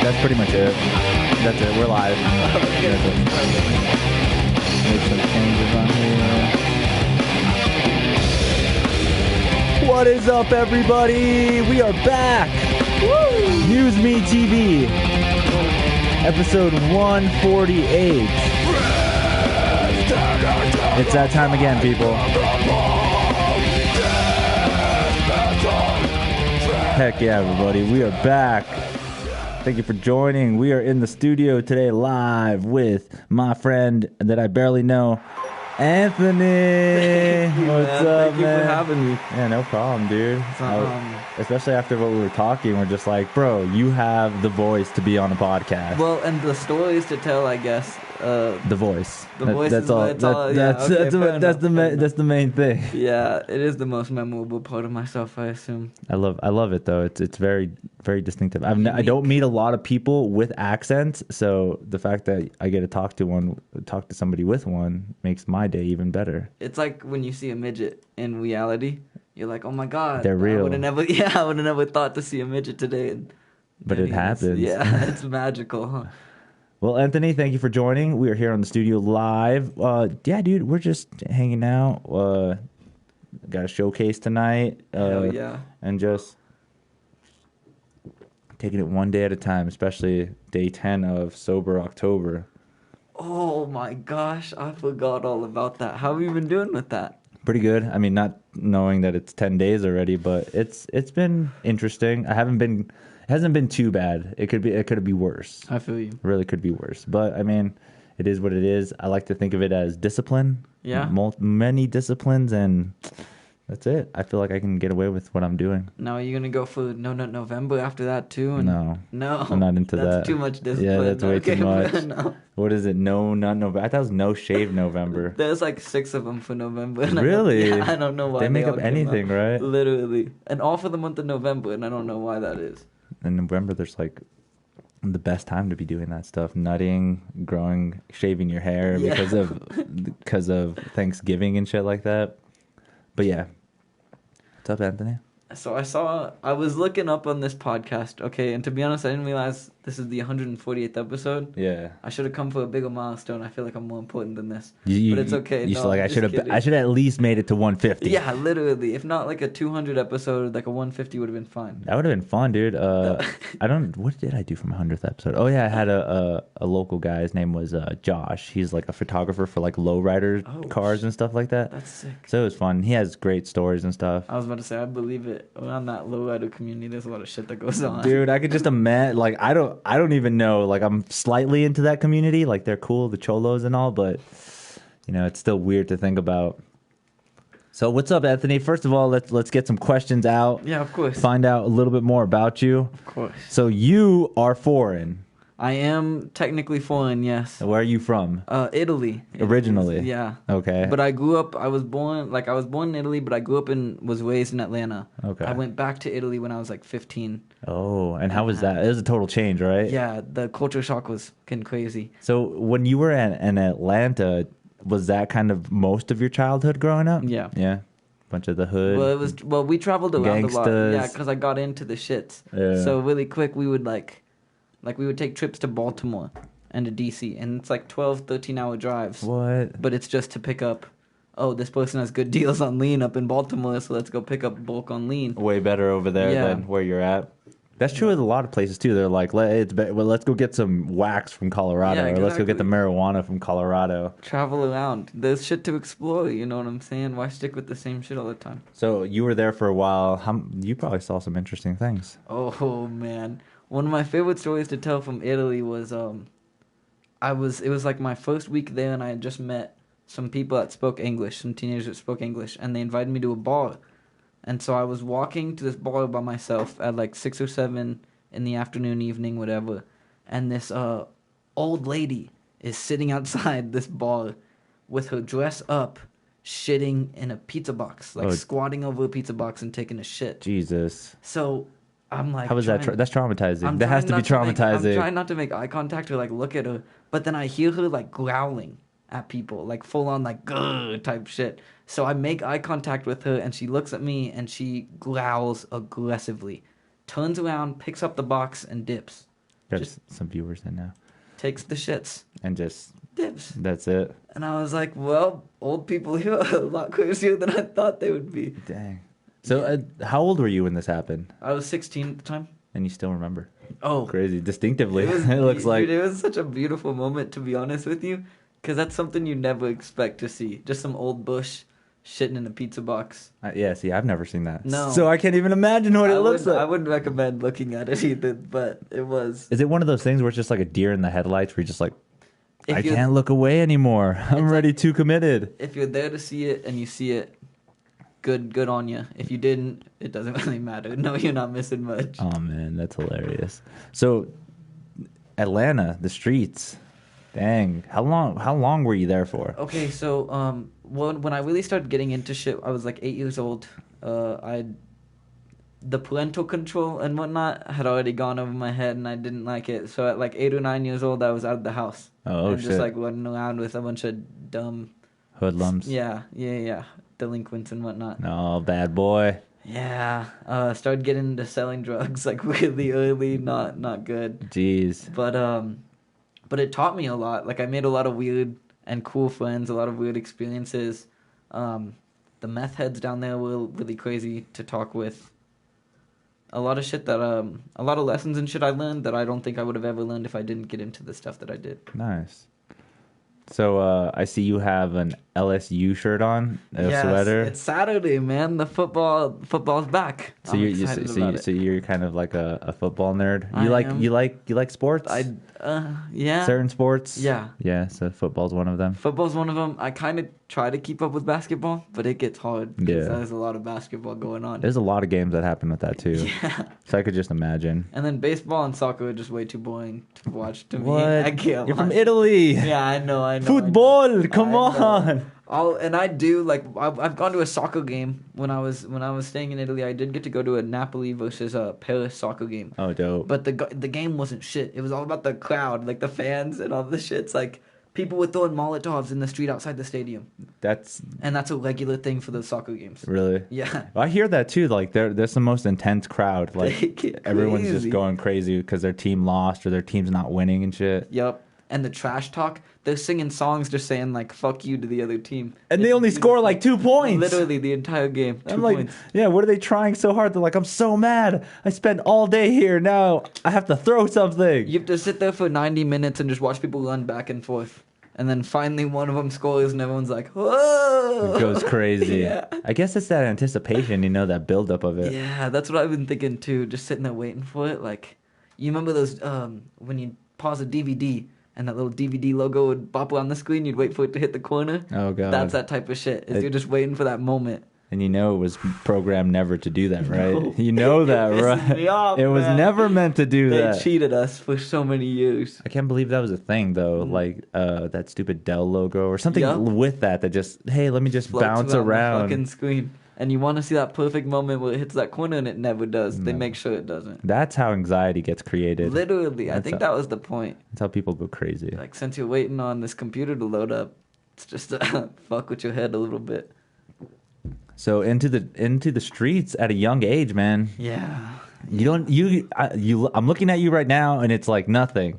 That's pretty much it. That's it. We're live. That's it. Make some changes on here. What is up, everybody? We are back. Woo! MuseMe TV. Episode 148. It's that time again, people. Heck yeah, everybody. We are back. Thank you for joining. We are in the studio today live with my friend that I barely know, Anthony. What's up, Thank you for having me. Yeah, no problem, dude. Especially after what we were talking, we're just like, bro, you have the voice to be on a podcast. Well, and the stories to tell, I guess. The voice. The voice. That's all. That's the main thing. Yeah, it is the most memorable part of myself, I assume. I love it though. It's very, very distinctive. I don't meet a lot of people with accents, so the fact that I get to talk to somebody with one makes my day even better. It's like when you see a midget in reality, you're like, oh my god, they're real. I would have never thought to see a midget today. But it happens. Yeah, it's magical, huh? Well, Anthony, thank you for joining. We are here on the studio live. Yeah, dude, we're just hanging out. Got a showcase tonight. Hell yeah. And just taking it one day at a time, especially day 10 of Sober October. Oh my gosh, I forgot all about that. How have you been doing with that? Pretty good. I mean, not knowing that it's 10 days already, but it's been interesting. It hasn't been too bad. It could be worse. I feel you. It really could be worse. But I mean, it is what it is. I like to think of it as discipline. Yeah. Many disciplines, and that's it. I feel like I can get away with what I'm doing. Now, are you gonna go for No Nut November after that too? No, I'm not into that. That's too much discipline. Yeah, that's way too much. No. What is it? No Nut November. I thought it was No Shave November. There's like 6 of them for November. Really? I don't know why they make all up came anything, out. right? Literally, and all for the month of November, and I don't know why that is. In November, there's like the best time to be doing that stuff: nutting, shaving your hair because of Thanksgiving and shit like that. But yeah, what's up, Anthony? So I was looking up on this podcast, okay, and to be honest, I didn't realize this is the 148th episode. Yeah. I should have come for a bigger milestone. I feel like I'm more important than this. But it's okay. You I should have at least made it to 150. Yeah, literally. If not like a 200 episode, like a 150 would have been fine. That would have been fun, dude. What did I do for my 100th episode? Oh yeah, I had a local guy. His name was Josh. He's like a photographer for like lowrider cars and stuff like that. That's sick. So it was fun. He has great stories and stuff. I was about to say, I believe it. Around that lowrider community, there's a lot of shit that goes on. Dude, I could just imagine. Like, I don't even know. Like, I'm slightly into that community. Like, they're cool, the cholos and all, but it's still weird to think about. So, what's up, Anthony? First of all, let's get some questions out. Yeah, of course. Find out a little bit more about you. Of course. So, you are foreign. I am technically foreign, yes. Where are you from? Italy. Originally? Yeah. Okay. But I was born in Italy, but I grew up was raised in Atlanta. Okay. I went back to Italy when I was like 15. Oh, and how was that? It was a total change, right? Yeah, the culture shock was getting crazy. So when you were in Atlanta, was that kind of most of your childhood growing up? Yeah. Yeah. Bunch of the hood. Well, we traveled around gangsters. a lot. Yeah, because I got into the shits. Yeah. So really quick, we would we would take trips to Baltimore and to DC, and it's like 12, 13-hour drives. What? But it's just to pick up, this person has good deals on lean up in Baltimore, so let's go pick up bulk on lean. Way better over there than where you're at. That's true with a lot of places, too. They're like, let's go get some wax from Colorado, or let's go get the marijuana from Colorado. Travel around. There's shit to explore, you know what I'm saying? Why stick with the same shit all the time? So you were there for a while. You probably saw some interesting things. Oh, man. One of my favorite stories to tell from Italy was it was like my first week there, and I had just met some people that spoke English, some teenagers that spoke English, and they invited me to a bar. And so I was walking to this bar by myself at like 6 or 7 in the afternoon, evening, whatever, and this old lady is sitting outside this bar with her dress up, shitting in a pizza box, squatting over a pizza box and taking a shit. Jesus. So I'm like, how was that? That's traumatizing. That has to be traumatizing. I'm trying not to make eye contact or look at her, but then I hear her growling at people, full on grr type shit. So I make eye contact with her, and she looks at me, and she growls aggressively, turns around, picks up the box, and dips. Got Just some viewers in now. takes the shits. And just, Dibs. that's it. And I was like, well, old people here are a lot crazier than I thought they would be. Dang. So how old were you when this happened? I was 16 at the time. And you still remember? Oh. Crazy. Distinctively. It looks like. Dude, it was such a beautiful moment, to be honest with you. Because that's something you never expect to see. Just some old bush shitting in a pizza box. Yeah, see, I've never seen that. No. So I can't even imagine what it looks like. I wouldn't recommend looking at it either, but it was. Is it one of those things where it's just like a deer in the headlights where you're just like, If I you're- can't look away anymore. I'm already too committed. If you're there to see it and you see it, good on you. If you didn't, it doesn't really matter. No, you're not missing much. Oh, man, that's hilarious. So Atlanta, the streets. Dang. How long were you there for? Okay, so when I really started getting into shit, I was like 8 years old. The parental control and whatnot had already gone over my head, and I didn't like it. So at like 8 or 9 years old, I was out of the house. Oh, and shit. just like running around with a bunch of dumb Hoodlums. Yeah, delinquents and whatnot. Oh, bad boy. Yeah, started getting into selling drugs like really early. Not good. Jeez. But it taught me a lot. Like I made a lot of weird and cool friends, a lot of weird experiences. The meth heads down there were really crazy to talk with. A lot of shit that a lot of lessons and shit I learned that I don't think I would have ever learned if I didn't get into the stuff that I did. Nice. So I see you have an LSU shirt on, a Yes, sweater. it's Saturday, man. The football's back. So I'm you're excited about it. so you're kind of like a football nerd. I am. You like sports? Yeah. Certain sports. Yeah. Yeah. So football's one of them. Football's one of them. I kind of try to keep up with basketball, but it gets hard because Yeah. there's a lot of basketball going on. There's a lot of games that happen with that too. Yeah. So I could just imagine. And then baseball and soccer are just way too boring to watch to What? me. I can't. You're from watch. Italy. Yeah, I know. Football. Come I know. on. And I do like I've gone to a soccer game when I was staying in Italy. I did get to go to a Napoli versus a Paris soccer game. Oh, dope. But the game wasn't shit. It was all about the crowd, like the fans and all the shit. It's like people were throwing Molotovs in the street outside the stadium. That's a regular thing for those soccer games. really. Yeah. I hear that too. Like there's the most intense crowd. They Like get everyone's just crazy. going crazy because their team lost or their team's not winning and shit. Yep. And the trash talk, they're singing songs just saying like "fuck you" to the other team, And they It's only score like 2 points. Literally the entire game. 2 I'm like, points. yeah, what are they trying so hard? They're like, I'm so mad. I spent all day here. Now I have to throw something. You have to sit there for 90 minutes and just watch people run back and forth. And then finally one of them scores and everyone's like, whoa! It goes crazy. Yeah. I guess it's that anticipation, that buildup of it. Yeah, that's what I've been thinking too. Just sitting there waiting for it. Like, you remember those, when you pause a DVD and that little DVD logo would pop on the screen, you'd wait for it to hit the corner? Oh, God. That's that type of shit. You're just waiting for that moment. And it was programmed never to do that, right? No. You know that, It pisses right? me off, It was man. never meant to do They that. cheated us for so many years. I can't believe that was a thing, though. Like that stupid Dell logo or something Yup. with that just, hey, let me just Floats bounce the around. fucking screen. And you want to see that perfect moment where it hits that corner and it never does. They make sure it doesn't. That's how anxiety gets created. Literally, I That's think how- that was the point. That's how people go crazy. Like, since you're waiting on this computer to load up, it's just to fuck with your head a little bit. So into the streets at a young age, man. Yeah. I'm looking at you right now, and it's like nothing.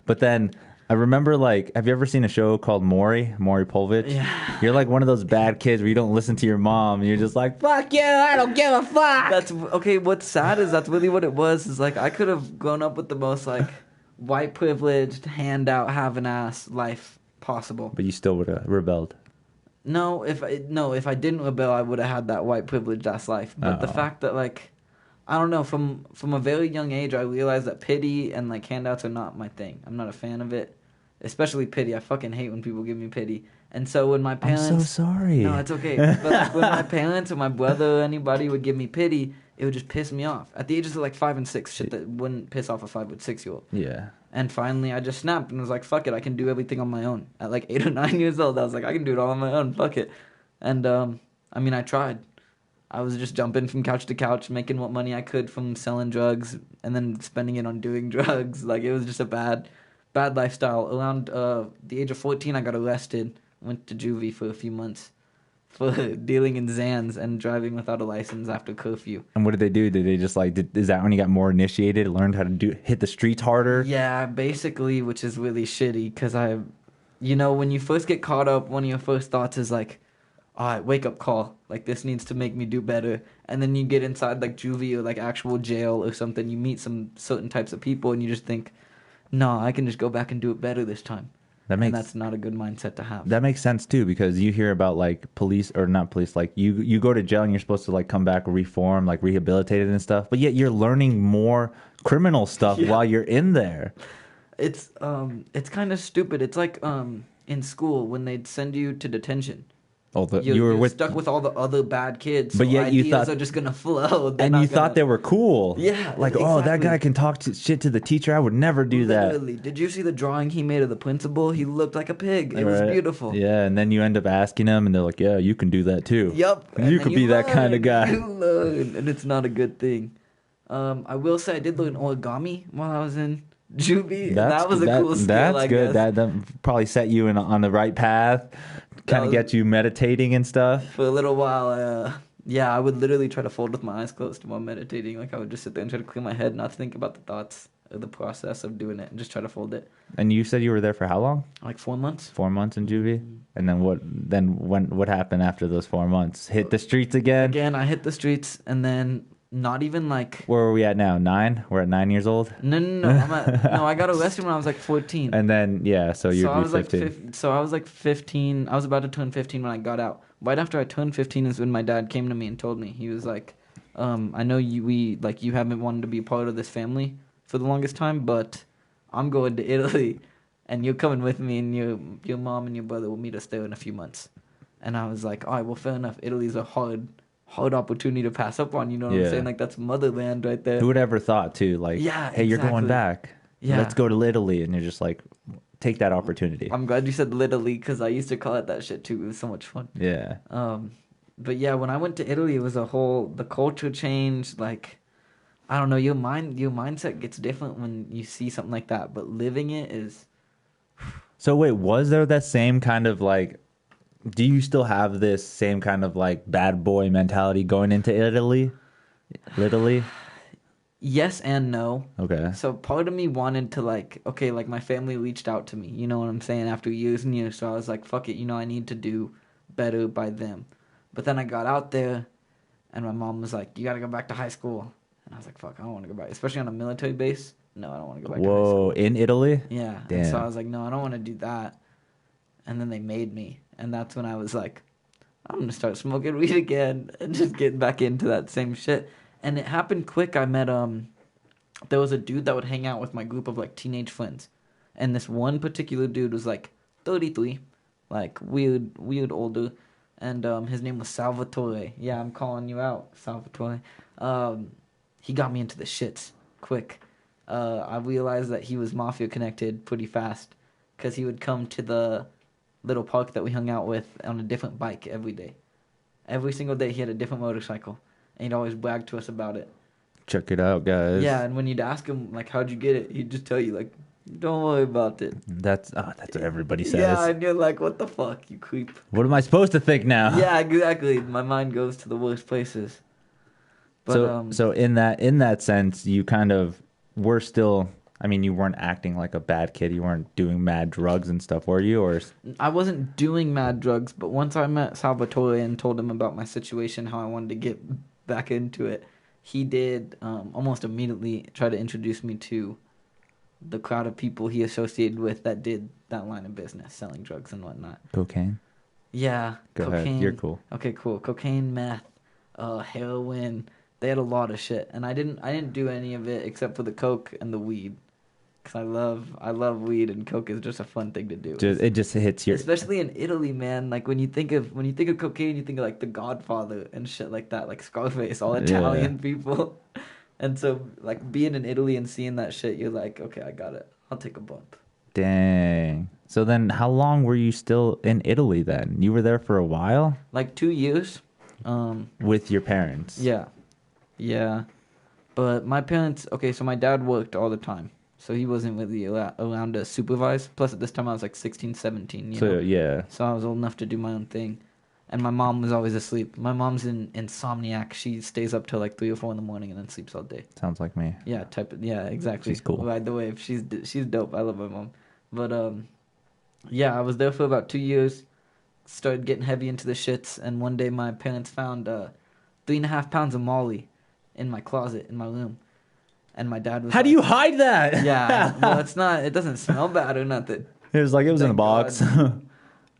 But then I remember, like, have you ever seen a show called Maury Povich? Yeah. You're like one of those bad kids where you don't listen to your mom. And you're just like, fuck you, I don't give a fuck. That's okay. What's sad is that's really what it was. Is like I could have grown up with the most like white privileged, handout, have an ass life possible. But you still would have rebelled. No, if I didn't rebel, I would have had that white privileged ass life. But the Oh. fact that like, I don't know, from a very young age, I realized that pity and like handouts are not my thing. I'm not a fan of it, especially pity. I fucking hate when people give me pity. And so when my parents, I'm so sorry. no, it's okay. But like, when my parents or my brother or anybody would give me pity, it would just piss me off. At the ages of like 5 and 6, shit that wouldn't piss off a 5 or 6 year old. Yeah. And finally, I just snapped and was like, fuck it, I can do everything on my own. At like 8 or 9 years old, I was like, I can do it all on my own, fuck it. And, I mean, I tried. I was just jumping from couch to couch, making what money I could from selling drugs, and then spending it on doing drugs. Like, it was just a bad lifestyle. Around the age of 14, I got arrested, went to juvie for a few months for dealing in Zans and driving without a license after curfew. And what did they do? Did they just like? Is that when you got more initiated, learned how to hit the streets harder? Yeah, basically, which is really shitty because when you first get caught up, one of your first thoughts is like, all right, wake up call. Like, this needs to make me do better. And then you get inside like juvie or like actual jail or something. You meet some certain types of people and you just think, no, I can just go back and do it better this time. And that's not a good mindset to have. That makes sense too, because you hear about like police or not police, like you go to jail and you're supposed to like come back reform, like rehabilitated and stuff, but yet you're learning more criminal stuff while you're in there. It's kind of stupid. It's like in school when they'd send you to detention. Oh, you're stuck with all the other bad kids, so but yet you thought are just gonna flow. And you thought they were cool. Yeah, like exactly. Oh, that guy can talk shit to the teacher. I would never do Literally. that. Did you see the drawing he made of the principal? He looked like a pig. It was beautiful. Yeah, and then you end up asking them, and they're like, "Yeah, you can do that too." Yep, you could be that kind of guy. You learn, and it's not a good thing. I will say I did learn origami while I was in juvie. That was a cool skill. That's good. That probably set you on the right path. Kind of get you meditating and stuff. For a little while, I would literally try to fold with my eyes closed while meditating. Like, I would just sit there and try to clear my head, not think about the thoughts or the process of doing it, and just try to fold it. And you said you were there for how long? Like 4 months. 4 months in juvie? And then what happened after those 4 months? Hit the streets again? Again, I hit the streets, and then not even like... Where are we at now? 9? We're at 9 years old? No. I got arrested when I was like 14. And then, so you'd be 15. So I was like 15. I was about to turn 15 when I got out. Right after I turned 15 is when my dad came to me and told me. He was like, I know you haven't wanted to be a part of this family for the longest time, but I'm going to Italy, and you're coming with me, and your mom and your brother will meet us there in a few months. And I was like, all right, well, fair enough. Italy's a hard opportunity to pass up on, you know what I'm saying? Like, that's motherland right there. Who would ever thought too, like, hey, you're going back. Yeah. Let's go to Italy. And you're just like, take that opportunity. I'm glad you said Italy, because I used to call it that shit too. It was so much fun. Yeah. But yeah, when I went to Italy, it was the culture changed. Like, I don't know, your mindset gets different when you see something like that, but living it is... So wait, was there that same kind of like... Do you still have this same kind of like bad boy mentality going into Italy? Yes and no. Okay. So part of me wanted to like my family reached out to me, you know what I'm saying, after years and years. So I was like, fuck it, I need to do better by them. But then I got out there and my mom was like, you got to go back to high school. And I was like, fuck, I don't want to go back. Especially on a military base. No, I don't want to go back to high school. Whoa, in Italy? Yeah. Damn. And so I was like, no, I don't want to do that. And then they made me. And that's when I was like, I'm going to start smoking weed again and just getting back into that same shit. And it happened quick. I met, there was a dude that would hang out with my group of like teenage friends. And this one particular dude was like 33, like weird older. And his name was Salvatore. Yeah, I'm calling you out, Salvatore. He got me into the shits quick. I realized that he was mafia connected pretty fast because he would come to the little park that we hung out with on a different bike every day. Every single day he had a different motorcycle, and he'd always brag to us about it. Check it out, guys. Yeah, and when you'd ask him, like, how'd you get it? He'd just tell you, like, don't worry about it. That's what everybody says. Yeah, and you're like, what the fuck, you creep. What am I supposed to think now? Yeah, exactly. My mind goes to the worst places. But, so in that sense, you kind of were still... I mean, you weren't acting like a bad kid. You weren't doing mad drugs and stuff, were you? Or I wasn't doing mad drugs, but once I met Salvatore and told him about my situation, how I wanted to get back into it, he did almost immediately try to introduce me to the crowd of people he associated with that did that line of business, selling drugs and whatnot. Cocaine? Yeah. Go cocaine. ahead. You're cool. Okay, cool. Cocaine, meth, heroin. They had a lot of shit, and I didn't do any of it except for the coke and the weed. Cause I love weed, and coke is just a fun thing to do. It just hits your... Especially in Italy, man. Like when you think of cocaine, you think of like The Godfather and shit like that, like Scarface, all Italian people. And so, like being in Italy and seeing that shit, you're like, okay, I got it. I'll take a bump. Dang. So then, how long were you still in Italy then? You were there for a while? Like 2 years. With your parents? Yeah. But my parents, okay, so my dad worked all the time. So he wasn't really around to supervise. Plus, at this time, I was like 16, 17. You know? Yeah. So I was old enough to do my own thing. and my mom was always asleep. My mom's an insomniac. She stays up till like 3 or 4 in the morning and then sleeps all day. Sounds like me. Yeah, exactly. She's cool. Ride the wave. She's dope. I love my mom. But yeah, I was there for about 2 years. Started getting heavy into the shits, and one day my parents found 3.5 pounds of Molly in my closet in my room, and my dad was. How do you hide that? Yeah, well, it's not. It doesn't smell bad or nothing. It was like it was in a Thank box.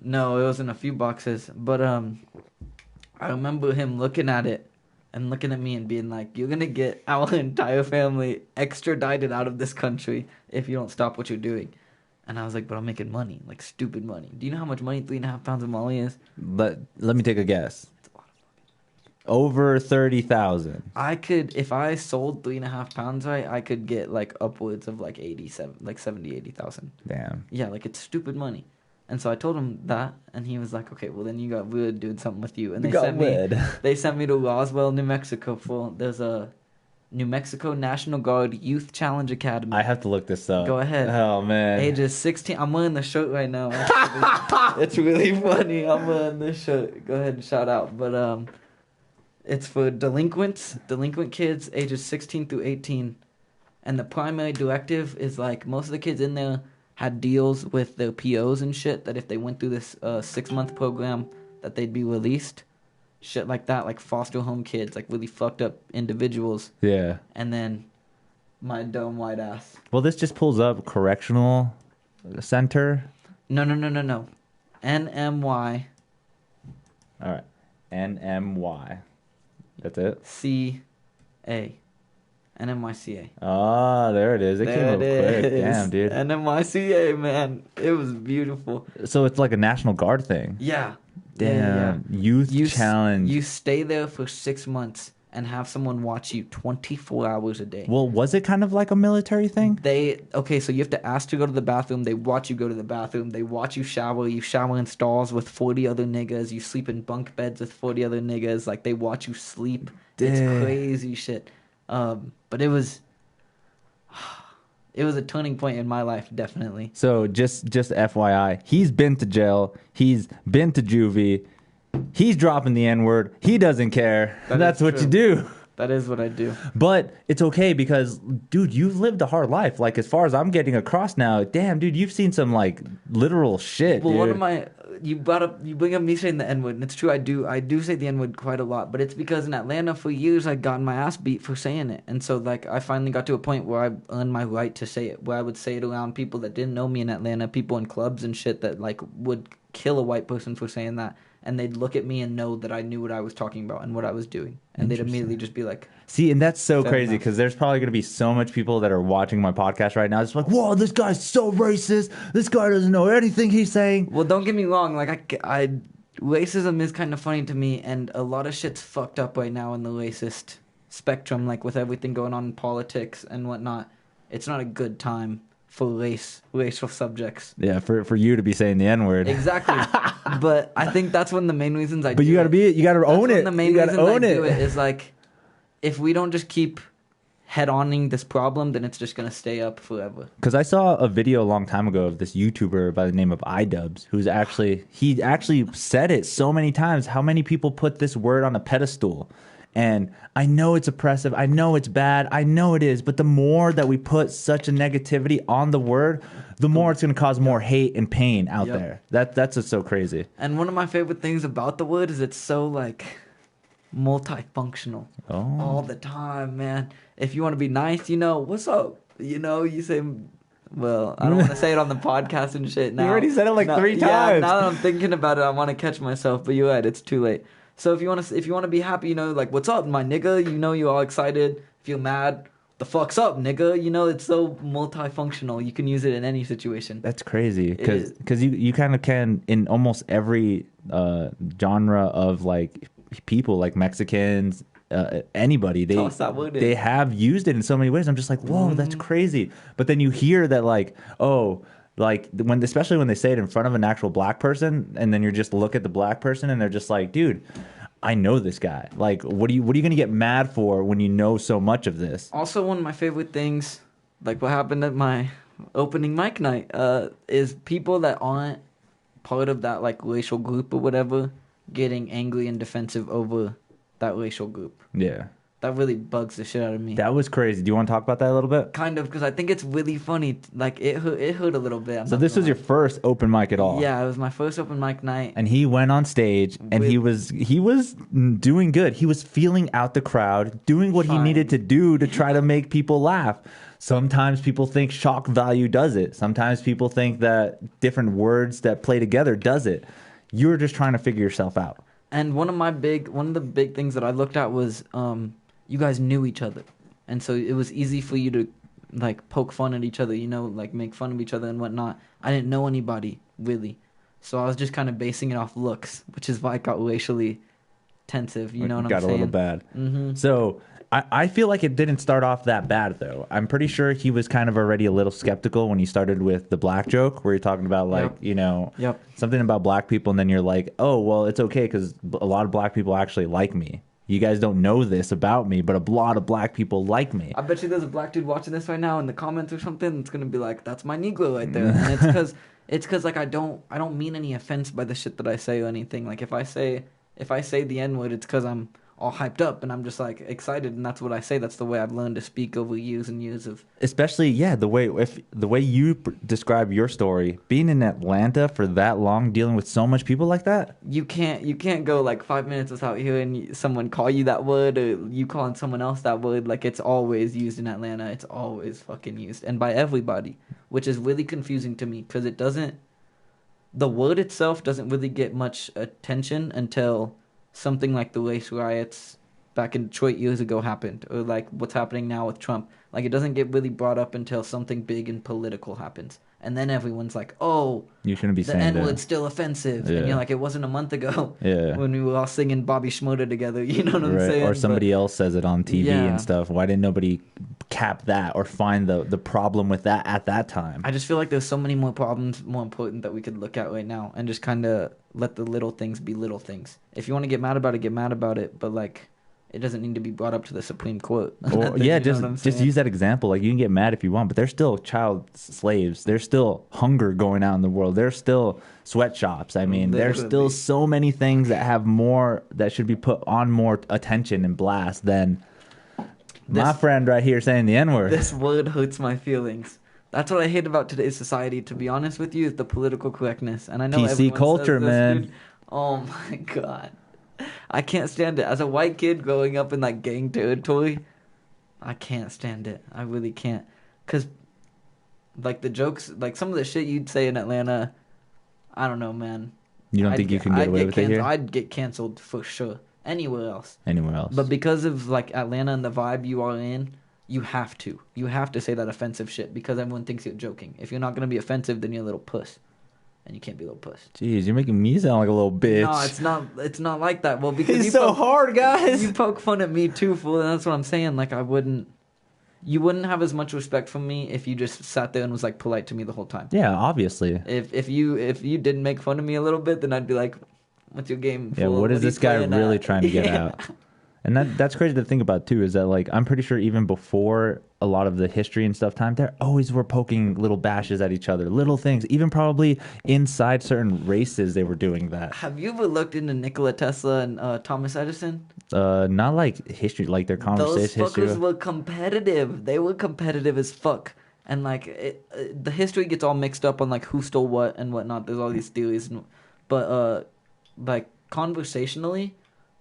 No, it was in a few boxes, but I remember him looking at it and looking at me and being like, "You're gonna get our entire family extradited out of this country if you don't stop what you're doing." And I was like, "But I'm making money, like stupid money. Do you know how much money 3.5 pounds of Molly is?" Let me take a guess. It's a lot of Over 30,000. I could, if I sold 3.5 pounds right, I could get like upwards of like 80,000. Damn. Yeah, like it's stupid money. And so I told him that, and he was like, "Okay, well then you got weird doing something with you." And they sent me to Roswell, New Mexico there's a New Mexico National Guard Youth Challenge Academy. I have to look this up. Go ahead. Oh man. Ages 16. I'm wearing the shirt right now. Actually. It's really funny. I'm wearing this shirt. Go ahead and shout out. But it's for delinquent kids ages 16 through 18. And the primary directive is like most of the kids in there had deals with their POs and shit that if they went through this 6-month program that they'd be released. Shit like that, like foster home kids, like really fucked up individuals. Yeah. And then my dumb white ass. Well, this just pulls up correctional center. No. NMY. All right. NMY. That's it. CA. NMYCA. Ah, there it is. It came up quick. Damn, dude. NMYCA, man. It was beautiful. So it's like a National Guard thing. Yeah. Damn. Yeah. Youth challenge. You stay there for 6 months and have someone watch you 24 hours a day. Well, was it kind of like a military thing? Okay, so you have to ask to go to the bathroom. They watch you go to the bathroom. They watch you shower. You shower in stalls with 40 other niggas. You sleep in bunk beds with 40 other niggas. Like, they watch you sleep. Damn. It's crazy shit. But it was a turning point in my life, definitely. So just FYI, he's been to jail. He's been to juvie. He's dropping the N-word. He doesn't care. That's what you do. That is what I do. But it's okay because, dude, you've lived a hard life. Like, as far as I'm getting across now, damn, dude, you've seen some, like, literal shit, well, dude. one of my... You bring up me saying the N-word, and it's true, I do say the N-word quite a lot, but it's because in Atlanta for years I'd gotten my ass beat for saying it, and so like I finally got to a point where I earned my right to say it, where I would say it around people that didn't know me in Atlanta, people in clubs and shit that like would kill a white person for saying that, and they'd look at me and know that I knew what I was talking about and what I was doing, and they'd immediately just be like... See, and that's so Fair crazy enough. because there's probably going to be so much people that are watching my podcast right now. It's like, whoa, this guy's so racist. This guy doesn't know anything he's saying. Well, don't get me wrong. Like, racism is kind of funny to me, and a lot of shit's fucked up right now in the racist spectrum. Like, with everything going on in politics and whatnot, it's not a good time for racial subjects. Yeah, for you to be saying the N-word. Exactly. But I think that's one of the main reasons I do But you got to own it. The main you got reasons to own I it. do it is like, if we don't just keep head-oning this problem, then it's just going to stay up forever. Because I saw a video a long time ago of this YouTuber by the name of iDubbbz, he actually said it so many times, how many people put this word on a pedestal. And I know it's oppressive, I know it's bad, I know it is, but the more that we put such a negativity on the word, the more it's going to cause more hate and pain out there. That's just so crazy. And one of my favorite things about the word is it's so, like, multifunctional all the time, man. If you want to be nice, what's up? You say, well, I don't want to say it on the podcast and shit now. You already said it like 3 times. Yeah, now that I'm thinking about it, I want to catch myself, but you're right, it's too late. So if you want to be happy, like, what's up, my nigga? You're all excited. If you're mad, the fuck's up, nigga? It's so multifunctional. You can use it in any situation. That's crazy because you kind of can in almost every genre of like people, like Mexicans, anybody, they have used it in so many ways. I'm just like, whoa, that's crazy. But then you hear that especially when they say it in front of an actual black person, and then you just look at the black person and they're just like, dude, I know this guy. Like, what are you going to get mad for when you know so much of this? Also, one of my favorite things, like what happened at my opening mic night, is people that aren't part of that like racial group or whatever, getting angry and defensive over that racial group. Yeah. That really bugs the shit out of me. That was crazy. Do you want to talk about that a little bit? Kind of, because I think it's really funny. Like, it hurt a little bit. So this was your first open mic at all? Yeah, it was my first open mic night. And he went on stage, and he was doing good. He was feeling out the crowd, doing what he needed to do to try to make people laugh. Sometimes people think shock value does it. Sometimes people think that different words that play together does it. You're just trying to figure yourself out. And one of the big things that I looked at was you guys knew each other, and so it was easy for you to like poke fun at each other, you know, like make fun of each other and whatnot. I didn't know anybody really, so I was just kind of basing it off looks, which is why it got racially tensive. You know what I'm saying? Got a little bad. Mm-hmm. So I feel like it didn't start off that bad though. I'm pretty sure he was kind of already a little skeptical when he started with the black joke, where you're talking about like something about black people, and then you're like, oh well, it's okay because a lot of black people actually like me. You guys don't know this about me, but a lot of black people like me. I bet you there's a black dude watching this right now in the comments or something. It's gonna be like, "That's my Negro right there." And it's because like I don't mean any offense by the shit that I say or anything. Like if I say the N-word, it's because I'm all hyped up and I'm just like excited, and that's what I say. That's the way I've learned to speak over years and years of. Especially, the way you describe your story, being in Atlanta for that long, dealing with so much people like that. You can't go like 5 minutes without hearing someone call you that word, or you calling someone else that word. Like it's always used in Atlanta. It's always fucking used, and by everybody, which is really confusing to me because it doesn't. The word itself doesn't really get much attention until something like the race riots back in Detroit years ago happened, or like what's happening now with Trump. Like it doesn't get really brought up until something big and political happens, and then everyone's like, "Oh, you shouldn't be saying that. The N-word's still offensive." Yeah. And you're like, "It wasn't a month ago yeah. when we were all singing Bobby Schmurda together." You know what I'm saying? Or somebody else says it on TV and stuff. Why didn't nobody cap that or find the problem with that at that time? I just feel like there's so many more problems more important that we could look at right now, and just kind of let the little things be little things. If you want to get mad about it, get mad about it, but like it doesn't need to be brought up to the Supreme Court. Or, just use that example. Like you can get mad if you want, but there's still child slaves. There's still hunger going on in the world. There's still sweatshops. I mean, there's still so many things that have more that should be put on more attention and blast than my friend right here saying the N-word. This word hurts my feelings. That's what I hate about today's society, to be honest with you, is the political correctness. And I know PC culture, man. Dude. Oh my god. I can't stand it. As a white kid growing up in like gang territory, I can't stand it. I really can't. Because like the jokes, like some of the shit you'd say in Atlanta, I don't know, man. You don't think you can get away with it here? I'd get canceled for sure. Anywhere else. Anywhere else. But because of like Atlanta and the vibe you are in, you have to. You have to say that offensive shit because everyone thinks you're joking. If you're not going to be offensive, then you're a little puss. And you can't be a little puss. Jeez, you're making me sound like a little bitch. No, it's not like that. Well, because it's so hard, guys. You poke fun at me too, fool. And that's what I'm saying. Like you wouldn't have as much respect from me if you just sat there and was like polite to me the whole time. Yeah, obviously. If you didn't make fun of me a little bit, then I'd be like, what's your game? Yeah, what is this guy really trying to get out? And that's crazy to think about too, is that like I'm pretty sure even before a lot of the history and stuff time, they always were poking little bashes at each other, little things. Even probably inside certain races they were doing that. Have you ever looked into Nikola Tesla and Thomas Edison? Not like history, like their conversation. Those fuckers were competitive. They were competitive as fuck. And like the history gets all mixed up on like who stole what and whatnot. There's all these theories, but like conversationally,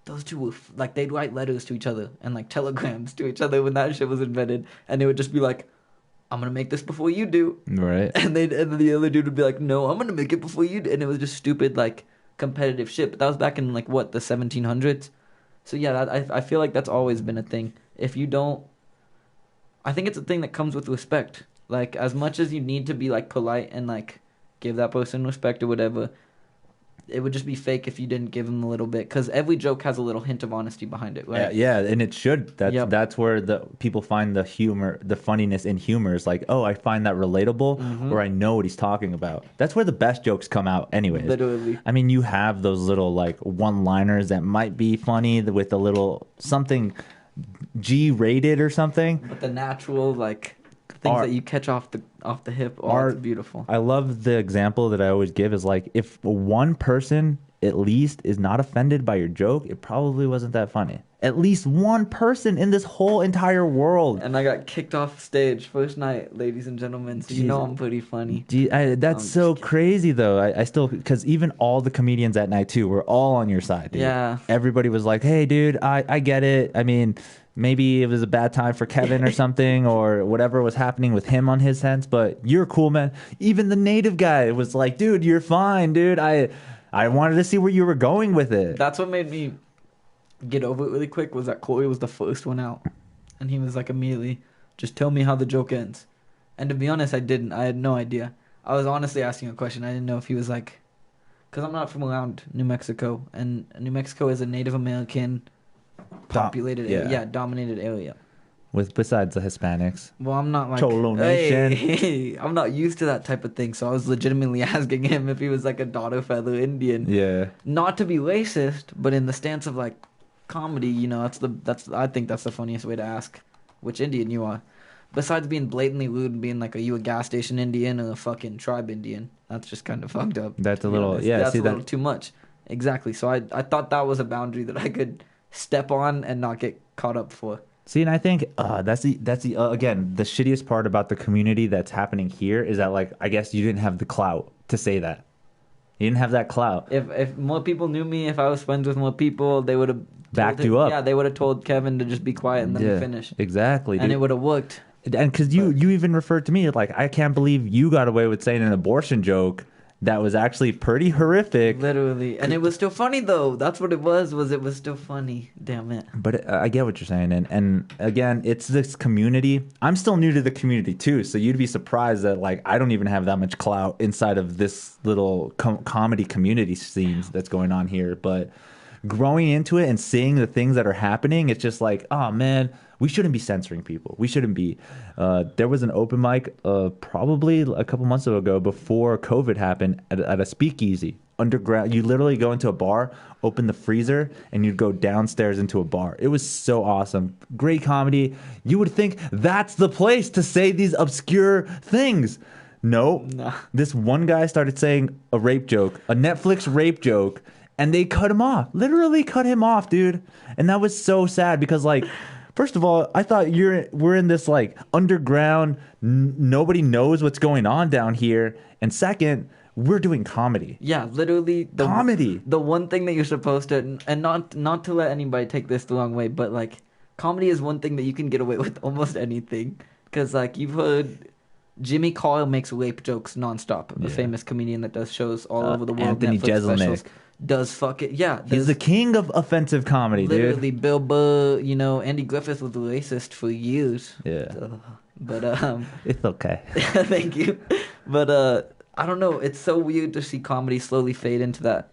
those two were like they'd write letters to each other and like telegrams to each other when that shit was invented, and they would just be like, "I'm gonna make this before you do," right? And then the other dude would be like, "No, I'm gonna make it before you do," and it was just stupid like competitive shit. But that was back in like what, the 1700s. So yeah, I feel like that's always been a thing. If you don't, I think it's a thing that comes with respect. Like as much as you need to be like polite and like give that person respect or whatever, it would just be fake if you didn't give them a little bit, because every joke has a little hint of honesty behind it, right? Yeah, and it should. That's where the people find the humor, the funniness in humor is like, oh, I find that relatable, or I know what he's talking about. That's where the best jokes come out anyways. Literally. I mean, you have those little like one-liners that might be funny with a little something G-rated or something. But the natural like things that you catch off the hip, it's beautiful. I love the example that I always give is like if one person at least is not offended by your joke, it probably wasn't that funny. At least one person in this whole entire world. And I got kicked off stage first night, ladies and gentlemen. So you know I'm pretty funny. That's so crazy, though. I still, because even all the comedians at night, too, were all on your side, dude. Yeah. Everybody was like, hey, dude, I get it. I mean, maybe it was a bad time for Kevin or something, or whatever was happening with him on his sense, but you're cool, man. Even the native guy was like, dude, you're fine, dude. I wanted to see where you were going with it. That's what made me get over it really quick, was that Corey was the first one out. And he was like immediately, just tell me how the joke ends. And to be honest, I didn't. I had no idea. I was honestly asking a question. I didn't know if he was like, because I'm not from around New Mexico, and New Mexico is a Native American populated area. Yeah, dominated area. Besides the Hispanics. Well, I'm not like Cholo Nation. Hey, I'm not used to that type of thing, so I was legitimately asking him if he was like a daughter feather Indian. Yeah. Not to be racist, but in the stance of like comedy, you know, I think that's the funniest way to ask which Indian you are. Besides being blatantly rude and being like, are you a gas station Indian or a fucking tribe Indian? That's just kind of fucked up. That's a little, that's a little too much. Exactly. So I thought that was a boundary that I could step on and not get caught up for. See, and I think that's the again, the shittiest part about the community that's happening here is that, like, I guess you didn't have the clout to say that. You didn't have that clout. If more people knew me, if I was friends with more people, they would have backed you up. Yeah, they would have told Kevin to just be quiet and let me finish. Exactly, and it would have worked. And because you even referred to me, like, I can't believe you got away with saying an abortion joke that was actually pretty horrific. Literally. And it was still funny, though. That's what it was it was still funny. Damn it. But I get what you're saying. And again, it's this community. I'm still new to the community, too. So you'd be surprised that, like, I don't even have that much clout inside of this little comedy community scenes that's going on here. But growing into it and seeing the things that are happening, it's just like, oh, man, we shouldn't be censoring people. We shouldn't be. There was an open mic probably a couple months ago before COVID happened at a speakeasy underground. You literally go into a bar, open the freezer, and you'd go downstairs into a bar. It was so awesome. Great comedy. You would think that's the place to say these obscure things. No. This one guy started saying a rape joke, a Netflix rape joke, and they cut him off. Literally cut him off, dude. And that was so sad because, like, first of all, I thought we're in this, like, underground, nobody knows what's going on down here. And second, we're doing comedy. Yeah, literally. Comedy. The one thing that you're supposed to, and not to let anybody take this the wrong way, but, like, comedy is one thing that you can get away with almost anything. Because, like, you've heard Jimmy Carr makes rape jokes nonstop. A famous comedian that does shows all over the world. Anthony Jeselnik. Does fuck it. Yeah. He's the king of offensive comedy, literally, dude. Bill Burr, you know, Andy Griffith was racist for years. Yeah. But, it's okay. Thank you. But, I don't know. It's so weird to see comedy slowly fade into that.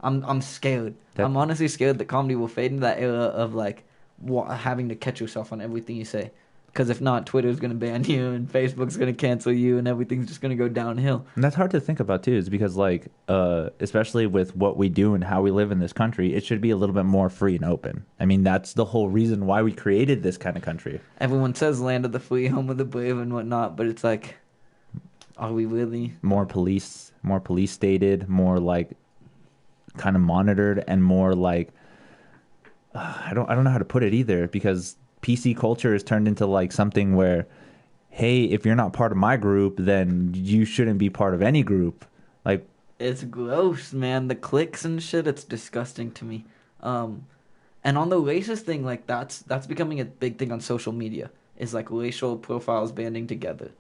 I'm scared. I'm honestly scared that comedy will fade into that era of, like, having to catch yourself on everything you say. Because if not, Twitter's going to ban you and Facebook's going to cancel you and everything's just going to go downhill. And that's hard to think about, too, is because, like, especially with what we do and how we live in this country, it should be a little bit more free and open. I mean, that's the whole reason why we created this kind of country. Everyone says land of the free, home of the brave and whatnot, but it's like, are we really? More police stated, more, like, kind of monitored, and more, like, I don't know how to put it either, because PC culture is turned into, like, something where, hey, if you're not part of my group, then you shouldn't be part of any group. Like, it's gross, man. The cliques and shit, it's disgusting to me. And on the racist thing, like, that's becoming a big thing on social media, is, like, racial profiles banding together.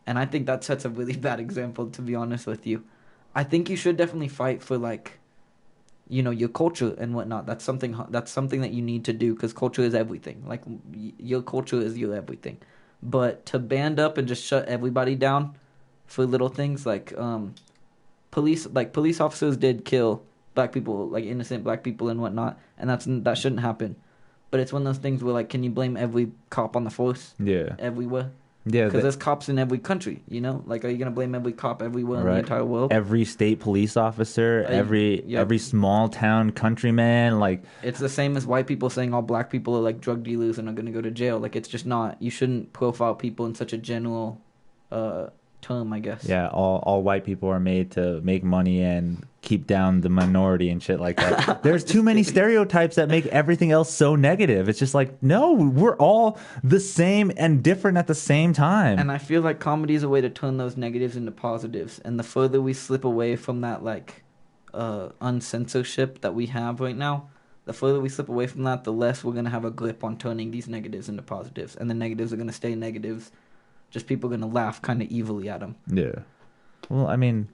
And I think that sets a really bad example, to be honest with you. I think you should definitely fight for, like, you know, your culture and whatnot. That's something that you need to do, because culture is everything. Like, your culture is your everything. But to band up and just shut everybody down for little things, like police officers did kill black people, like innocent black people and whatnot, and that shouldn't happen. But it's one of those things where, like, can you blame every cop on the force? Yeah. Everywhere? Yeah, because there's cops in every country, you know? Like, are you going to blame every cop everywhere in the entire world? Every state police officer, every small town countryman, like... It's the same as white people saying all black people are, like, drug dealers and are going to go to jail. Like, it's just not... You shouldn't profile people in such a general term, I guess. Yeah, all white people are made to make money and keep down the minority and shit like that. There's too many stereotypes that make everything else so negative. It's just like, no, we're all the same and different at the same time. And I feel like comedy is a way to turn those negatives into positives. And the further we slip away from that, like, uncensorship that we have right now, the further we slip away from that, the less we're going to have a grip on turning these negatives into positives. And the negatives are going to stay negatives. Just people are going to laugh kind of evilly at them. Yeah. Well, I mean,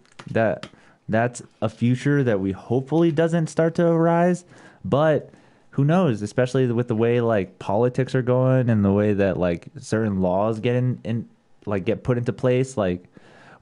that's a future that we hopefully doesn't start to arise, but who knows, especially with the way like politics are going and the way that like certain laws get put into place. Like,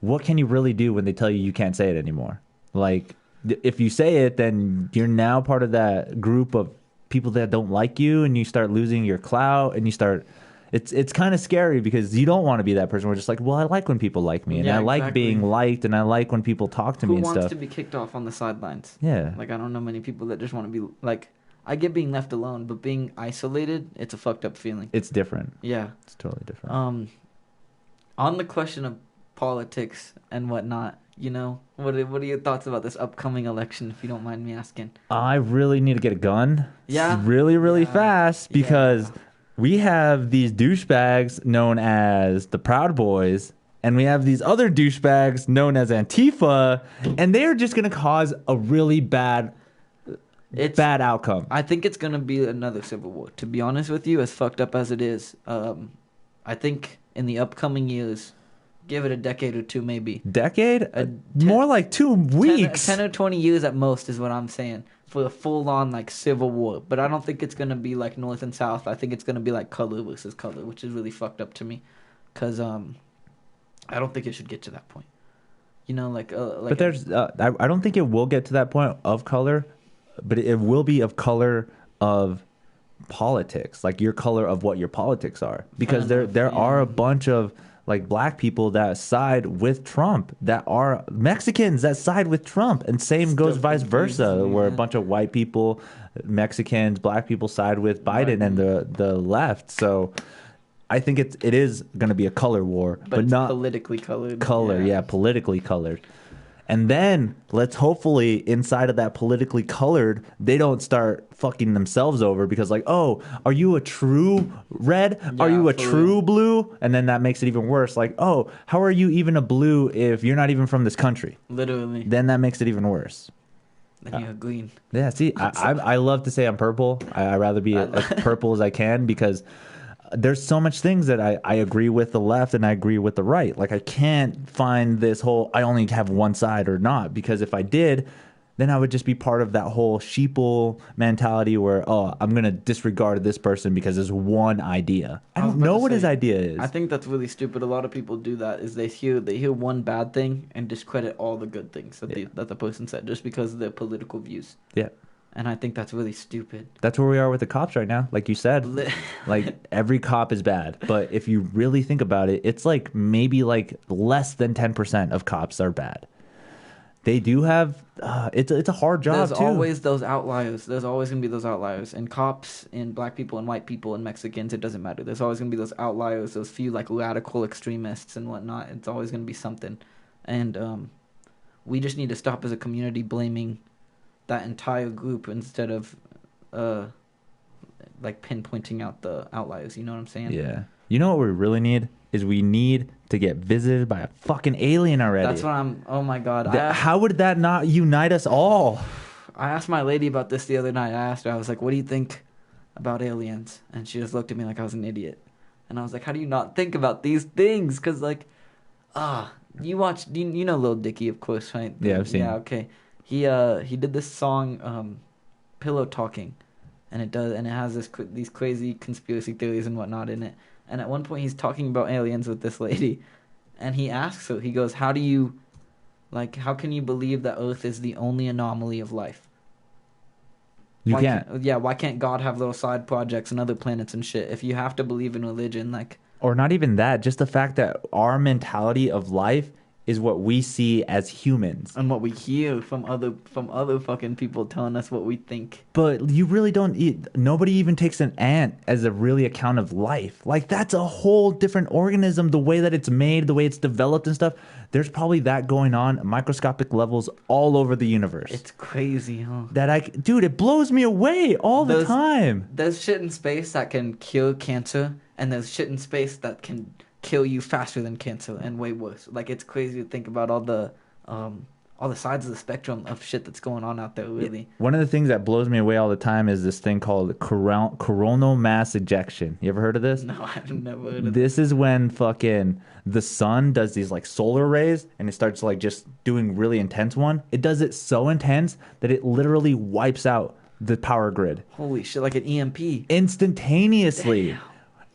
what can you really do when they tell you can't say it anymore? Like, if you say it, then you're now part of that group of people that don't like you, and you start losing your clout, and you start... It's kind of scary because you don't want to be that person. We're just like, well, I like when people like me, and I like being liked, and I like when people talk to me and stuff. Who wants to be kicked off on the sidelines? Yeah. Like, I don't know many people that just want to be, like, I get being left alone, but being isolated, it's a fucked up feeling. It's different. Yeah. It's totally different. On the question of politics and whatnot, you know, what are your thoughts about this upcoming election, if you don't mind me asking? I really need to get a gun. Yeah. Really fast, because... Yeah. We have these douchebags known as the Proud Boys, and we have these other douchebags known as Antifa, and they're just going to cause a really bad outcome. I think it's going to be another civil war. To be honest with you, as fucked up as it is, I think in the upcoming years, give it a decade or two maybe. Decade? More like 2 weeks. 10 or 20 years at most is what I'm saying. For a full-on, like, civil war. But I don't think it's going to be, like, North and South. I think it's going to be, like, color versus color, which is really fucked up to me. Because I don't think it should get to that point. You know, like... but there's... I don't think it will get to that point of color, but it will be of color of politics. Like, your color of what your politics are. Because there are a bunch of... like black people that side with Trump, that are Mexicans that side with Trump, and same goes vice versa, where a bunch of white people, Mexicans, black people side with Biden and the left. So I think it is going to be a color war, but not politically colored. Politically colored. And then let's hopefully inside of that politically colored, they don't start fucking themselves over because like, oh, are you a true red? Yeah, are you a true blue? And then that makes it even worse. Like, oh, how are you even a blue if you're not even from this country? Literally. Then that makes it even worse. Then you're green. Yeah, see, I love to say I'm purple. I rather be as purple as I can because... there's so much things that I agree with the left and I agree with the right. Like I can't find this whole I only have one side or not, because if I did, then I would just be part of that whole sheeple mentality where, oh, I'm going to disregard this person because there's one idea. I don't know what his idea is. I think that's really stupid. A lot of people do that is they hear one bad thing and discredit all the good things that the person said just because of their political views. Yeah. And I think that's really stupid. That's where we are with the cops right now. Like you said, like every cop is bad. But if you really think about it, it's like maybe like less than 10% of cops are bad. They do have, it's a hard job There's always those outliers. There's always going to be those outliers. And cops and black people and white people and Mexicans, it doesn't matter. There's always going to be those outliers, those few like radical extremists and whatnot. It's always going to be something. And we just need to stop as a community blaming that entire group instead of like pinpointing out the outliers. You know what I'm saying? Yeah. You know what we really need is we need to get visited by a fucking alien already. That's what oh my God. How would that not unite us all? I asked my lady about this the other night. I was like, what do you think about aliens? And she just looked at me like I was an idiot. And I was like, how do you not think about these things? Because like, you know Lil Dicky, of course, right? Yeah, I've seen. Yeah, okay. He did this song, Pillow Talking, and it has these crazy conspiracy theories and whatnot in it. And at one point he's talking about aliens with this lady, and he asks her, he goes, how can you believe that Earth is the only anomaly of life? Why can't God have little side projects and other planets and shit? If you have to believe in religion, like... Or not even that, just the fact that our mentality of life is what we see as humans. And what we hear from other fucking people telling us what we think. But you really don't nobody even takes an ant as a really account of life. Like, that's a whole different organism, the way that it's made, the way it's developed and stuff. There's probably that going on at microscopic levels all over the universe. It's crazy, huh? Dude, it blows me away all the time. There's shit in space that can cure cancer, and there's shit in space that can kill you faster than cancer and way worse. Like, it's crazy to think about all the sides of the spectrum of shit that's going on out there, really. One of the things that blows me away all the time is this thing called coronal mass ejection. You ever heard of this? No, I've never heard of This is when fucking the sun does these like solar rays and it starts like just doing really intense one. It does it so intense that it literally wipes out the power grid. Holy shit, like an EMP. Instantaneously. Damn.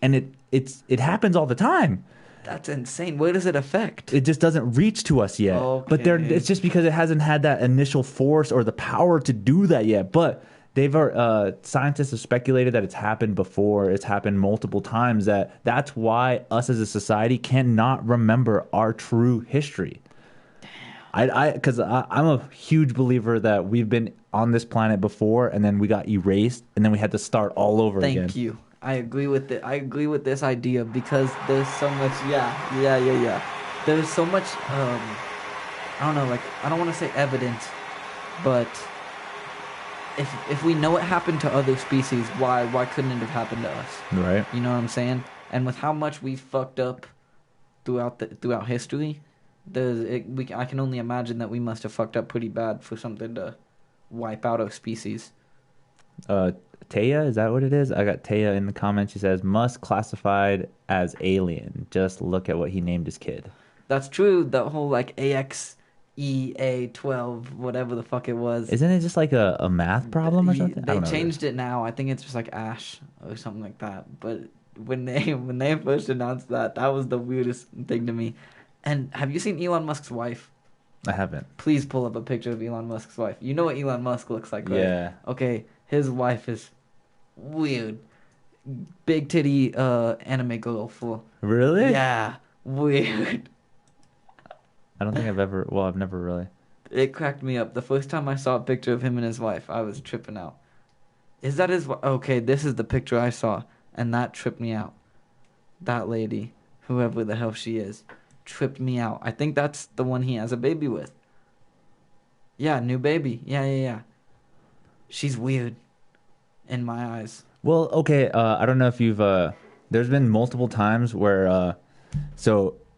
And it happens all the time. That's insane. Where does it affect? It just doesn't reach to us yet. Okay. But it's just because it hasn't had that initial force or the power to do that yet. But scientists have speculated that it's happened before. It's happened multiple times. That's why us as a society cannot remember our true history. Because I'm a huge believer that we've been on this planet before, and then we got erased, and then we had to start all over again. Thank you. I agree with it. I agree with this idea because there's so much. Yeah. There's so much. I don't know. Like, I don't want to say evidence, but if we know it happened to other species, why couldn't it have happened to us? Right. You know what I'm saying? And with how much we fucked up throughout history, I can only imagine that we must have fucked up pretty bad for something to wipe out our species. Taya, is that what it is? I got Taya in the comments. She says, Musk classified as alien. Just look at what he named his kid. That's true. The whole, like, AXEA12, whatever the fuck it was. Isn't it just like a math problem or something? They changed it now. I think it's just like Ash or something like that. But when they first announced that was the weirdest thing to me. And have you seen Elon Musk's wife? I haven't. Please pull up a picture of Elon Musk's wife. You know what Elon Musk looks like, right? Yeah. Okay, his wife is weird. Big titty anime girl full. Really? Yeah, weird. I don't think I've never really. It cracked me up. The first time I saw a picture of him and his wife, I was tripping out. Is that his wife? Okay, this is the picture I saw, and that tripped me out. That lady, whoever the hell she is, tripped me out. I think that's the one he has a baby with. Yeah, new baby. Yeah. She's weird in my eyes. Well, okay, I don't know if you've... there's been multiple times where... you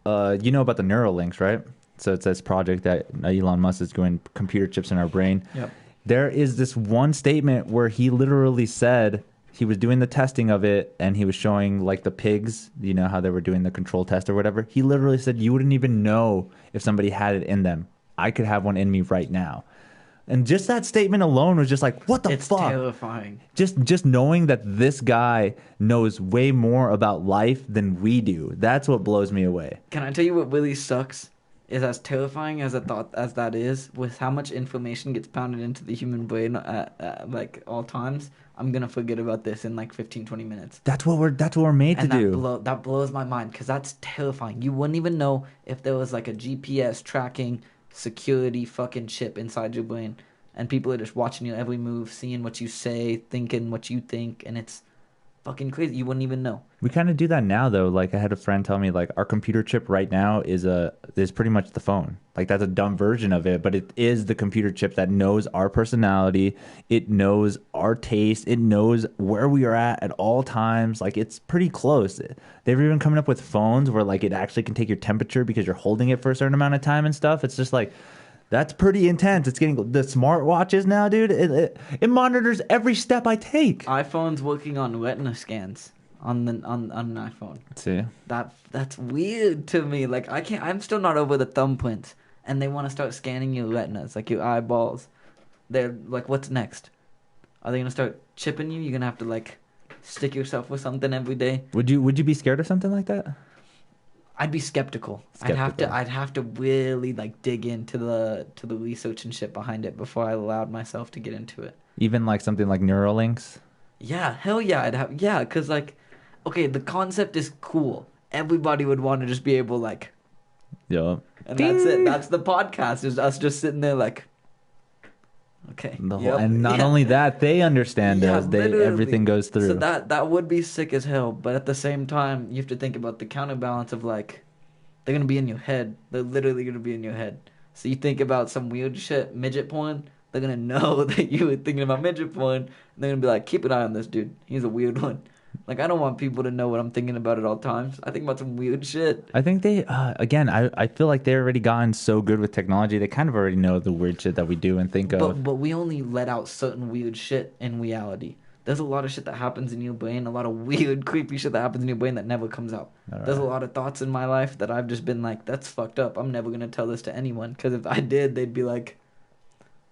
know about the Neuralinks, right? So it's this project that Elon Musk is doing, computer chips in our brain. Yep. There is this one statement where he literally said he was doing the testing of it and he was showing like the pigs, you know, how they were doing the control test or whatever. He literally said, you wouldn't even know if somebody had it in them. I could have one in me right now. And just that statement alone was just like, what the fuck? It's terrifying. Just knowing that this guy knows way more about life than we do. That's what blows me away. Can I tell you what really sucks? Is as terrifying as that is, with how much information gets pounded into the human brain at like all times, I'm gonna forget about this in like 15, 20 minutes. That's what we're made to do. That blows my mind because that's terrifying. You wouldn't even know if there was like a GPS tracking security fucking chip inside your brain, and people are just watching your every move, seeing what you say, thinking what you think, and it's fucking crazy. You wouldn't even know. We kind of do that now, though. Like, I had a friend tell me, like, our computer chip right now is pretty much the phone. Like, that's a dumb version of it, but it is the computer chip that knows our personality. It knows our taste. It knows where we are at all times. Like, it's pretty close. They're even coming up with phones where, like, it actually can take your temperature because you're holding it for a certain amount of time and stuff. It's just like, that's pretty intense. It's getting the smartwatches now, dude. It monitors every step I take. iPhone's working on retina scans on an iPhone. Let's see. That's weird to me. Like, I'm still not over the thumbprints, and they want to start scanning your retinas, like your eyeballs. They're like, what's next? Are they gonna start chipping you? You're gonna have to like stick yourself with something every day. Would you be scared of something like that? I'd be skeptical. I'd have to really like dig into the research and shit behind it before I allowed myself to get into it. Even like something like Neuralinks? Yeah, hell yeah, because like, okay, the concept is cool. Everybody would want to just be able like Yo. And that's it. That's the podcast. Is us just sitting there like, okay. And not only that, they understand us. Everything goes through. So that would be sick as hell. But at the same time, you have to think about the counterbalance of like, they're gonna be in your head. They're literally gonna be in your head. So you think about some weird shit, midget porn. They're gonna know that you were thinking about midget porn. And they're gonna be like, keep an eye on this dude. He's a weird one. Like, I don't want people to know what I'm thinking about at all times. I think about some weird shit. I think they, again, I feel like they've already gotten so good with technology. They kind of already know the weird shit that we do and think of. But we only let out certain weird shit in reality. There's a lot of shit that happens in your brain, a lot of weird, creepy shit that happens in your brain that never comes out. There's a lot of thoughts in my life that I've just been like, that's fucked up. I'm never going to tell this to anyone. Because if I did, they'd be like,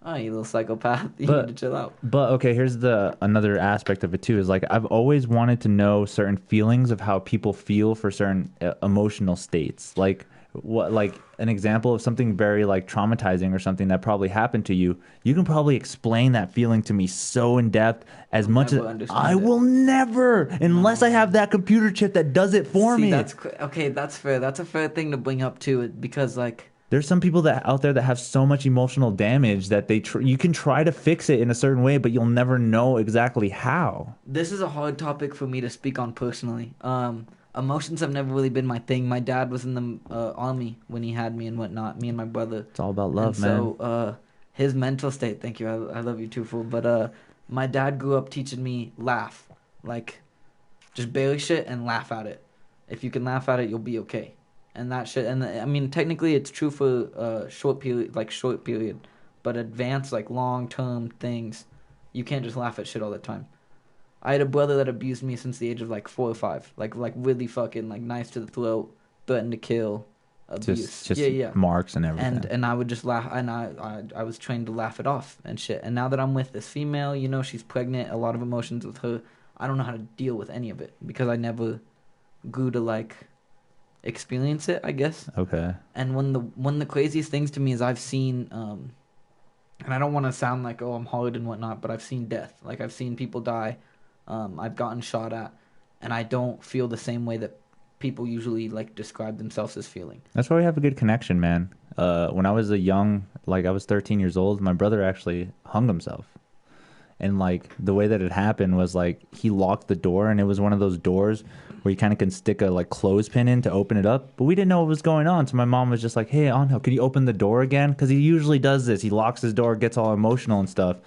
oh, you little psychopath. You need to chill out. But, okay, here's another aspect of it, too, is like I've always wanted to know certain feelings of how people feel for certain emotional states. Like, what, like an example of something very like traumatizing or something that probably happened to you. You can probably explain that feeling to me so in depth as much as I will never, unless I have that computer chip that does it for me. Okay, that's fair. That's a fair thing to bring up too, because like, there's some people out there that have so much emotional damage that you can try to fix it in a certain way, but you'll never know exactly how. This is a hard topic for me to speak on personally. Emotions have never really been my thing. My dad was in the army when he had me and whatnot, me and my brother. It's all about love, man. So his mental state, thank you, I love you too, fool. But my dad grew up teaching me laugh. Like, just bury shit and laugh at it. If you can laugh at it, you'll be okay. And that shit, and I mean, technically it's true for short period, but advanced, like long-term things, you can't just laugh at shit all the time. I had a brother that abused me since the age of like 4 or 5, like really fucking like knife to the throat, threatened to kill, abuse, just marks and everything. And I would just laugh, and I was trained to laugh it off and shit. And now that I'm with this female, you know, she's pregnant, a lot of emotions with her. I don't know how to deal with any of it because I never grew to like experience it, I guess. Okay. And one of the craziest things to me is I've seen, and I don't want to sound like, oh, I'm hard and whatnot, but I've seen death. Like, I've seen people die. I've gotten shot at, and I don't feel the same way that people usually like describe themselves as feeling. That's why we have a good connection, man. When I was I was 13 years old, my brother actually hung himself. And like the way that it happened was like he locked the door, and it was one of those doors where you kind of can stick a like clothespin in to open it up. But we didn't know what was going on, so my mom was just like, "Hey, Angel, can you open the door again?" Because he usually does this. He locks his door, gets all emotional and stuff.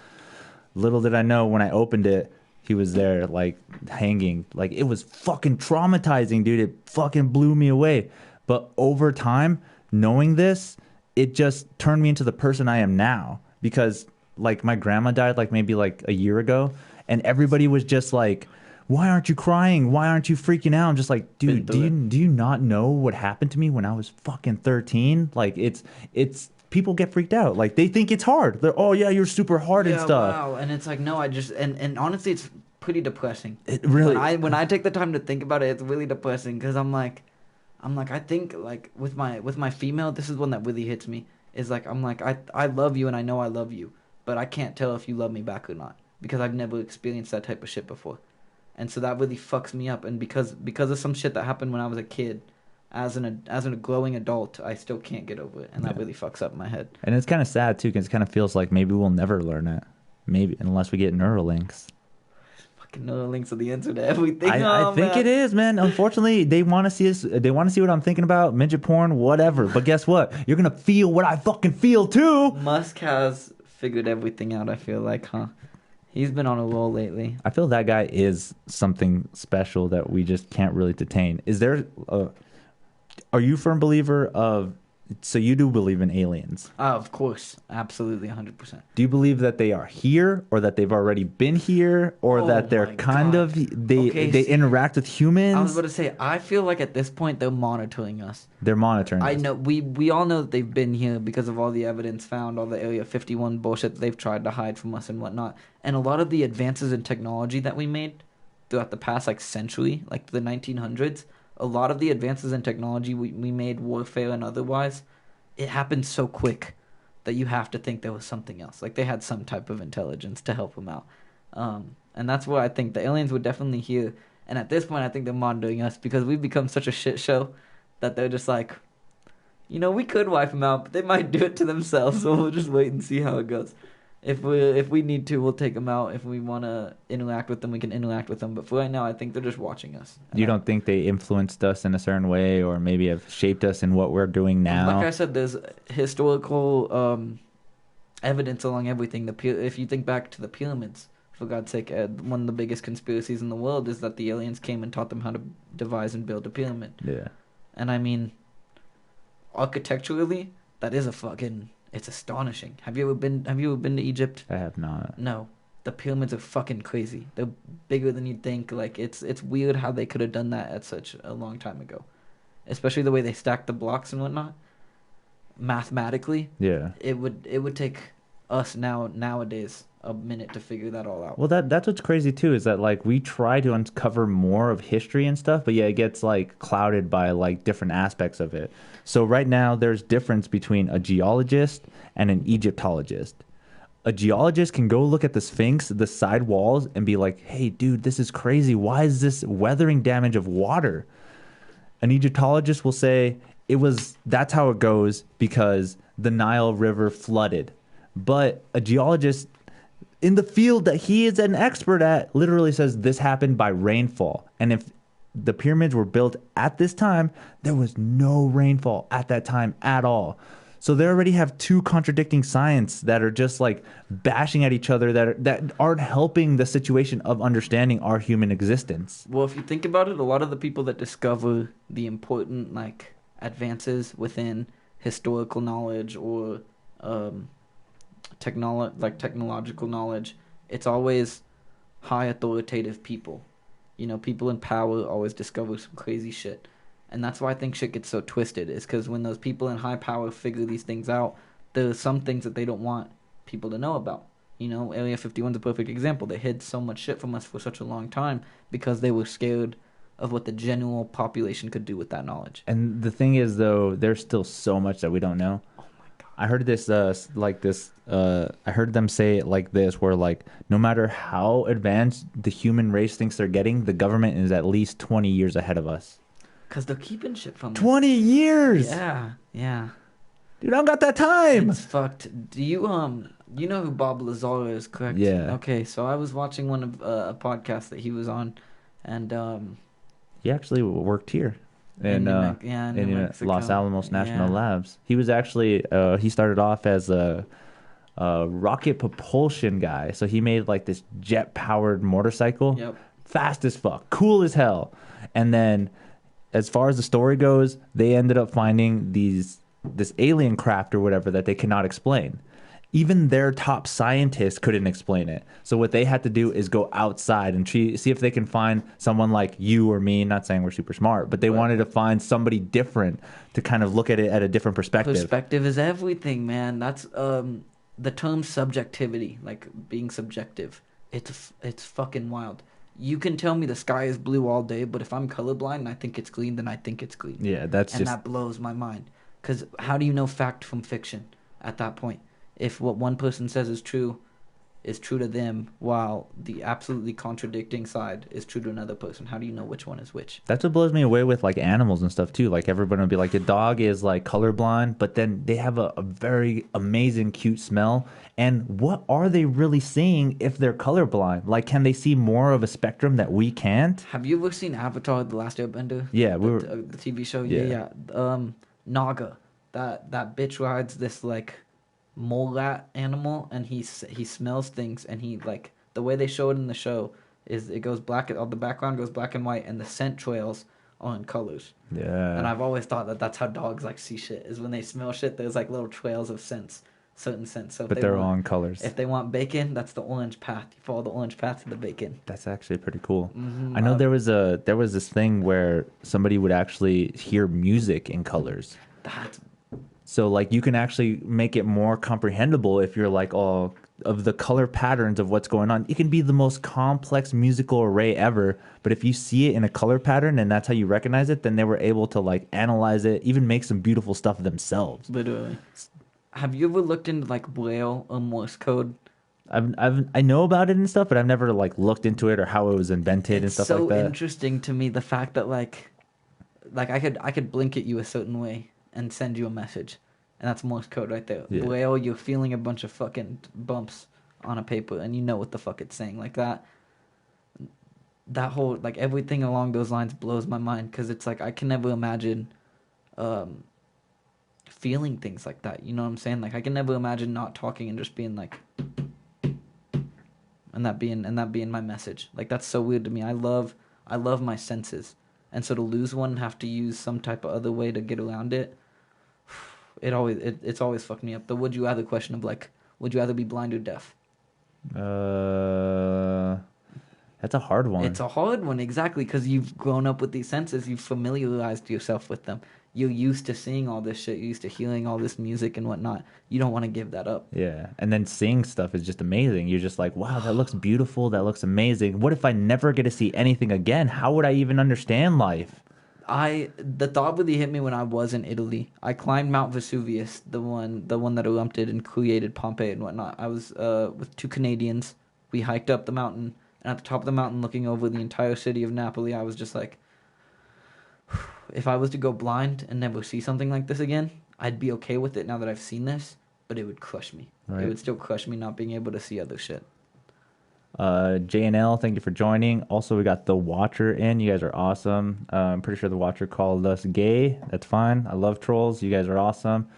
Little did I know when I opened it, he was there, like, hanging. Like, it was fucking traumatizing, dude. It fucking blew me away. But over time, knowing this, it just turned me into the person I am now. Because, like, my grandma died, like, maybe, like, a year ago. And everybody was just like, why aren't you crying? Why aren't you freaking out? I'm just like, dude, do you not know what happened to me when I was fucking 13? Like, it's people get freaked out. Like, they think it's hard. They're, oh, yeah, you're super hard and stuff. Wow. And it's like, no, I just... And honestly, it's pretty depressing. It really... When I take the time to think about it, it's really depressing. Because I'm like, I think, like, with my female, this is one that really hits me. Is like, I'm like, I love you and I know I love you. But I can't tell if you love me back or not. Because I've never experienced that type of shit before. And so that really fucks me up. And because of some shit that happened when I was a kid... As a growing adult, I still can't get over it, and that really fucks up my head. And it's kind of sad too, because it kind of feels like maybe we'll never learn it, maybe unless we get Neuralinks. Fucking Neuralinks are the answer to everything. I think it is, man. Unfortunately, they want to see us. They want to see what I'm thinking about, midget porn, whatever. But guess what? You're gonna feel what I fucking feel too. Musk has figured everything out. I feel like, huh? He's been on a roll lately. I feel that guy is something special that we just can't really detain. Is there? Are you a firm believer of... So you do believe in aliens? Of course. Absolutely, 100%. Do you believe that they are here, or that they've already been here, or that they're kind of... They interact with humans? I was about to say, I feel like at this point they're monitoring us. They're monitoring us. I know. We all know that they've been here because of all the evidence found, all the Area 51 bullshit that they've tried to hide from us and whatnot. And a lot of the advances in technology that we made throughout the past, like, century, like the 1900s... A lot of the advances in technology we made, warfare and otherwise, it happened so quick that you have to think there was something else. Like, they had some type of intelligence to help them out. And that's why I think the aliens were definitely here. And at this point, I think they're monitoring us because we've become such a shit show that they're just like, we could wipe them out, but they might do it to themselves. So we'll just wait and see how it goes. If we need to, we'll take them out. If we want to interact with them, we can interact with them. But for right now, I think they're just watching us. You don't think they influenced us in a certain way, or maybe have shaped us in what we're doing now? Like I said, there's historical evidence along everything. If you think back to the pyramids, for God's sake, one of the biggest conspiracies in the world is that the aliens came and taught them how to devise and build a pyramid. Yeah. And I mean, architecturally, that is it's astonishing. Have you ever been to Egypt? I have not. No. The pyramids are fucking crazy. They're bigger than you'd think. Like, it's weird how they could have done that at such a long time ago. Especially the way they stacked the blocks and whatnot. Mathematically, Yeah. it would take us nowadays a minute to figure that all out. Well, that's what's crazy too, is that like we try to uncover more of history and stuff, but yeah, it gets like clouded by like different aspects of it. So right now there's difference between a geologist and an Egyptologist. A geologist can go look at the Sphinx, the side walls, and be like, hey dude, this is crazy. Why is this weathering damage of water? An Egyptologist will say that's how it goes because the Nile River flooded. But a geologist in the field that he is an expert at literally says this happened by rainfall. And if the pyramids were built at this time, there was no rainfall at that time at all. So they already have two contradicting science that are just like bashing at each other that aren't helping the situation of understanding our human existence. Well, if you think about it, a lot of the people that discover the important like advances within historical knowledge or technological knowledge, it's always high authoritative people. People in power always discover some crazy shit. And that's why I think shit gets so twisted, is because when those people in high power figure these things out, there's some things that they don't want people to know about. Area 51 is a perfect example. They hid so much shit from us for such a long time because they were scared of what the general population could do with that knowledge. And the thing is, though, there's still so much that we don't know. Oh my God. I heard I heard them say it like this, where like no matter how advanced the human race thinks they're getting, the government is at least 20 years ahead of us. Because they're keeping shit from us. 20 years! Yeah. Dude, I don't got that time! It's fucked. Do you know who Bob Lazar is, correct? Yeah. Okay, so I was watching one of a podcast that he was on, and He actually worked here in Los Alamos National Labs. He was actually he started off as a rocket propulsion guy. So he made like this jet powered motorcycle. Yep. Fast as fuck, cool as hell. And then, as far as the story goes, they ended up finding this alien craft or whatever that they cannot explain. Even their top scientists couldn't explain it. So what they had to do is go outside and see if they can find someone like you or me. Not saying we're super smart, but they wanted to find somebody different to kind of look at it at a different perspective. Perspective is everything, man. That's the term subjectivity, like being subjective. It's fucking wild. You can tell me the sky is blue all day, but if I'm colorblind and I think it's green, then I think it's green. Yeah, that blows my mind. Because how do you know fact from fiction at that point? If what one person says is true to them, while the absolutely contradicting side is true to another person, how do you know which one is which? That's what blows me away with like animals and stuff too. Like everyone will be like, a dog is like colorblind, but then they have a very amazing cute smell. And what are they really seeing if they're colorblind? Like, can they see more of a spectrum that we can't? Have you ever seen Avatar: The Last Airbender? Yeah, the TV show. Yeah. Naga, that bitch rides this like mole rat animal, and he smells things, and he like the way they show it in the show is it goes black, the background goes black and white, and the scent trails are in colors. Yeah. And I've always thought that that's how dogs like see shit, is when they smell shit, there's like little trails of scents, certain scents. So but they're all in colors. If they want bacon, that's the orange path. You follow the orange path to the bacon. That's actually pretty cool. Mm-hmm. I know there was this thing where somebody would actually hear music in colors. So, like, you can actually make it more comprehensible if you're like, oh, of the color patterns of what's going on. It can be the most complex musical array ever, but if you see it in a color pattern and that's how you recognize it, then they were able to, like, analyze it, even make some beautiful stuff themselves. Literally. Have you ever looked into, like, Braille or Morse code? I know about it and stuff, but I've never, like, looked into it or how it was invented and stuff like that. It's so interesting to me, the fact that, like I could blink at you a certain way, and send you a message. And that's Morse code right there. Yeah. Braille, you're feeling a bunch of fucking bumps on a paper, and you know what the fuck it's saying. Like that whole, like, everything along those lines blows my mind, because it's like I can never imagine feeling things like that. You know what I'm saying? Like, I can never imagine not talking and just being like, and that being my message. Like, that's so weird to me. I love my senses, and so to lose one and have to use some type of other way to get around it, it's always fucked me up. The would you rather question of, like, would you rather be blind or deaf? That's a hard one. It's a hard one, exactly, because you've grown up with these senses. You've familiarized yourself with them. You're used to seeing all this shit. You're used to hearing all this music and whatnot. You don't want to give that up. Yeah, and then seeing stuff is just amazing. You're just like, wow, that looks beautiful. That looks amazing. What if I never get to see anything again? How would I even understand life? The thought really hit me when I was in Italy. I climbed Mount Vesuvius, the one that erupted and created Pompeii and whatnot. I was with 2 Canadians. We hiked up the mountain, and at the top of the mountain, looking over the entire city of Napoli, I was just like, if I was to go blind and never see something like this again, I'd be okay with it now that I've seen this, but it would crush me. Right. It would still crush me not being able to see other shit. JNL, thank you for joining. Also, we got The Watcher in. You guys are awesome. I'm pretty sure The Watcher called us gay. That's fine. I love trolls. You guys are awesome.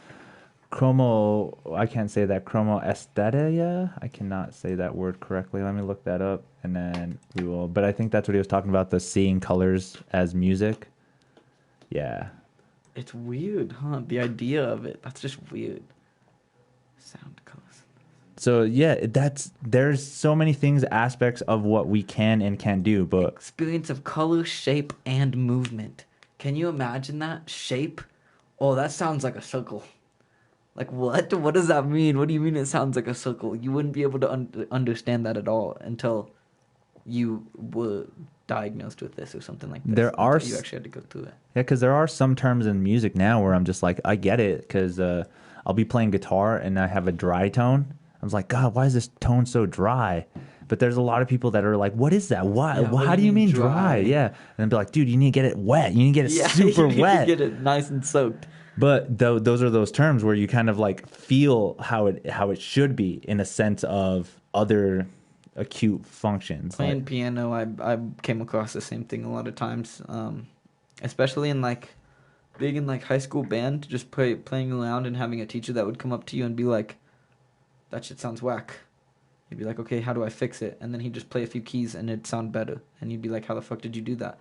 Chromo, I can't say that. Chromo Estetia? I cannot say that word correctly. Let me look that up, and then we will. But I think that's what he was talking about, the seeing colors as music. Yeah. It's weird, huh? The idea of it. That's just weird. Sound colors. So, yeah, there's so many things, aspects of what we can and can't do, but... Experience of color, shape, and movement. Can you imagine that? Shape? Oh, that sounds like a circle. Like, what? What does that mean? What do you mean it sounds like a circle? You wouldn't be able to understand that at all until you were diagnosed with this or something like this. You actually had to go through it. Yeah, because there are some terms in music now where I'm just like, I get it, because I'll be playing guitar and I have a dry tone. I was like, God, why is this tone so dry? But there's a lot of people that are like, what is that? Why? Yeah, how do you mean dry? Yeah. And I'd be like, dude, you need to get it wet. You need to get it super wet. You need to get it nice and soaked. But those are those terms where you kind of like feel how it should be in a sense of other acute functions. Playing piano, I came across the same thing a lot of times, especially in like being in like high school band, just playing around and having a teacher that would come up to you and be like, that shit sounds whack. You'd be like, okay, how do I fix it? And then he'd just play a few keys and it'd sound better. And you'd be like, how the fuck did you do that?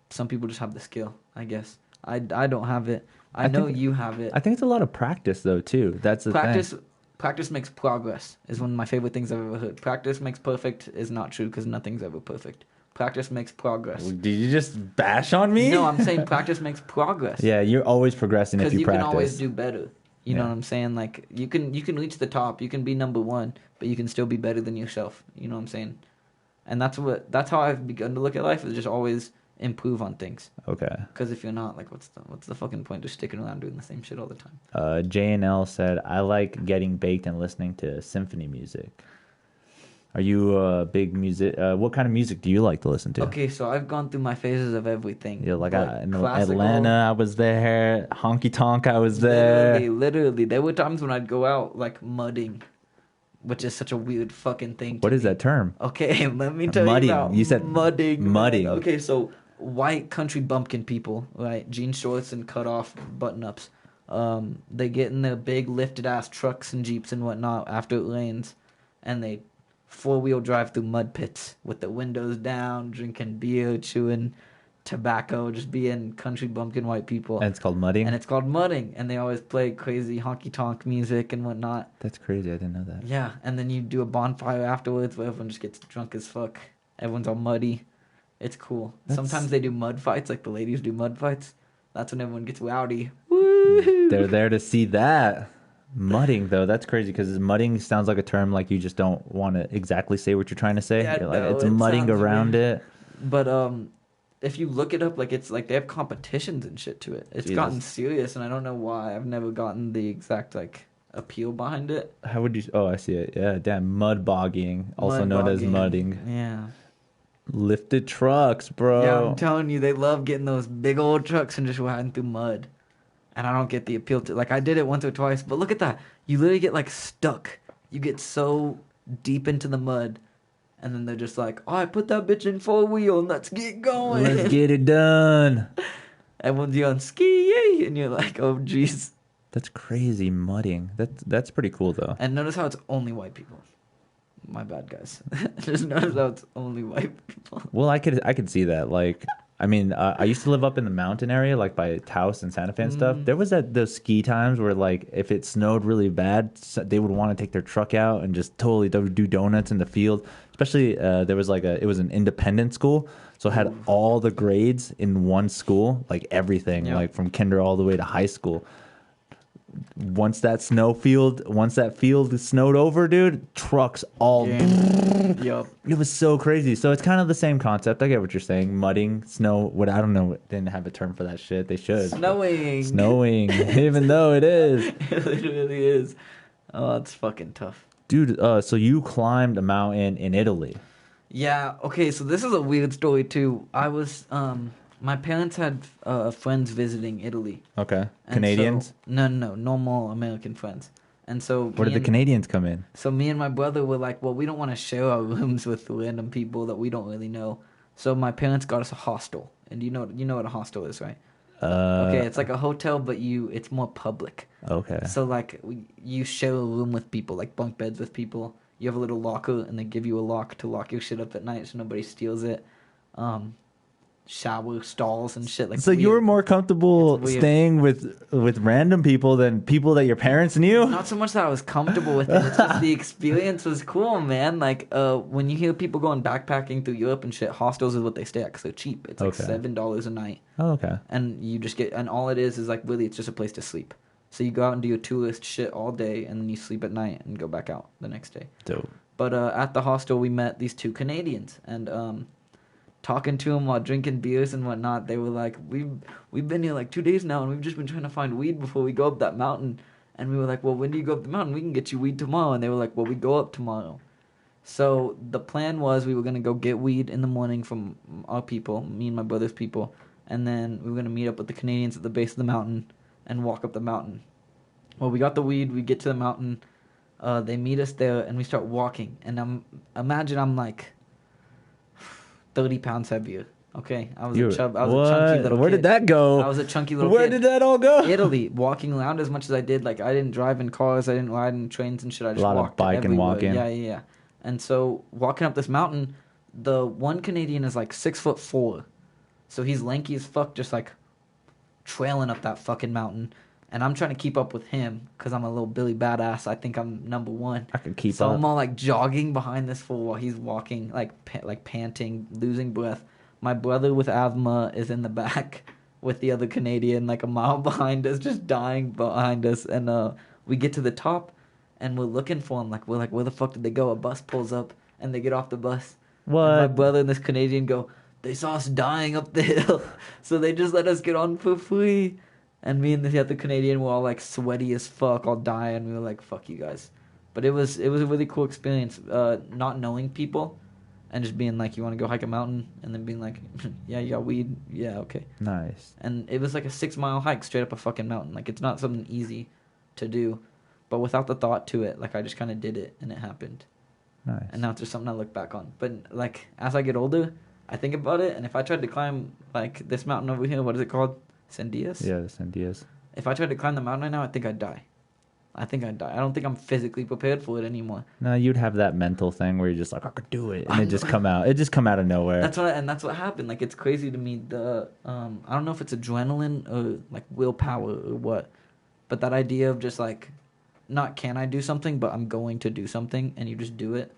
Some people just have the skill, I guess. I don't have it. I know you have it. I think it's a lot of practice, though, too. That's the thing. Practice makes progress is one of my favorite things I've ever heard. Practice makes perfect is not true because nothing's ever perfect. Practice makes progress. Did you just bash on me? No, I'm saying practice makes progress. Yeah, you're always progressing if you practice. Because you can always do better. You know what I'm saying? Like, you can reach the top. You can be number one, but you can still be better than yourself. You know what I'm saying? And that's how I've begun to look at life, is just always improve on things. Okay. Because if you're not, like, what's the fucking point of sticking around doing the same shit all the time? JNL said, I like getting baked and listening to symphony music. Are you a big music? What kind of music do you like to listen to? Okay, so I've gone through my phases of everything. Yeah, like in Atlanta, I was there. Honky Tonk, I was there. Literally. There were times when I'd go out, like, mudding, which is such a weird fucking thing to What is that term? Okay, let me tell mudding. You about you said mudding. Mudding. Okay, so white country bumpkin people, right? Jean shorts and cut off button ups. They get in their big lifted ass trucks and Jeeps and whatnot after it rains, and they 4-wheel drive through mud pits with the windows down, drinking beer, chewing tobacco, just being country bumpkin white people. And it's called mudding? And it's called mudding. And they always play crazy honky tonk music and whatnot. That's crazy. I didn't know that. Yeah, and then you do a bonfire afterwards where everyone just gets drunk as fuck. Everyone's all muddy. It's cool. Sometimes they do mud fights, like the ladies do mud fights. That's when everyone gets rowdy. Woo! They're there to see that. Mudding, though, that's crazy, because mudding sounds like a term like you just don't want to exactly say what you're trying to say. Yeah, it's mudding around weird. it. But if you look it up, like, it's like they have competitions and shit to it. It's gotten serious, and I don't know why. I've never gotten the exact, like, appeal behind it. How would you... Oh, I see it. Yeah, damn. Mud bogging, also known as mudding. Yeah. Lifted trucks, bro. Yeah, I'm telling you, they love getting those big old trucks and just riding through mud. and I don't get the appeal to, like, I did it once or twice, but look at that. You literally get like stuck. You get so deep into the mud, and then they're just like, oh, I put that bitch in 4-wheel and let's get going. Let's get it done. Everyone's yelling ski yay, and you're like, oh jeez. That's crazy mudding. That's pretty cool though. And notice how it's only white people. My bad, guys. Just notice how it's only white people. Well, I could see that. Like, I mean, I used to live up in the mountain area, like by Taos and Santa Fe and stuff. There was those ski times where, like, if it snowed really bad, they would want to take their truck out and just totally do donuts in the field. Especially, there was it was an independent school, so it had all the grades in one school, like everything, like from kinder all the way to high school. Once that field snowed over, dude, trucks all. Yup. It was so crazy. So it's kind of the same concept. I get what you're saying. Mudding, snow. What I don't know. Didn't have a term for that shit. They should. Snowing. Even though it is. It literally is. Oh, it's fucking tough, dude. So you climbed a mountain in Italy. Yeah. Okay. So this is a weird story too. I was my parents had friends visiting Italy. Okay. Canadians? So, no, normal American friends. And so where did the Canadians come in? So me and my brother were like, well, we don't want to share our rooms with random people that we don't really know. So my parents got us a hostel. And you know what a hostel is, right? Okay, it's like a hotel, but it's more public. Okay. So like you share a room with people, like bunk beds with people. You have a little locker, and they give you a lock to lock your shit up at night so nobody steals it. Shower stalls and shit like. So you were more comfortable staying with random people than people that your parents knew? Not so much that I was comfortable with it. It's just the experience was cool, man. Like when you hear people going backpacking through Europe and shit, hostels is what they stay at because they're cheap. It's like $7 a night. Oh, okay. And you just and all it is like really it's just a place to sleep. So you go out and do your tourist shit all day, and then you sleep at night and go back out the next day. Dope. But at the hostel we met these two Canadians, and talking to them while drinking beers and whatnot, they were like, we've been here like 2 days now, and we've just been trying to find weed before we go up that mountain. And we were like, well, when do you go up the mountain? We can get you weed tomorrow. And they were like, well, we go up tomorrow. So the plan was we were going to go get weed in the morning from our people, me and my brother's people, and then we were going to meet up with the Canadians at the base of the mountain and walk up the mountain. Well, we got the weed, we get to the mountain, they meet us there, and we start walking. And imagine I'm like 30 pounds heavier. Okay, I was a chunky little Where kid. did that go? I was a chunky little Where kid. did that all go? Italy, walking around as much as I did. Like, I didn't drive in cars, I didn't ride in trains and shit. I just walked a lot of bike everywhere. and walking. Yeah. And so, walking up this mountain, the one Canadian is like 6'4", so he's lanky as fuck, just like trailing up that fucking mountain. And I'm trying to keep up with him because I'm a little Billy Badass. I think I'm number one. I can keep up. So I'm all like jogging behind this fool while he's walking, like panting, losing breath. My brother with asthma is in the back with the other Canadian, like a mile behind us, just dying behind us. And we get to the top, and we're looking for him. We're like, where the fuck did they go? A bus pulls up, and they get off the bus. What? And my brother and this Canadian go, they saw us dying up the hill, so they just let us get on for free. And me and the other Canadian were all like sweaty as fuck, all dying. We were like, fuck you guys. But it was a really cool experience, not knowing people. And just being like, you want to go hike a mountain? And then being like, yeah, you got weed? Yeah, okay. Nice. And it was like a 6-mile hike straight up a fucking mountain. Like, it's not something easy to do. But without the thought to it, like, I just kind of did it, and it happened. Nice. And now it's just something I look back on. But, like, as I get older, I think about it. And if I tried to climb, like, this mountain over here, what is it called? Sandias? Yeah, the Sandias. If I tried to climb the mountain right now, I think I'd die. I don't think I'm physically prepared for it anymore. No, you'd have that mental thing where you're just like, I could do it, and it just come out. It just come out of nowhere. That's what happened. Like, it's crazy to me. I don't know if it's adrenaline or like willpower or what, but that idea of just like, not can I do something, but I'm going to do something, and you just do it,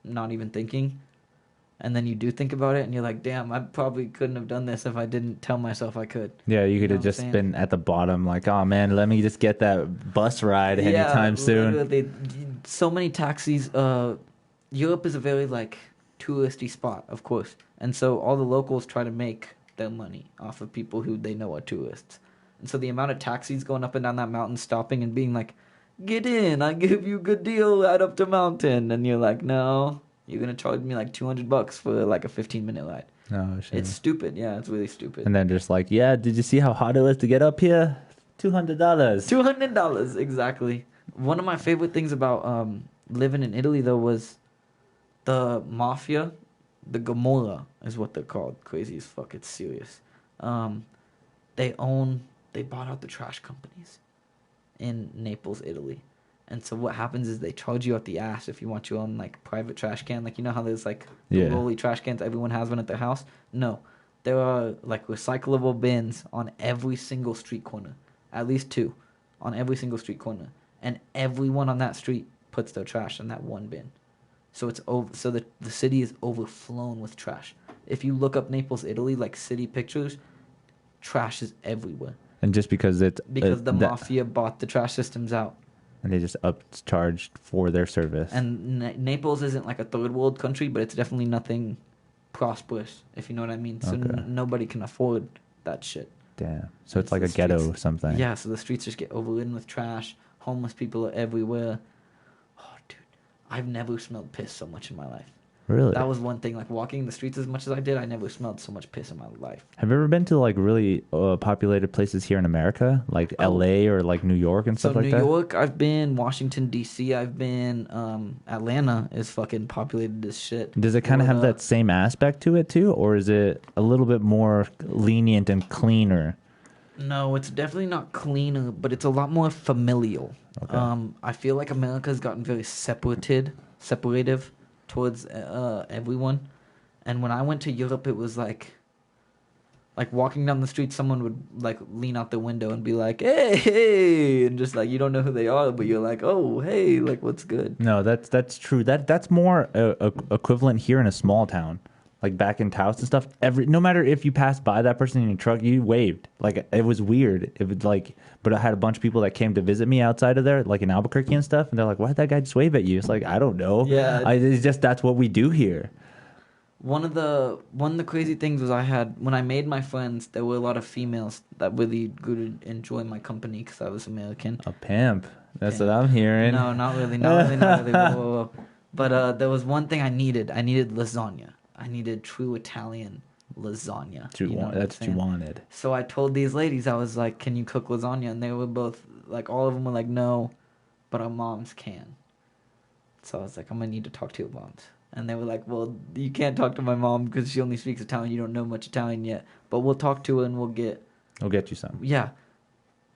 not even thinking. And then you do think about it, and you're like, damn, I probably couldn't have done this if I didn't tell myself I could. Yeah, you could have just been at the bottom, like, oh, man, let me just get that bus ride anytime soon. Literally, so many taxis. Europe is a very, like, touristy spot, of course. And so all the locals try to make their money off of people who they know are tourists. And so the amount of taxis going up and down that mountain, stopping and being like, get in, I give you a good deal right up the mountain. And you're like, no. You're going to charge me like $200 for like a 15-minute ride. Oh, shit. It's stupid. Yeah, it's really stupid. And then just like, yeah, did you see how hot it was to get up here? $200. $200 exactly. One of my favorite things about living in Italy though was the mafia. The Gomorrah is what they're called. Crazy as fuck. It's serious. They bought out the trash companies in Naples, Italy. And so what happens is they charge you out the ass if you want your own like private trash can. Like you know how there's like the rolly trash cans, everyone has one at their house? No. There are like recyclable bins on every single street corner. At least 2 on every single street corner. And everyone on that street puts their trash in that one bin. So it's over. So the city is overflown with trash. If you look up Naples, Italy, like city pictures, trash is everywhere. And just because the mafia bought the trash systems out. And they just upcharged for their service. And Naples isn't like a third world country, but it's definitely nothing prosperous, if you know what I mean. So nobody can afford that shit. Damn. So it's like a ghetto or something. Yeah, so the streets just get overridden with trash. Homeless people are everywhere. Oh, dude. I've never smelled piss so much in my life. Really? That was one thing. Like walking the streets as much as I did, I never smelled so much piss in my life. Have you ever been to like really populated places here in America, like LA or like New York and stuff like that? New York, I've been. Washington D.C., I've been. Atlanta is fucking populated as shit. Does it kind of have that same aspect to it too, or is it a little bit more lenient and cleaner? No, it's definitely not cleaner, but it's a lot more familial. Okay. I feel like America's gotten very separative towards everyone. And when I went to Europe, it was like walking down the street, someone would like lean out the window and be like, hey, and just like, you don't know who they are, but you're like, oh, hey, like, what's good? No, that's true. That's more equivalent here in a small town. Like back in Taos and stuff, no matter if you passed by that person in your truck, you waved. Like it was weird. It was like, but I had a bunch of people that came to visit me outside of there, like in Albuquerque and stuff, and they're like, "Why'd that guy just wave at you?" It's like I don't know. Yeah, it's just that's what we do here. One of the crazy things was I had when I made my friends, there were a lot of females that really could enjoy my company because I was American. A pimp. That's what I'm hearing. No, not really. Not really. Whoa. But there was one thing I needed. I needed lasagna. I needed true Italian lasagna. That's what you wanted. So I told these ladies, I was like, can you cook lasagna? And they were both, like, all of them were like, no, but our moms can. So I was like, I'm going to need to talk to your moms. And they were like, well, you can't talk to my mom because she only speaks Italian. You don't know much Italian yet. But we'll talk to her and we'll get you some. Yeah.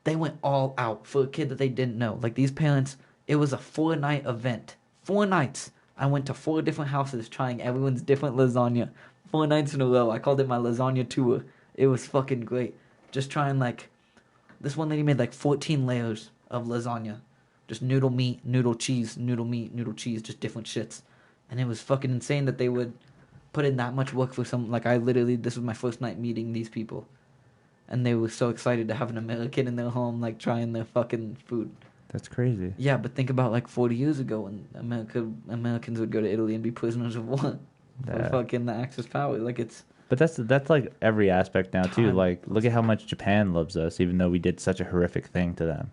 They went all out for a kid that they didn't know. Like, these parents, it was a 4-night event. 4 nights. I went to 4 different houses trying everyone's different lasagna. 4 nights in a row. I called it my lasagna tour. It was fucking great. Just trying like... This one lady made like 14 layers of lasagna. Just noodle meat, noodle cheese, noodle meat, noodle cheese. Just different shits. And it was fucking insane that they would put in that much work for some... Like this was my first night meeting these people. And they were so excited to have an American in their home like trying their fucking food. That's crazy. Yeah, but think about like 40 years ago when Americans would go to Italy and be prisoners of war for fucking the Axis power. Like it's. But that's like every aspect now too. Like look at how much Japan loves us, even though we did such a horrific thing to them.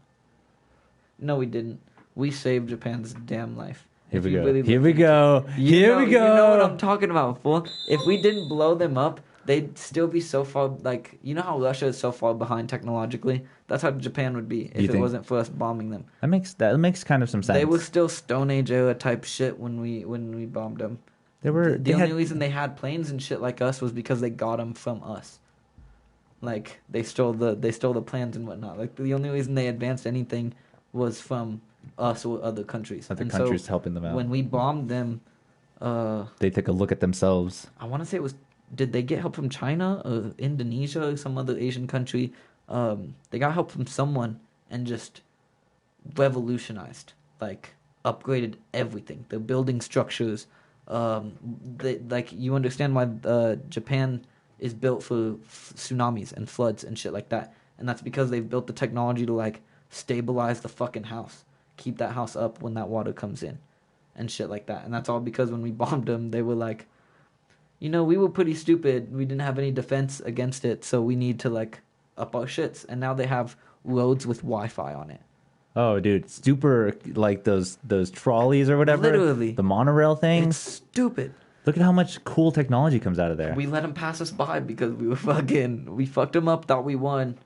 No, we didn't. We saved Japan's damn life. Here we go. Here we go. You know what I'm talking about, fool. If we didn't blow them up, they'd still be so far, like, you know how Russia is so far behind technologically? That's how Japan would be if it wasn't for us bombing them. That makes kind of some sense. They were still Stone Age era type shit when we bombed them. The only reason they had planes and shit like us was because they got them from us. Like, they stole the plans and whatnot. Like, the only reason they advanced anything was from us or other countries. Other countries helping them out. When we bombed them... they took a look at themselves. I want to say it was... Did they get help from China or Indonesia or some other Asian country? They got help from someone and just revolutionized, like upgraded everything. The building structures. You understand why Japan is built for tsunamis and floods and shit like that, and that's because they've built the technology to like stabilize the fucking house, keep that house up when that water comes in, and shit like that. And that's all because when we bombed them, they were like, you know, we were pretty stupid. We didn't have any defense against it, so we need to, like, up our shits. And now they have roads with Wi-Fi on it. Oh, dude. Super, like, those trolleys or whatever. Literally. The monorail things. It's stupid. Look at how much cool technology comes out of there. We let them pass us by because we fucked them up, thought we won.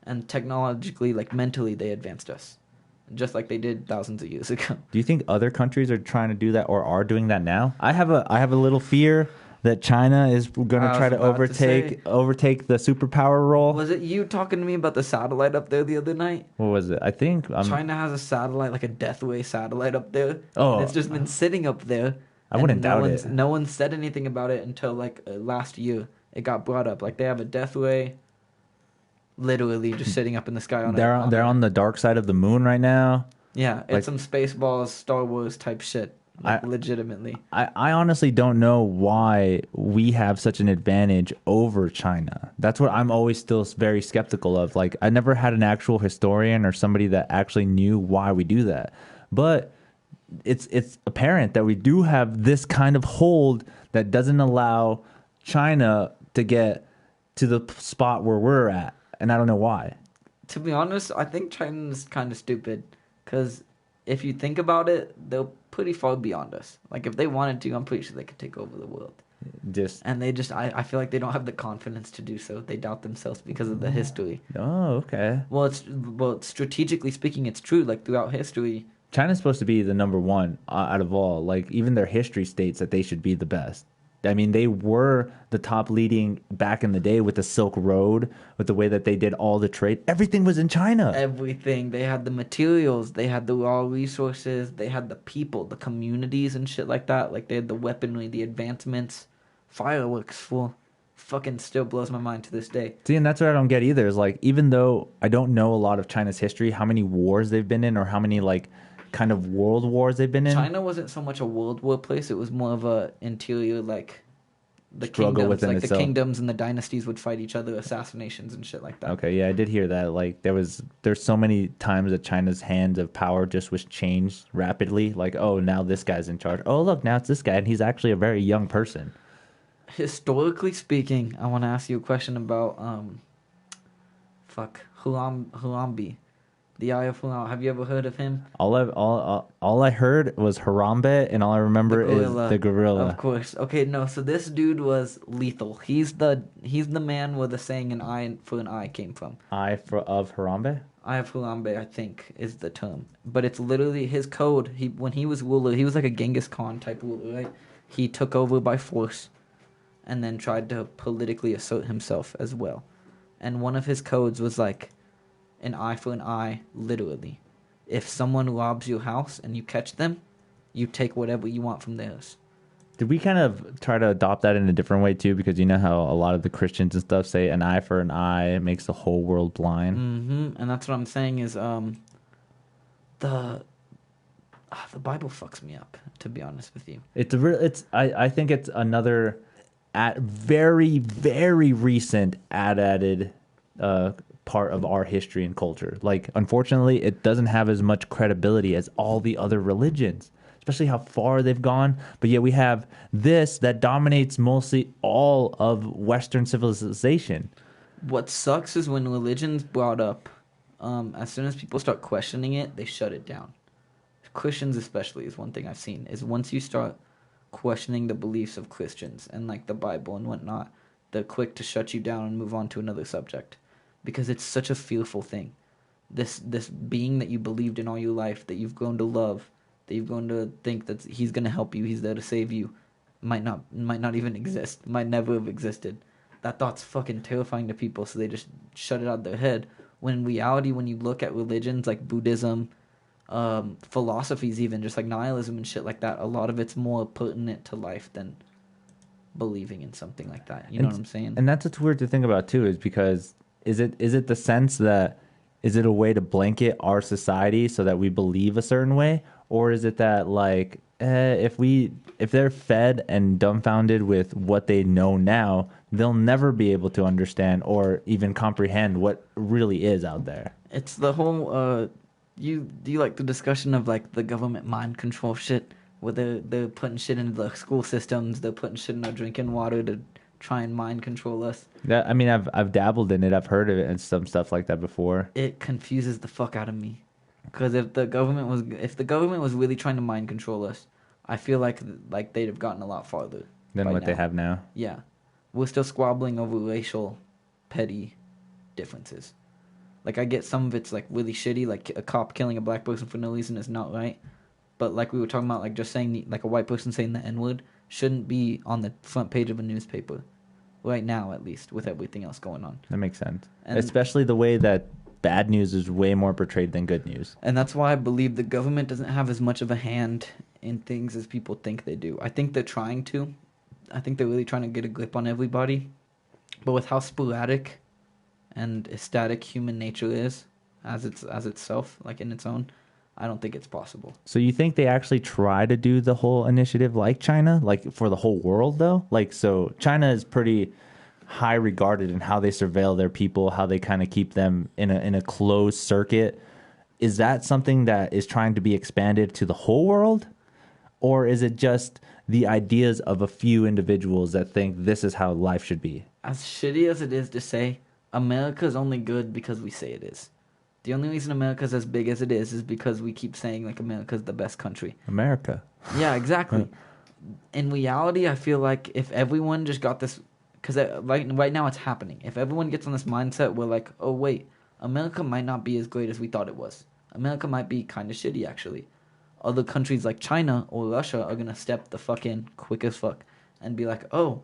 and technologically, like mentally, they advanced us, just like they did thousands of years ago. Do you think other countries are trying to do that or are doing that now? I have a little fear that China is going to try to overtake the superpower role. Was it you talking to me about the satellite up there the other night? What was it? I think China has a satellite, like a Deathway satellite up there. Oh. And it's just been sitting up there. I wouldn't doubt it. No one said anything about it until like last year. It got brought up. Like they have a Deathway, literally just sitting up in the sky. They're on the dark side of the moon right now. Yeah, it's some Spaceballs, Star Wars type shit. Legitimately. I honestly don't know why we have such an advantage over China. That's what I'm always still very skeptical of. Like, I never had an actual historian or somebody that actually knew why we do that. But it's apparent that we do have this kind of hold that doesn't allow China to get to the spot where we're at. And I don't know why. To be honest, I think China's kind of stupid. Because if you think about it, they're pretty far beyond us. Like, if they wanted to, I'm pretty sure they could take over the world. I feel like they don't have the confidence to do so. They doubt themselves because of the history. Oh, okay. Well, strategically speaking, it's true. Like, throughout history, China's supposed to be the number one out of all. Like, even their history states that they should be the best. I mean, they were the top leading back in the day with the Silk Road, with the way that they did all the trade. Everything was in China. Everything. They had the materials. They had the raw resources. They had the people, the communities and shit like that. Like, they had the weaponry, the advancements, fireworks, full. Fucking still blows my mind to this day. See, and that's what I don't get either. Is like, even though I don't know a lot of China's history, how many wars they've been in or how many, like, kind of world wars they've been in. China wasn't so much a world war place. It was more of a interior, like the struggle kingdoms, within like itself. The kingdoms and the dynasties would fight each other, assassinations and shit like that. Okay, yeah, I did hear that. Like, there's so many times that China's hands of power just was changed rapidly. Like, oh, now this guy's in charge. Oh, look, now it's this guy, and he's actually a very young person. Historically speaking, I want to ask you a question about Hulambi. The Eye of Coronal. Have you ever heard of him? All I heard was Harambe, and all I remember is the gorilla. Of course. Okay, no. So this dude was lethal. He's the man where the saying "an eye for an eye" came from. Of Harambe. Eye of Harambe, I think, is the term. But it's literally his code. When he was ruler, he was like a Genghis Khan type ruler, right? He took over by force, and then tried to politically assert himself as well. And one of his codes was like, an eye for an eye, literally. If someone robs your house and you catch them, you take whatever you want from theirs. Did we kind of try to adopt that in a different way too? Because you know how a lot of the Christians and stuff say an eye for an eye makes the whole world blind. Mm-hmm. And that's what I'm saying is the Bible fucks me up, to be honest with you. I think it's another very, very recent added part of our history and culture. Like, unfortunately, it doesn't have as much credibility as all the other religions, especially how far they've gone. But yet we have this that dominates mostly all of Western civilization. What sucks is when religion's brought up, as soon as people start questioning it, they shut it down. Christians especially is one thing I've seen, is once you start questioning the beliefs of Christians and like the Bible and whatnot, they're quick to shut you down and move on to another subject. Because it's such a fearful thing. This being that you believed in all your life, that you've grown to love, that you've grown to think that he's going to help you, he's there to save you, might not even exist, might never have existed. That thought's fucking terrifying to people, so they just shut it out of their head. When in reality, when you look at religions like Buddhism, philosophies even, just like nihilism and shit like that, a lot of it's more pertinent to life than believing in something like that. You know what I'm saying? And that's what's weird to think about too, is because is it the sense that, is it a way to blanket our society so that we believe a certain way? Or is it that, like, if they're fed and dumbfounded with what they know now, they'll never be able to understand or even comprehend what really is out there? It's the whole, do you like the discussion of, like, the government mind control shit? Where they're putting shit into the school systems, they're putting shit in our drinking water to try and mind control us. I mean, I've dabbled in it. I've heard of it and some stuff like that before. It confuses the fuck out of me, because if the government was really trying to mind control us, I feel like they'd have gotten a lot farther than what they have now. Yeah, we're still squabbling over racial, petty differences. Like, I get some of it's, like, really shitty. Like, a cop killing a black person for no reason is not right. But, like, we were talking about, like, just saying, like, a white person saying the N-word shouldn't be on the front page of a newspaper. Right now, at least, with everything else going on. That makes sense. And especially the way that bad news is way more portrayed than good news. And that's why I believe the government doesn't have as much of a hand in things as people think they do. I think they're trying to. I think they're really trying to get a grip on everybody. But with how sporadic and ecstatic human nature is, as itself, like in its own, I don't think it's possible. So you think they actually try to do the whole initiative like China, like for the whole world though? Like, so China is pretty high regarded in how they surveil their people, how they kind of keep them in a closed circuit. Is that something that is trying to be expanded to the whole world? Or is it just the ideas of a few individuals that think this is how life should be? As shitty as it is to say, America is only good because we say it is. The only reason America's as big as it is because we keep saying, like, America's the best country. America. Yeah, exactly. In reality, I feel like if everyone just got this... Because right now it's happening. If everyone gets on this mindset, we're like, oh, wait, America might not be as great as we thought it was. America might be kind of shitty, actually. Other countries like China or Russia are going to step the fuck in quick as fuck and be like, oh,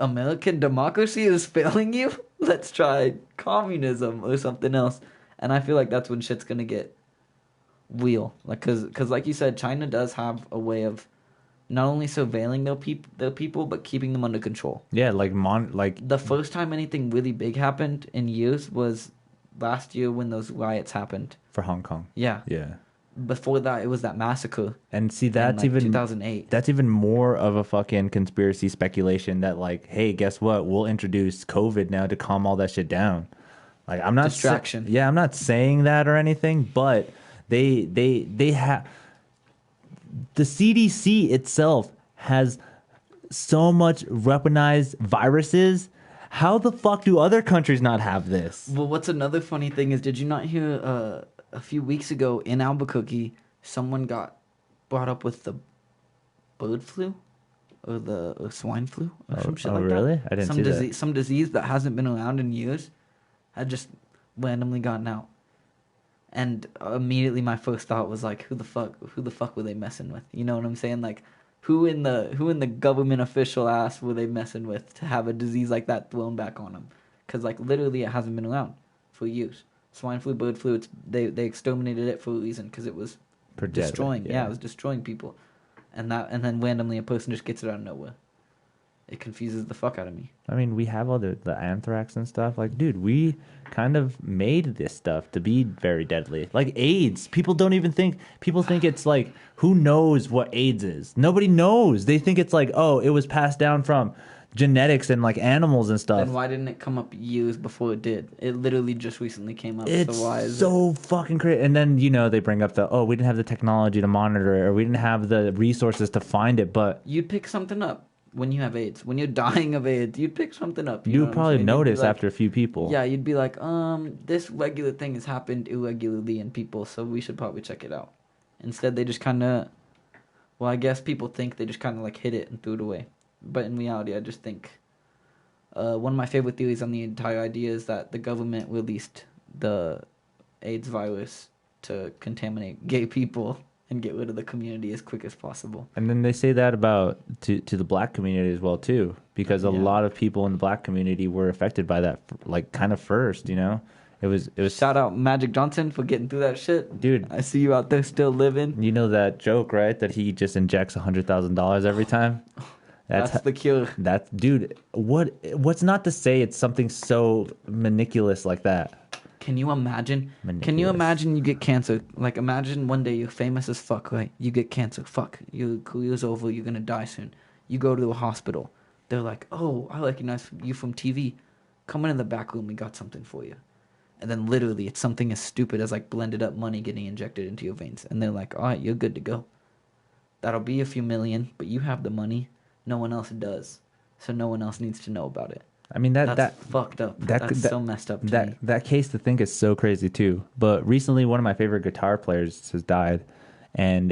American democracy is failing you? Let's try communism or something else. And I feel like that's when shit's going to get real. Like, cause like you said, China does have a way of not only surveilling their people, but keeping them under control. Yeah, like the first time anything really big happened in years was last year when those riots happened for Hong Kong. Yeah. Yeah. Before that, it was that massacre. And see, that's in, like, even 2008. That's even more of a fucking conspiracy speculation that, like, hey, guess what? We'll introduce COVID now to calm all that shit down. Like, I'm not distraction. I'm not saying that or anything, but they have the CDC itself has so much weaponized viruses. How the fuck do other countries not have this? Well, what's another funny thing is, did you not hear a few weeks ago in Albuquerque, someone got brought up with the bird flu or the swine flu or some shit like really? that? I didn't see that. Some disease that hasn't been around in years had just randomly gotten out. And immediately my first thought was like, who the fuck were they messing with? You know what I'm saying? Like, who in the government official ass were they messing with to have a disease like that thrown back on them? Because, like, literally it hasn't been around for years. Swine flu, bird flu, they exterminated it for a reason, because it was destroying. Yeah, it was destroying people. And then randomly a person just gets it out of nowhere. It confuses the fuck out of me. I mean, we have all the anthrax and stuff. Like, dude, we kind of made this stuff to be very deadly. Like AIDS. People think it's like, who knows what AIDS is? Nobody knows. They think it's like, oh, it was passed down from genetics and like animals and stuff. Then why didn't it come up years before it did? It literally just recently came up. It's so why is so fucking crazy. And then, they bring up we didn't have the technology to monitor it, or we didn't have the resources to find it, but... You'd pick something up when you have AIDS. When you're dying of AIDS, you'd pick something up. You would probably notice after a few people. Yeah, you'd be like, this regular thing has happened irregularly in people, so we should probably check it out. Instead, they just kind of... Well, I guess people think they just kind of like hit it and threw it away. But in reality, I just think... one of my favorite theories on the entire idea is that the government released the AIDS virus to contaminate gay people and get rid of the community as quick as possible. And then they say that about to the black community as well too, because a lot of people in the black community were affected by that, like, kind of first. It was. Shout out Magic Johnson for getting through that shit, dude. I see you out there still living. You know that joke, right? That he just injects $100,000 every time. That's the cure. Dude. What's not to say it's something so meticulous like that? Can you imagine? Manipulous. Can you imagine you get cancer? Like, imagine one day you're famous as fuck, right? You get cancer. Fuck. Your career's over. You're gonna die soon. You go to a hospital. They're like, oh, I recognize you from TV. Come in the back room. We got something for you. And then literally it's something as stupid as like blended up money getting injected into your veins. And they're like, all right, you're good to go. That'll be a few million, but you have the money. No one else does. So no one else needs to know about it. I mean, that's fucked up. That's so messed up to me. That case to think is so crazy too. But recently, one of my favorite guitar players has died, and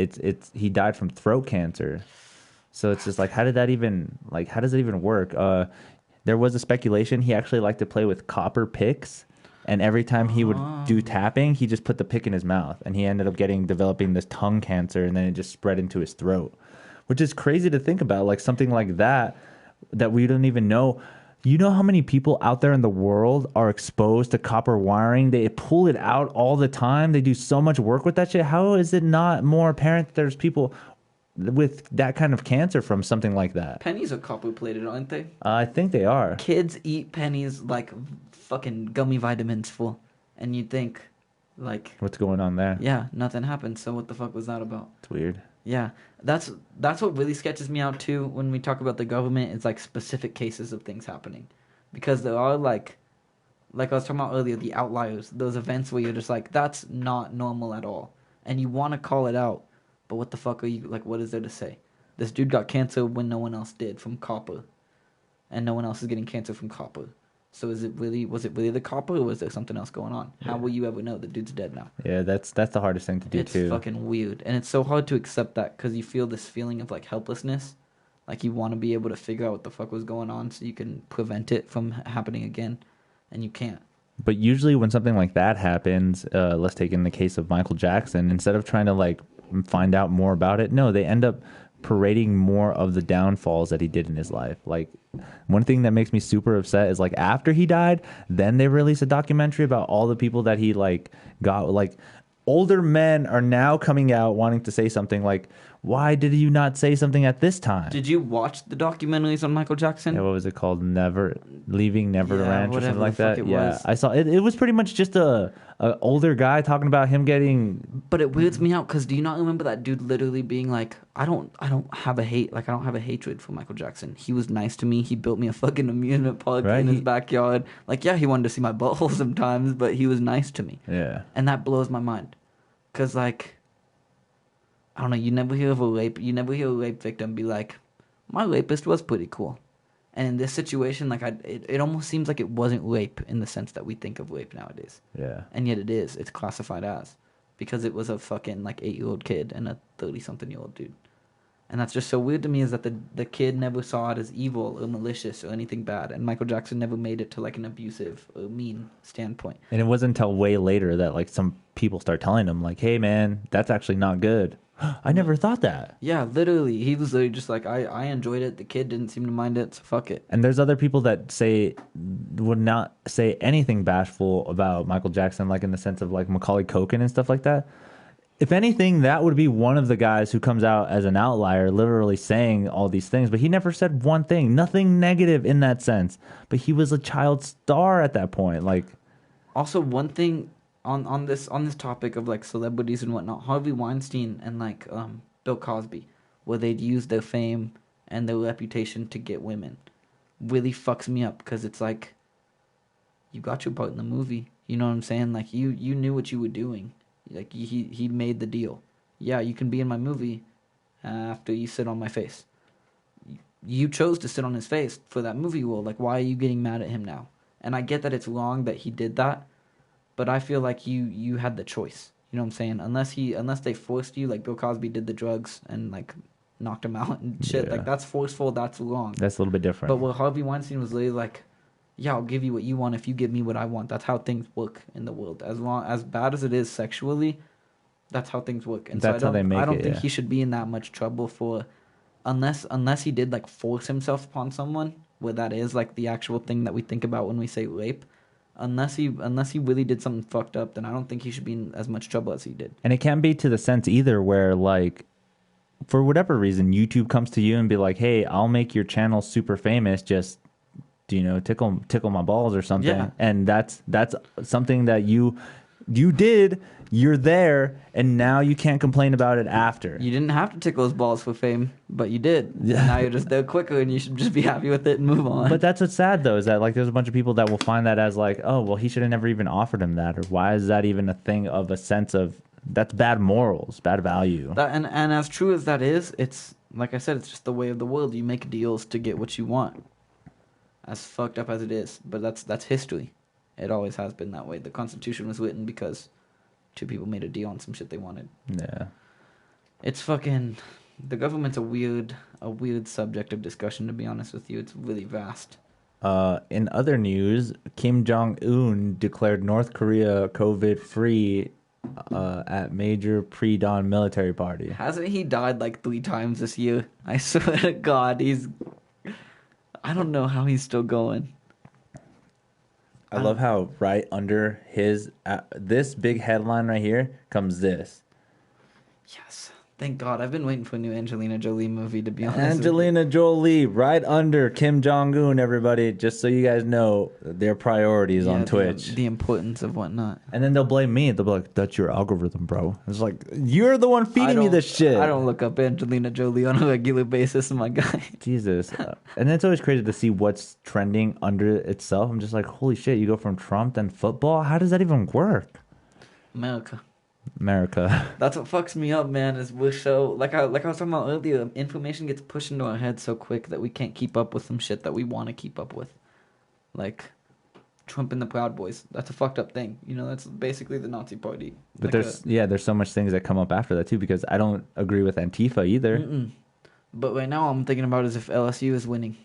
he died from throat cancer. So it's just like, how does it even work? There was a speculation he actually liked to play with copper picks, And every time he would do tapping, he just put the pick in his mouth, and he ended up developing this tongue cancer, and then it just spread into his throat, which is crazy to think about. Like something like that we don't even know. You know how many people out there in the world are exposed to copper wiring? They pull it out all the time. They do so much work with that shit. How is it not more apparent that there's people with that kind of cancer from something like that? Pennies are copper plated, aren't they? I think they are. Kids eat pennies like fucking gummy vitamins full, and you'd think, like, what's going on there? Yeah, nothing happened. So what the fuck was that about? It's weird. Yeah, that's what really sketches me out too when we talk about the government. It's like specific cases of things happening, because there are like I was talking about earlier, the outliers, those events where you're just like, that's not normal at all, and you want to call it out, but what the fuck are you like? What is there to say? This dude got cancer when no one else did from copper, and no one else is getting cancer from copper. So was it really the copper, or was there something else going on? How will you ever know? The dude's dead now. Yeah, that's the hardest thing to do too. It's fucking weird, and it's so hard to accept that because you feel this feeling of like helplessness, like you want to be able to figure out what the fuck was going on so you can prevent it from happening again, and you can't. But usually when something like that happens, let's take in the case of Michael Jackson, instead of trying to like find out more about it, no, they end up parading more of the downfalls that he did in his life. Like, one thing that makes me super upset is like after he died, then they released a documentary about all the people that he like got. Like, older men are now coming out wanting to say something like, why did you not say something at this time? Did you watch the documentaries on Michael Jackson? Yeah, what was it called? Leaving Neverland or something like that. Yeah, I saw it. It was pretty much just a older guy talking about him getting. But it weirds me out because do you not remember that dude literally being like, I don't have a hatred for Michael Jackson. He was nice to me. He built me a fucking amusement park in his backyard. Like, yeah, he wanted to see my butthole sometimes, but he was nice to me. Yeah. And that blows my mind, because like, I don't know, you never hear a rape victim be like, my rapist was pretty cool. And in this situation, like, it almost seems like it wasn't rape in the sense that we think of rape nowadays. Yeah. And yet it is. It's classified as. Because it was a fucking, like, 8-year-old kid and a 30-something-year-old dude. And that's just so weird to me, is that the kid never saw it as evil or malicious or anything bad. And Michael Jackson never made it to, like, an abusive or mean standpoint. And it wasn't until way later that, like, some people start telling him, like, hey, man, that's actually not good. I never thought that. Yeah, literally. He was literally just like, I enjoyed it. The kid didn't seem to mind it, so fuck it. And there's other people that would not say anything bashful about Michael Jackson, like in the sense of like Macaulay Culkin and stuff like that. If anything, that would be one of the guys who comes out as an outlier, literally saying all these things. But he never said one thing, nothing negative in that sense. But he was a child star at that point. Like, also, one thing on this topic of like celebrities and whatnot, Harvey Weinstein and like Bill Cosby, where they'd use their fame and their reputation to get women, really fucks me up, because it's like, you got your part in the movie. You know what I'm saying? Like, you knew what you were doing. Like, he made the deal. Yeah, you can be in my movie after you sit on my face. You chose to sit on his face for that movie role. Like, why are you getting mad at him now? And I get that it's wrong that he did that, but I feel like you had the choice. You know what I'm saying? Unless they forced you, like Bill Cosby did the drugs and like knocked him out and shit. Yeah. Like, that's forceful. That's wrong. that's a little bit different. But what Harvey Weinstein was literally like, yeah, I'll give you what you want if you give me what I want. That's how things work in the world. As bad as it is sexually, that's how things work. And that's so how they make it. I don't think yeah. he should be in that much trouble for, unless he did like force himself upon someone, where that is like the actual thing that we think about when we say rape. Unless he really did something fucked up, then I don't think he should be in as much trouble as he did. And it can't be to the sense either where, like, for whatever reason, YouTube comes to you and be like, hey, I'll make your channel super famous, just, you know, tickle my balls or something. Yeah. And that's something that you did, you're there, and now you can't complain about it after. You didn't have to tickle his balls for fame, but you did. Yeah. And now you're just there quicker, and you should just be happy with it and move on. But that's what's sad, though, is that, like, there's a bunch of people that will find that as, like, oh, well, he should have never even offered him that, or why is that even a thing of a sense of, that's bad morals, bad value. And as true as that is, it's, like I said, it's just the way of the world. You make deals to get what you want. As fucked up as it is. But that's history. It always has been that way. The Constitution was written because two people made a deal on some shit they wanted. Yeah. It's fucking... The government's a weird subject of discussion, to be honest with you. It's really vast. In other news, Kim Jong-un declared North Korea COVID-free at major pre-dawn military party. Hasn't he died like 3 times this year? I swear to God, I don't know how he's still going. I love how right under his this big headline right here comes this. Yes. Thank God. I've been waiting for a new Angelina Jolie movie, to be honest. Angelina Jolie, right under Kim Jong-un, everybody. Just so you guys know their priorities on Twitch. The importance of whatnot. And then they'll blame me. They'll be like, that's your algorithm, bro. It's like, you're the one feeding me this shit. I don't look up Angelina Jolie on a regular basis, my guy. Jesus. And then it's always crazy to see what's trending under itself. I'm just like, holy shit, you go from Trump then football? How does that even work? America. That's what fucks me up, man. Is we're so like I was talking about earlier. Information gets pushed into our heads so quick that we can't keep up with some shit that we want to keep up with, like Trump and the Proud Boys. That's a fucked up thing. You know, that's basically the Nazi Party. But like there's so much things that come up after that too. Because I don't agree with Antifa either. But right now, I'm thinking about is if LSU is winning.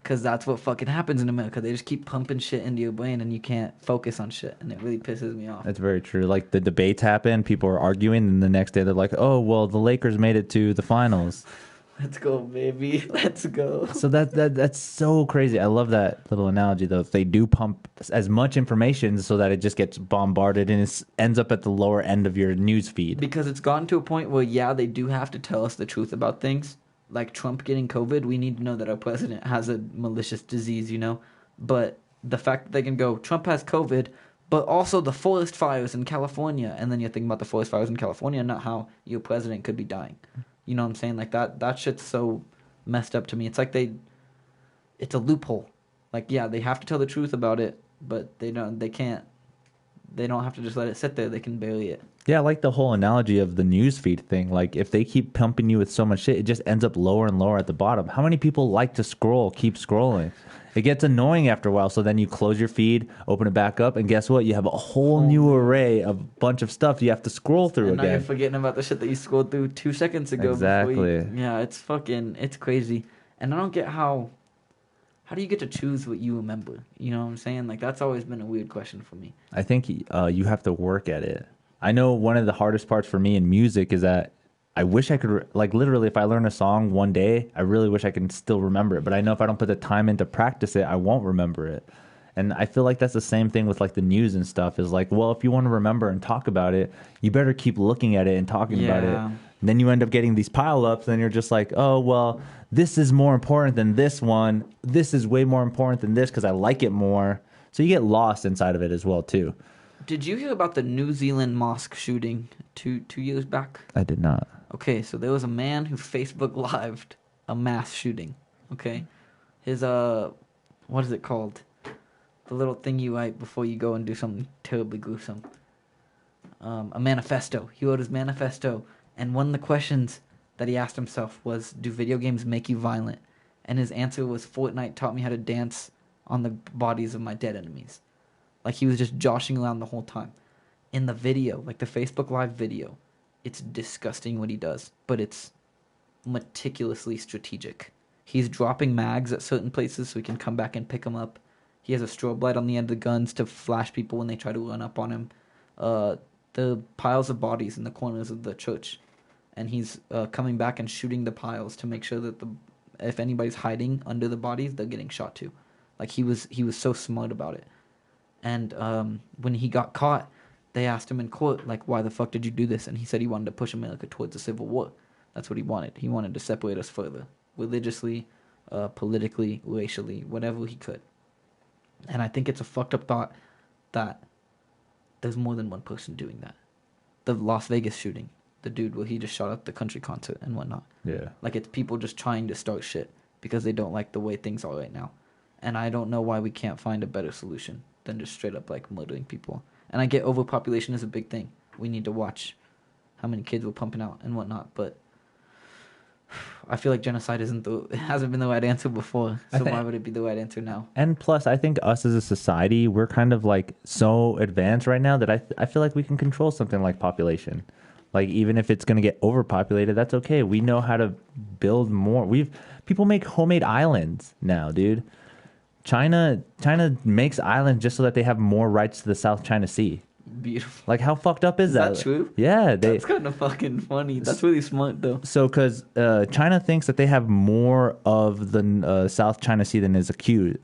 Because that's what fucking happens in America. They just keep pumping shit into your brain and you can't focus on shit. And it really pisses me off. That's very true. Like the debates happen, people are arguing, and the next day they're like, oh, well, the Lakers made it to the finals. Let's go, baby. Let's go. So that's so crazy. I love that little analogy, though. They do pump as much information so that it just gets bombarded and it ends up at the lower end of your news feed. Because it's gotten to a point where, yeah, they do have to tell us the truth about things. Like Trump getting COVID, we need to know that our president has a malicious disease, you know? But the fact that they can go, Trump has COVID, but also the forest fires in California. And then you're thinking about the forest fires in California, not how your president could be dying. You know what I'm saying? Like that shit's so messed up to me. It's like it's a loophole. Like, yeah, they have to tell the truth about it, but they don't have to just let it sit there. They can bury it. Yeah, I like the whole analogy of the newsfeed thing. Like, if they keep pumping you with so much shit, it just ends up lower and lower at the bottom. How many people like to keep scrolling? It gets annoying after a while, so then you close your feed, open it back up, and guess what? You have a whole new array of bunch of stuff you have to scroll through and again. Now you're forgetting about the shit that you scrolled through 2 seconds ago. Exactly. It's crazy. And I don't get how do you get to choose what you remember? You know what I'm saying? Like, that's always been a weird question for me. I think you have to work at it. I know one of the hardest parts for me in music is that I wish I could, like, literally, if I learn a song one day, I really wish I can still remember it. But I know if I don't put the time in to practice it, I won't remember it. And I feel like that's the same thing with, like, the news and stuff is like, well, if you want to remember and talk about it, you better keep looking at it and talking about it. And then you end up getting these pile-ups, and you're just like, oh, well, this is more important than this one. This is way more important than this because I like it more. So you get lost inside of it as well, too. Did you hear about the New Zealand mosque shooting two years back? I did not. Okay, so there was a man who Facebook lived a mass shooting. Okay, his what is it called? The little thing you write before you go and do something terribly gruesome. A manifesto. He wrote his manifesto, and one of the questions that he asked himself was, "Do video games make you violent?" And his answer was, "Fortnite taught me how to dance on the bodies of my dead enemies." Like, he was just joshing around the whole time. In the video, like the Facebook Live video, it's disgusting what he does, but it's meticulously strategic. He's dropping mags at certain places so he can come back and pick them up. He has a strobe light on the end of the guns to flash people when they try to run up on him. The piles of bodies in the corners of the church. And he's coming back and shooting the piles to make sure that if anybody's hiding under the bodies, they're getting shot too. Like, he was so smart about it. And when he got caught, they asked him in court, like, why the fuck did you do this? And he said he wanted to push America towards a civil war. That's what he wanted. He wanted to separate us further, religiously, politically, racially, whatever he could. And I think it's a fucked up thought that there's more than one person doing that. The Las Vegas shooting, the dude where he just shot up the country concert and whatnot. Yeah. Like, it's people just trying to start shit because they don't like the way things are right now. And I don't know why we can't find a better solution than just straight up, like, murdering people. And I get overpopulation is a big thing. We need to watch how many kids we're pumping out and whatnot. But I feel like genocide hasn't been the right answer before. So why would it be the right answer now? And plus, I think us as a society, we're kind of, like, so advanced right now that I feel like we can control something like population. Like, even if it's going to get overpopulated, that's okay. We know how to build more. People make homemade islands now, dude. China makes islands just so that they have more rights to the South China Sea. Beautiful. Like, how fucked up is that? Is that true? Yeah, That's kind of fucking funny. That's really smart, though. So, because China thinks that they have more of the South China Sea than is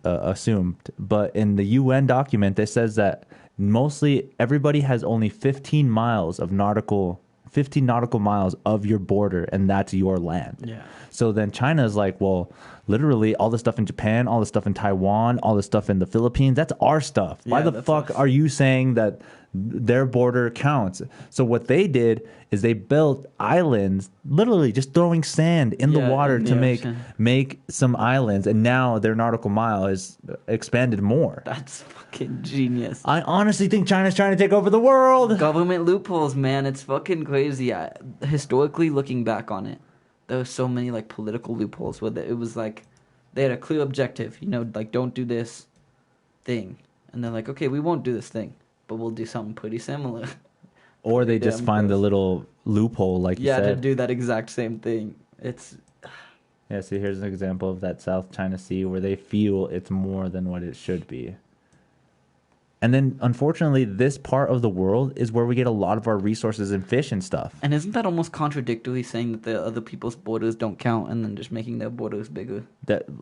assumed, but in the UN document, it says that mostly everybody has only 15 nautical miles of your border, and that's your land. Yeah. So then China is like, well, literally all the stuff in Japan, all the stuff in Taiwan, all the stuff in the Philippines, that's our stuff. Why the fuck are you saying that their border counts? So what they did is they built islands, literally just throwing sand in the water to make some islands, and now their nautical mile is expanded more. That's fucking genius. I honestly think China's trying to take over the world. Government loopholes, man. It's fucking crazy. Historically, looking back on it, there were so many like political loopholes where it was like they had a clear objective, like don't do this thing, and they're like, okay, we won't do this thing, but we'll do something pretty similar. Or they just find the little loophole, like you said. Yeah, to do that exact same thing. Yeah, see, here's an example of that South China Sea where they feel it's more than what it should be. And then, unfortunately, this part of the world is where we get a lot of our resources and fish and stuff. And isn't that almost contradictory, saying that the other people's borders don't count and then just making their borders bigger?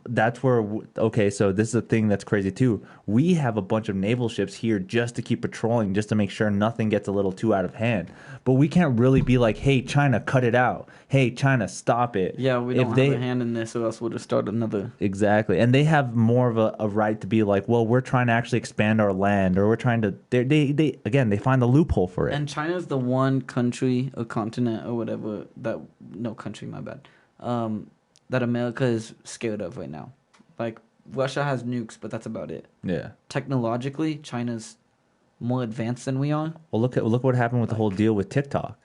That's where, okay, so this is a thing that's crazy too. We have a bunch of naval ships here just to keep patrolling, just to make sure nothing gets a little too out of hand. But we can't really be like, hey, China, cut it out. Hey, China, stop it. Yeah, we don't have a hand in this, or else we'll just start another. Exactly. And they have more of a right to be like, well, we're trying to actually expand our land, or we're trying to, they find the loophole for it. And China's the one country or continent or whatever that America is scared of right now. Like, Russia has nukes, but that's about it. Yeah. Technologically, China's more advanced than we are. Well, look what happened with the whole deal with TikTok.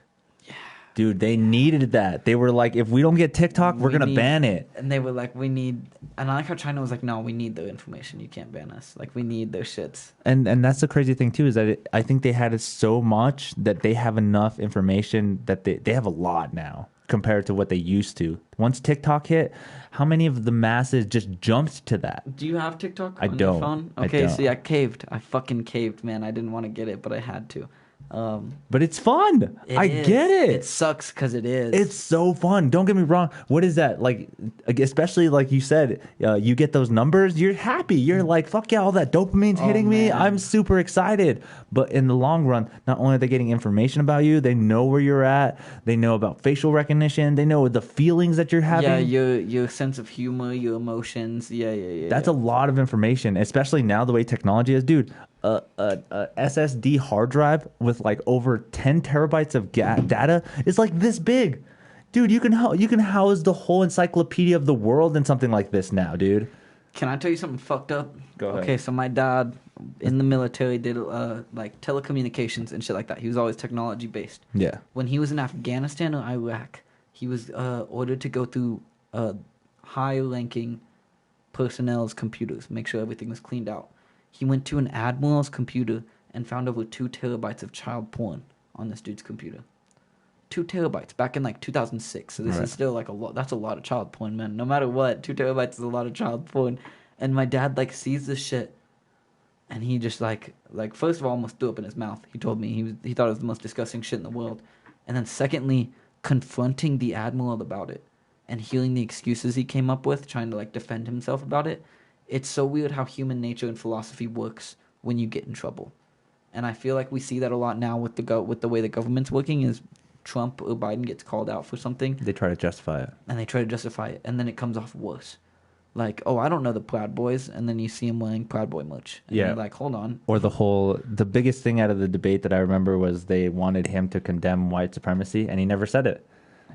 Yeah. Dude, they needed that. They were like, if we don't get TikTok, we're going to ban it. And they were like, and I like how China was like, no, we need their information. You can't ban us. Like, we need their shits. And that's the crazy thing, too, is that I think they had it so much that they have enough information that they have a lot now compared to what they used to. Once TikTok hit, how many of the masses just jumped to that? Do you have TikTok on your phone? Okay, see, I caved. I fucking caved, man. I didn't want to get it, but I had to. But it's fun. I get it. It sucks because it is. It's so fun. Don't get me wrong. What is that? Like, especially like you said, you get those numbers, you're happy. You're like, fuck yeah, all that dopamine's hitting me. I'm super excited. But in the long run, not only are they getting information about you, they know where you're at. They know about facial recognition. They know the feelings that you're having. Yeah, your sense of humor, your emotions. Yeah. That's a lot of information, especially now the way technology is. Dude, a SSD hard drive with like over 10 terabytes of data is like this big. Dude, you can house the whole encyclopedia of the world in something like this now, dude. Can I tell you something fucked up? Go ahead. Okay, so my dad in the military did like telecommunications and shit like that. He was always technology based. Yeah. When he was in Afghanistan or Iraq, he was ordered to go through high-ranking personnel's computers, make sure everything was cleaned out. He went to an admiral's computer and found over 2 terabytes of child porn on this dude's computer. 2 terabytes back in like 2006. So this is still like a lot. That's a lot of child porn, man. No matter what, 2 terabytes is a lot of child porn. And my dad like sees this shit, and he just like first of all almost threw up in his mouth. He told me he thought it was the most disgusting shit in the world. And then secondly, confronting the admiral about it and hearing the excuses he came up with, trying to like defend himself about it. It's so weird how human nature and philosophy works when you get in trouble. And I feel like we see that a lot now with the way the government's working is Trump or Biden gets called out for something. They try to justify it. And then it comes off worse. Like, oh, I don't know the Proud Boys, and then you see him wearing Proud Boy merch. And you're like, hold on. Or the biggest thing out of the debate that I remember was they wanted him to condemn white supremacy, and he never said it.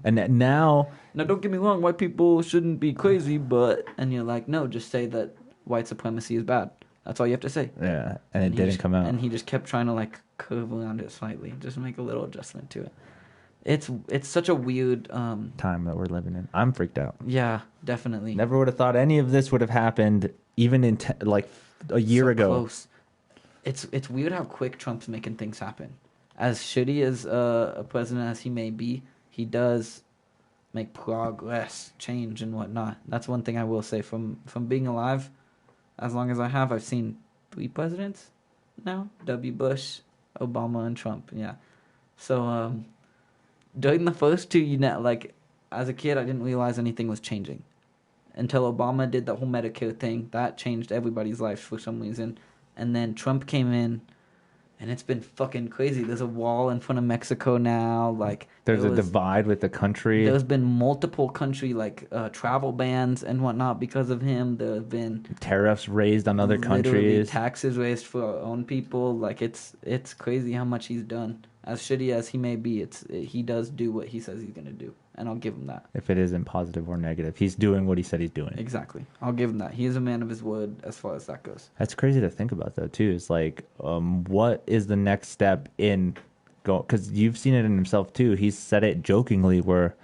And now, don't get me wrong, white people shouldn't be crazy, but... And you're like, no, just say that white supremacy is bad. That's all you have to say. Yeah, and it didn't come out. And he just kept trying to like curve around it slightly, just make a little adjustment to it. It's such a weird time that we're living in. I'm freaked out. Yeah, definitely. Never would have thought any of this would have happened even in like a year ago. Close. It's weird how quick Trump's making things happen. As shitty as a president as he may be, he does make progress, change, and whatnot. That's one thing I will say from being alive. as long as I have, I've seen 3 presidents now: W. Bush, Obama, and Trump. Yeah. So during the first 2, like as a kid, I didn't realize anything was changing until Obama did the whole Medicare thing. That changed everybody's life for some reason. And then Trump came in, and it's been fucking crazy. There's a wall in front of Mexico now. Like There's a divide with the country. There's been multiple country travel bans and whatnot because of him. There have been tariffs raised on other countries. Taxes raised for our own people. Like it's crazy how much he's done. As shitty as he may be, he does do what he says he's gonna do, and I'll give him that. If it isn't positive or negative, he's doing what he said he's doing. Exactly, I'll give him that. He is a man of his word as far as that goes. That's crazy to think about, though. Too, it's like, what is the next step in go? Because you've seen it in himself too. He's said it jokingly, where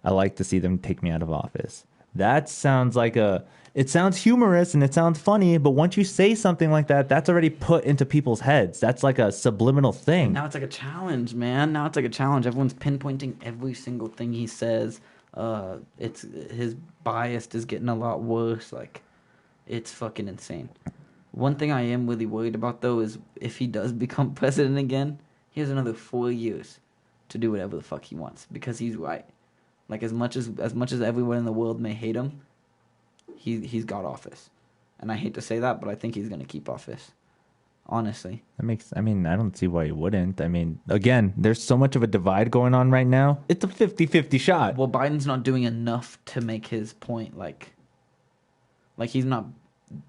I like to see them take me out of office. That sounds like it sounds humorous and it sounds funny, but once you say something like that, that's already put into people's heads. That's like a subliminal thing. Now it's like a challenge, man. Now it's like a challenge. Everyone's pinpointing every single thing he says. It's his bias is getting a lot worse. Like, it's fucking insane. One thing I am really worried about, though, is if he does become president again, he has another 4 years to do whatever the fuck he wants, because he's right. Like, as much as everyone in the world may hate him, he's got office. And I hate to say that, but I think he's going to keep office. Honestly. I don't see why he wouldn't. I mean, again, there's so much of a divide going on right now. It's a 50-50 shot. Well, Biden's not doing enough to make his point, like he's not.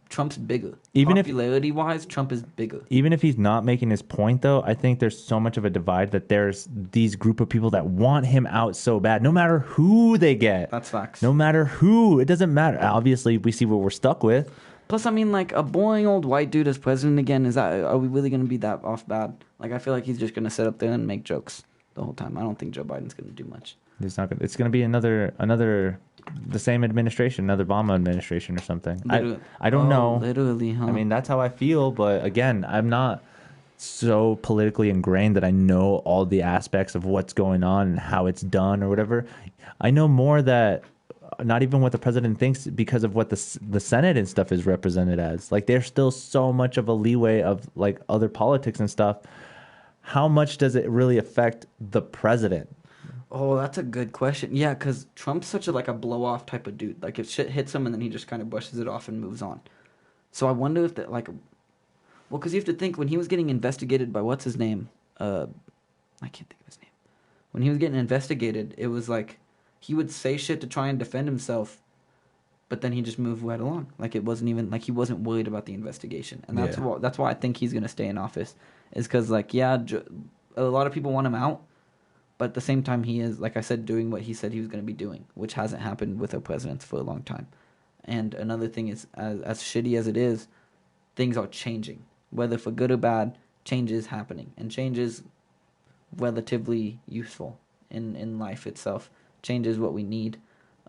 Trump's bigger. Popularity-wise, Trump is bigger. Even if he's not making his point, though, I think there's so much of a divide that there's these group of people that want him out so bad, no matter who they get. That's facts. No matter who. It doesn't matter. Obviously, we see what we're stuck with. Plus, I mean, like, a boring old white dude as president again, are we really going to be that off bad? Like, I feel like he's just going to sit up there and make jokes the whole time. I don't think Joe Biden's going to do much. It's not. It's going to be another the same administration, another Obama administration or something. I don't know. Literally, huh? I mean, that's how I feel. But again, I'm not so politically ingrained that I know all the aspects of what's going on and how it's done or whatever. I know more that not even what the president thinks because of what the Senate and stuff is represented as. Like, there's still so much of a leeway of like other politics and stuff. How much does it really affect the president? Oh, that's a good question. Yeah, because Trump's such a blow-off type of dude. Like, if shit hits him and then he just kind of brushes it off and moves on. So I wonder if that, well, because you have to think, when he was getting investigated by, what's his name? I can't think of his name. When he was getting investigated, it was like, he would say shit to try and defend himself, but then he just moved right along. Like, it wasn't even, like, he wasn't worried about the investigation. And that's why I think he's going to stay in office. Is because, like, yeah, a lot of people want him out, but at the same time, he is, like I said, doing what he said he was going to be doing, which hasn't happened with our presidents for a long time. And another thing is, as shitty as it is, things are changing. Whether for good or bad, change is happening. And change is relatively useful in life itself. Change is what we need.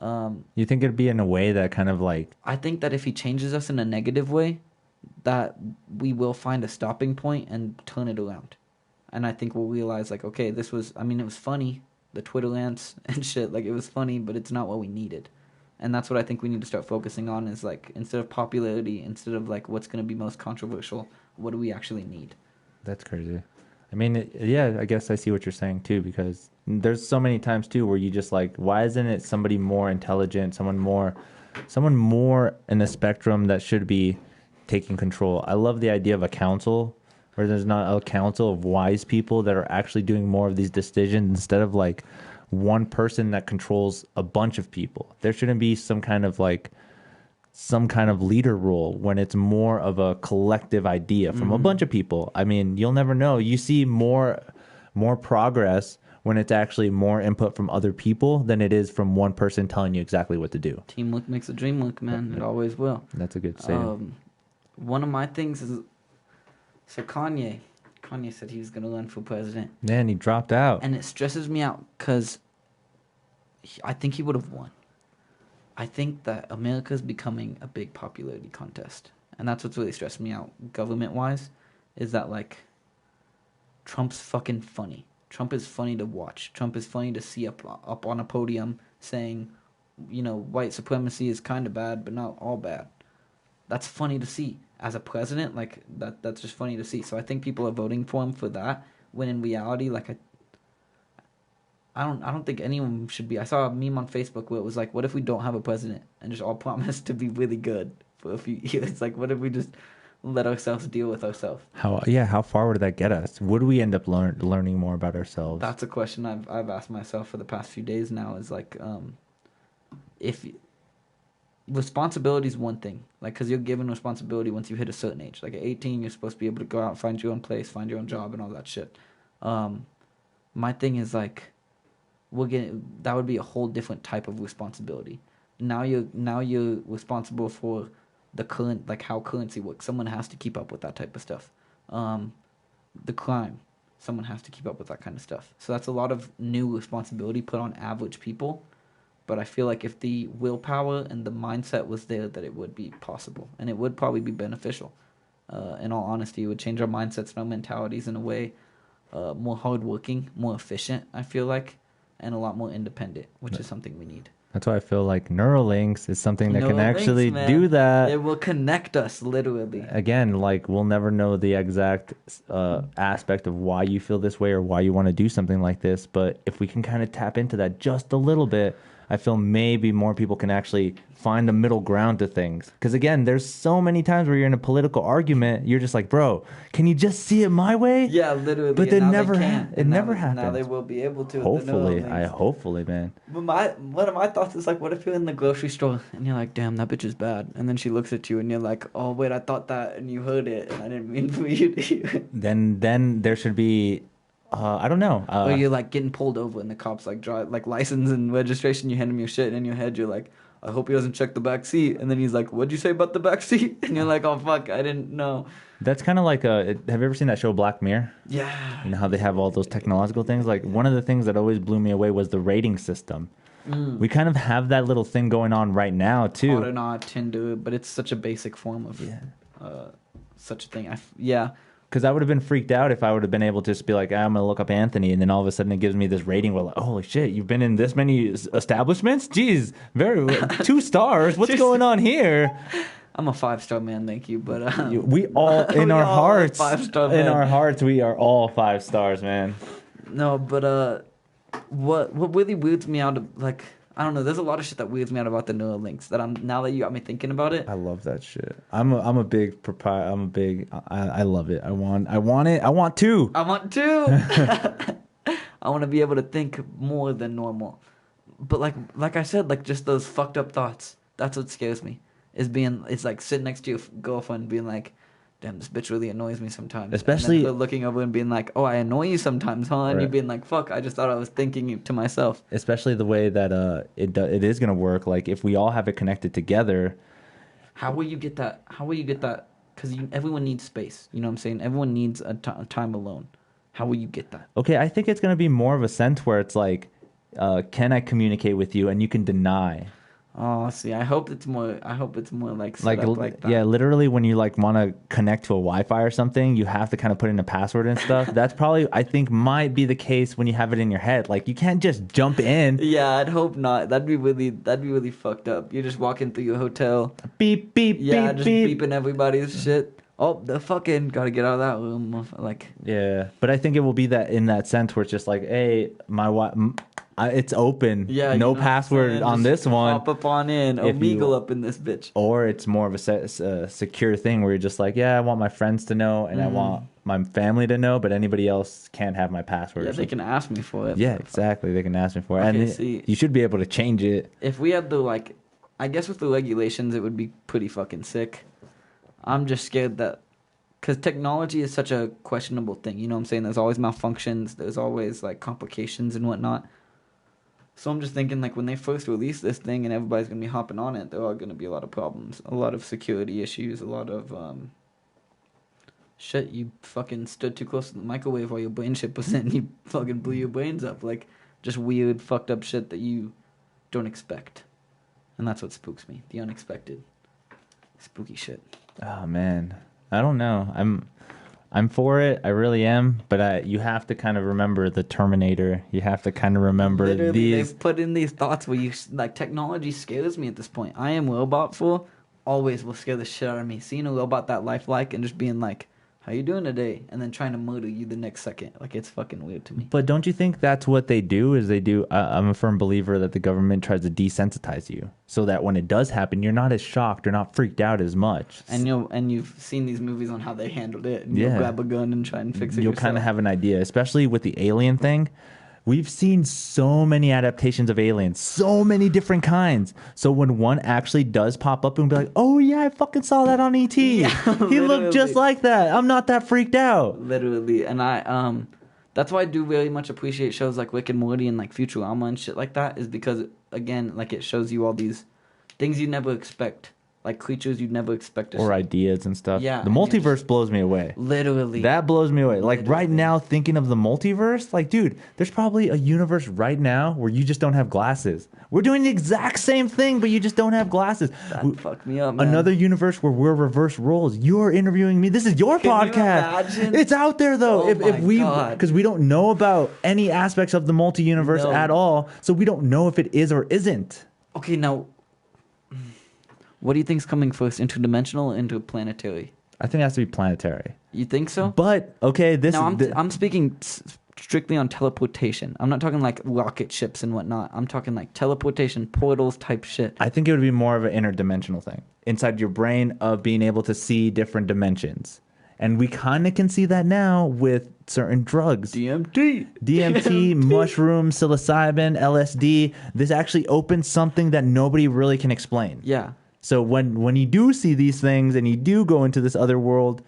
You think it'd be in a way that kind of like... I think that if he changes us in a negative way, that we will find a stopping point and turn it around. And I think we'll realize, like, okay, it was funny, the Twitter rants and shit, like, it was funny, but it's not what we needed. And that's what I think we need to start focusing on, is, like, instead of popularity, instead of, like, what's going to be most controversial, what do we actually need? That's crazy. I mean, yeah, I guess I see what you're saying, too, because there's so many times, too, where you just, like, why isn't it somebody more intelligent, someone more in the spectrum that should be taking control? I love the idea of a council, where there's not a council of wise people that are actually doing more of these decisions instead of like one person that controls a bunch of people. There shouldn't be some kind of leader role when it's more of a collective idea from a bunch of people. I mean, you'll never know. You see more progress when it's actually more input from other people than it is from one person telling you exactly what to do. Teamwork makes the dream work, man. It always will. That's a good saying. One of my things is... So Kanye said he was going to run for president. Man, he dropped out. And it stresses me out because I think he would have won. I think that America's becoming a big popularity contest. And that's what's really stressed me out government-wise, is that, like, Trump's fucking funny. Trump is funny to watch. Trump is funny to see up on a podium saying, you know, white supremacy is kind of bad, but not all bad. that's funny to see. As a president, like that's just funny to see. So I think people are voting for him for that. When in reality, like I don't think anyone should be. I saw a meme on Facebook where it was like, what if we don't have a president and just all promise to be really good for a few years? Like, what if we just let ourselves deal with ourselves? How far would that get us? Would we end up learning more about ourselves? That's a question I've asked myself for the past few days now. Is like, if responsibility is one thing, like, because you're given responsibility once you hit a certain age. Like at 18, you're supposed to be able to go out and find your own place, find your own job, and all that shit. My thing is like, that would be a whole different type of responsibility. Now you're responsible for the current, like how currency works. Someone has to keep up with that type of stuff. The crime, someone has to keep up with that kind of stuff. So that's a lot of new responsibility put on average people. But I feel like if the willpower and the mindset was there, that it would be possible, and it would probably be beneficial. In all honesty, it would change our mindsets and our mentalities in a way more hardworking, more efficient, I feel like, and a lot more independent, which is something we need. That's why I feel like Neuralinks is something that can actually do that. It will connect us, literally. Again, like, we'll never know the exact aspect of why you feel this way or why you want to do something like this, but if we can kind of tap into that just a little bit, I feel maybe more people can actually find a middle ground to things. Because again, there's so many times where you're in a political argument, you're just like, bro, can you just see it my way? Yeah, literally. But it never happens. Now they will be able to. Hopefully, man. But one of my thoughts is like, what if you're in the grocery store and you're like, damn, that bitch is bad, and then she looks at you and you're like, oh wait, I thought that, and you heard it, and I didn't mean for you to hear it. Then there should be. I don't know. Or you're like getting pulled over and the cops like drive like license and registration. You hand him your shit, and in your head you're like, I hope he doesn't check the back seat. And then he's like, what'd you say about the back seat? And you're like, oh fuck, I didn't know. That's kind of like have you ever seen that show Black Mirror? Yeah. You know how they have all those technological things? Like, one of the things that always blew me away was the rating system. We kind of have that little thing going on right now too. Coronal, Tinder, but it's such a basic form of such a thing. Because I would have been freaked out if I would have been able to just be like, I'm going to look up Anthony, and then all of a sudden it gives me this rating where, like, holy shit, you've been in this many establishments? Jeez, 2 stars. What's going on here? I'm a 5-star man, thank you. But we all, in our hearts, 5-star man. In our hearts, we are all 5 stars, man. No, but what really weirds me out of, like, I don't know. There's a lot of shit that weirds me out about the Neuralinks. Now that you got me thinking about it. I love that shit. I'm a big proprietor. I love it. I want it. I want 2. I want 2. I want to be able to think more than normal. But like I said, like, just those fucked up thoughts. That's what scares me. It's like sitting next to your girlfriend and being like, damn, this bitch really annoys me sometimes. Especially and then looking over and being like, oh, I annoy you sometimes, huh? And you being like, fuck, I just thought I was thinking to myself. Especially the way that it is going to work. Like, if we all have it connected together. How will you get that? Because everyone needs space. You know what I'm saying? Everyone needs a time alone. How will you get that? Okay, I think it's going to be more of a sense where it's like, can I communicate with you? And you can deny. Oh, see, I hope it's more like set up like that. Yeah, literally when you like want to connect to a Wi-Fi or something, you have to kind of put in a password and stuff. That's probably, I think, might be the case when you have it in your head. Like, you can't just jump in. Yeah, I'd hope not. That'd be really fucked up. You're just walking through your hotel. Beep, beep, yeah, beep, just beep. beeping everybody's shit. Oh, the fucking gotta get out of that room. Like, yeah, but I think it will be that in that sense where it's just like, hey, it's open. Yeah, no password on this one. Hop up on in. Omegle up in this bitch. Or it's more of a secure thing where you're just like, yeah, I want my friends to know and I want my family to know, but anybody else can't have my password. Yeah, they can ask me for it. Yeah, exactly. They can ask me for it. Okay, and you should be able to change it. If we had I guess with the regulations, it would be pretty fucking sick. I'm just scared that, because technology is such a questionable thing. You know what I'm saying? There's always malfunctions. There's always, like, complications and whatnot. So I'm just thinking, like, when they first release this thing and everybody's going to be hopping on it, there are going to be a lot of problems. A lot of security issues, a lot of, shit, you fucking stood too close to the microwave while your brain chip was in, you fucking blew your brains up. Like, just weird, fucked up shit that you don't expect. And that's what spooks me, the unexpected. Spooky shit. Oh, man. I don't know. I'm for it. I really am. But you have to kind of remember the Terminator. You have to kind of remember Literally, they've put in these thoughts where you, like, technology scares me at this point. I am robot for always will scare the shit out of me. Seeing a robot that lifelike and just being like, how you doing today? And then trying to murder you the next second. Like, it's fucking weird to me. But don't you think that's what they do? I'm a firm believer that the government tries to desensitize you so that when it does happen, you're not as shocked or not freaked out as much. And you've seen these movies on how they handled it. And you'll grab a gun and try and fix it You'll yourself. kind of have an idea, especially with the alien thing. We've seen so many adaptations of aliens, so many different kinds. So when one actually does pop up and be like, oh yeah, I fucking saw that on ET. Yeah, he looked just like that. I'm not that freaked out. Literally. And that's why I do very much appreciate shows like Rick and Morty and like Futurama and shit like that, is because, again, like, it shows you all these things you never expect. Like creatures you'd never expect to see. Or ideas and stuff. Yeah. The multiverse blows me away. Literally. That blows me away. Like, Literally. right now, thinking of the multiverse, like, dude, there's probably a universe right now where you just don't have glasses. We're doing the exact same thing, but you just don't have glasses. That fucked me up, man. Another universe where we're reverse roles. You're interviewing me. This is your podcast. You imagine? It's out there, though. Oh if we, God. because we don't know about any aspects of the multi-universe at all, so we don't know if it is or isn't. Okay, now, what do you think's coming first, interdimensional or interplanetary? I think it has to be planetary. You think so? But okay, I'm speaking strictly on teleportation. I'm not talking like rocket ships and whatnot. I'm talking like teleportation, portals type shit. I think it would be more of an interdimensional thing inside your brain of being able to see different dimensions. And we kind of can see that now with certain drugs. DMT, mushroom, psilocybin, LSD. This actually opens something that nobody really can explain. Yeah. So when you do see these things and you do go into this other world,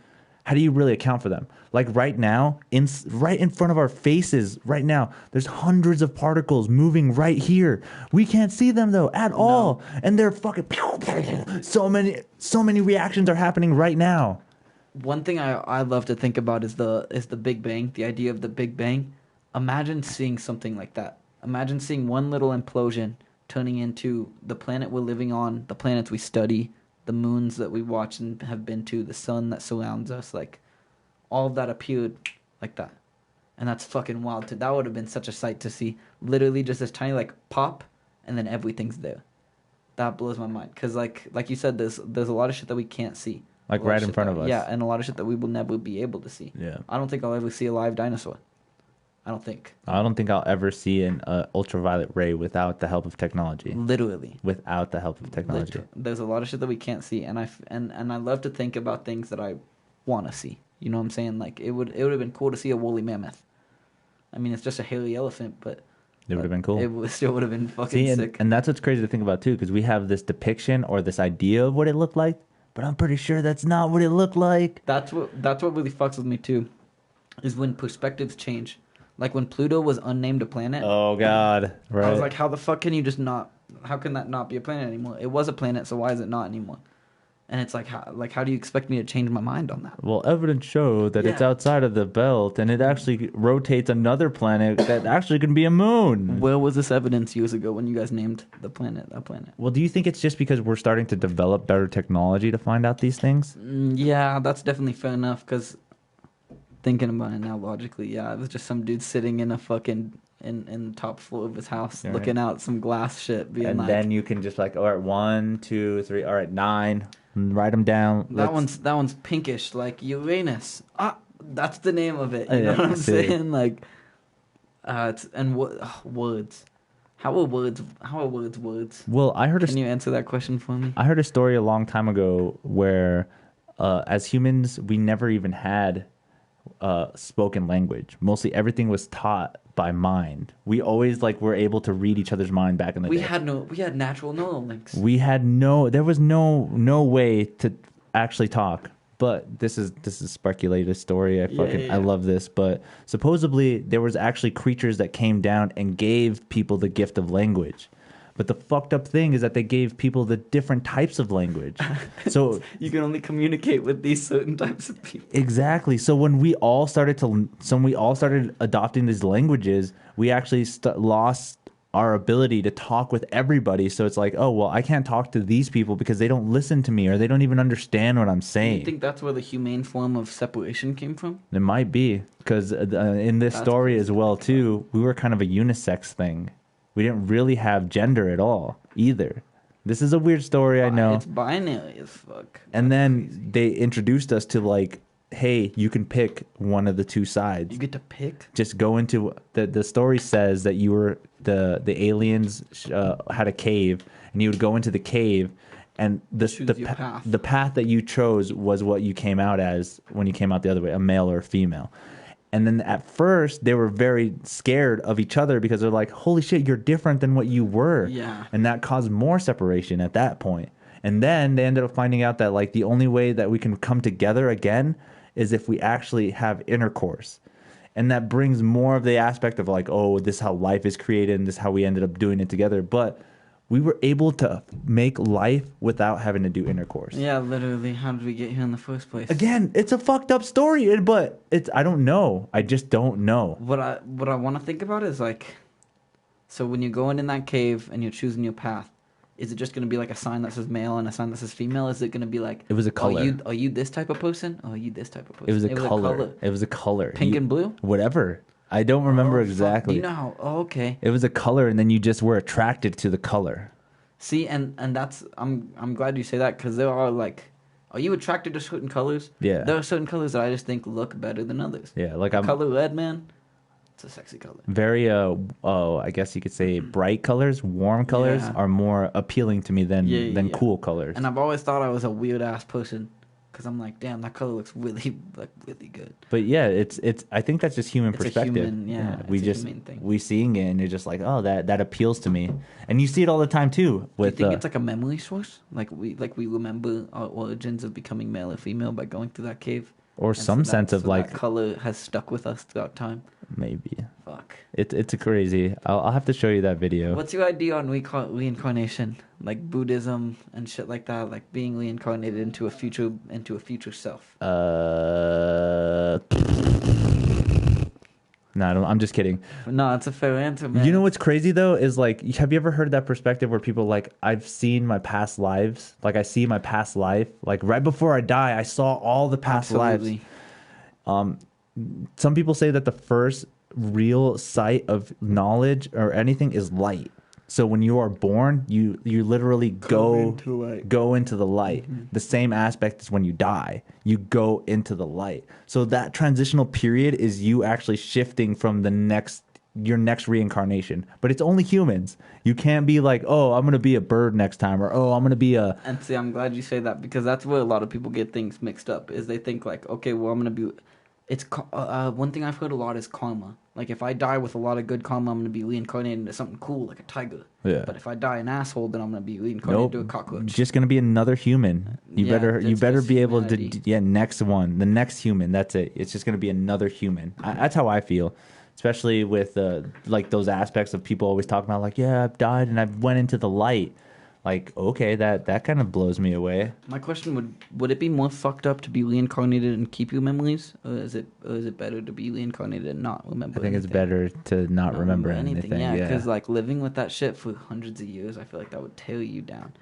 how do you really account for them? Like right now, right in front of our faces, right now, there's hundreds of particles moving right here. We can't see them though at all, and they're fucking so many reactions are happening right now. One thing I love to think about is the Big Bang, the idea of the Big Bang. Imagine seeing something like that. Imagine seeing one little implosion turning into the planet we're living on, the planets we study, the moons that we watch and have been to, the sun that surrounds us, like, all of that appeared like that. And that's fucking wild. That would have been such a sight to see. Literally just this tiny, like, pop, and then everything's there. That blows my mind. Because, like you said, there's a lot of shit that we can't see. Like right in front of us. Yeah, and a lot of shit that we will never be able to see. Yeah. I don't think I'll ever see a live dinosaur. I don't think I'll ever see an ultraviolet ray without the help of technology. Literally. Without the help of technology. There's a lot of shit that we can't see, and I love to think about things that I want to see. You know what I'm saying? Like, it would have been cool to see a woolly mammoth. I mean, it's just a hairy elephant, but it would have been cool. It still would have been fucking sick. And that's what's crazy to think about too, because we have this depiction or this idea of what it looked like, but I'm pretty sure that's not what it looked like. That's what really fucks with me too, is when perspectives change. Like when Pluto was unnamed a planet. Oh God! Right. I was like, how the fuck can you just not? How can that not be a planet anymore? It was a planet, so why is it not anymore? And it's like, how do you expect me to change my mind on that? Well, evidence showed that it's outside of the belt, and it actually rotates another planet that actually can be a moon. Where was this evidence years ago when you guys named the planet that planet? Well, do you think it's just because we're starting to develop better technology to find out these things? Yeah, that's definitely fair enough, because thinking about it now logically, yeah, it was just some dude sitting in a fucking in the top floor of his house, looking out some glass shit, being and like, then you can just like, all right, 1, 2, 3, all right, 9, write them down. That one's pinkish, like Uranus. That's the name of it. You know what I'm saying? Like, words. How are words words? Well, Can you answer that question for me? I heard a story a long time ago where, as humans, we never even had spoken language. Mostly everything was taught by mind. We always were able to read each other's mind back in the day. We had natural neural links. There was no way to actually talk. But this is speculative story. I love this. But supposedly there was actually creatures that came down and gave people the gift of language. But the fucked up thing is that they gave people the different types of language. So you can only communicate with these certain types of people. Exactly. So when we all started adopting these languages, we actually lost our ability to talk with everybody. So it's like, oh, well, I can't talk to these people because they don't listen to me or they don't even understand what I'm saying. You think that's where the humane form of separation came from? It might be, because in this story as well, too, we were kind of a unisex thing. We didn't really have gender at all either. This is a weird story, I know. It's binary as fuck. And then they introduced us to like, hey, you can pick one of the two sides. You get to pick? Just go into the story says that you were the aliens had a cave, and you would go into the cave, and the path that you chose was what you came out as when you came out the other way, a male or a female. And then at first they were very scared of each other because they're like, holy shit, you're different than what you were. Yeah. And that caused more separation at that point. And then they ended up finding out that like the only way that we can come together again is if we actually have intercourse. And that brings more of the aspect of like, oh, this is how life is created and this is how we ended up doing it together. But we were able to make life without having to do intercourse. Yeah, literally. How did we get here in the first place? Again, it's a fucked up story, but I don't know. I just don't know. What I want to think about is like, so when you're going in that cave and you're choosing your path, is it just going to be like a sign that says male and a sign that says female? Is it going to be like... It was a color. Are you this type of person? Or are you this type of person? It was a color. It was a color. Pink and blue? Whatever. I don't remember exactly. You know how... Oh, okay. It was a color, and then you just were attracted to the color. See, and that's... I'm glad you say that, because there are like... Are you attracted to certain colors? Yeah. There are certain colors that I just think look better than others. Yeah, like Color red, man. It's a sexy color. Very, I guess you could say bright colors, warm colors are more appealing to me than cool colors. And I've always thought I was a weird ass person because I'm like, damn, that color looks really good. But yeah, it's. I think that's just human perspective. We seeing it and you're just like, oh, that appeals to me, and you see it all the time too. Do you think it's like a memory source? Like we remember our origins of becoming male or female by going through that cave, or some sense of like that color has stuck with us throughout time. Maybe. Fuck. It's a crazy. I'll have to show you that video. What's your idea on reincarnation? Like Buddhism and shit like that, like being reincarnated into a future self. No, I'm just kidding. No, it's a fair answer, man. You know what's crazy though is like, have you ever heard that perspective where people like, I've seen my past lives, like I see my past life, like right before I die, I saw all the past lives. Some people say that the first real sight of knowledge or anything is light. So when you are born, you literally go into the light. Mm-hmm. The same aspect as when you die. You go into the light. So that transitional period is you actually shifting from your next reincarnation. But it's only humans. You can't be like, oh, I'm going to be a bird next time, or oh, I'm going to be a... And see, I'm glad you say that, because that's where a lot of people get things mixed up, is they think like, okay, well, I'm going to be... It's one thing I've heard a lot is karma. Like if I die with a lot of good karma, I'm gonna be reincarnated into something cool like a tiger. Yeah. But if I die an asshole, then I'm gonna be reincarnated into a cockroach. Just gonna be another human. You better be able to next one, the next human. That's it. It's just gonna be another human. That's how I feel, especially with like those aspects of people always talking about like, yeah, I've died and I've went into the light. Like, okay, that kind of blows me away. My question would it be more fucked up to be reincarnated and keep your memories, or is it better to be reincarnated and not remember? I think it's better to not remember anything. Yeah, because like living with that shit for hundreds of years, I feel like that would tear you down.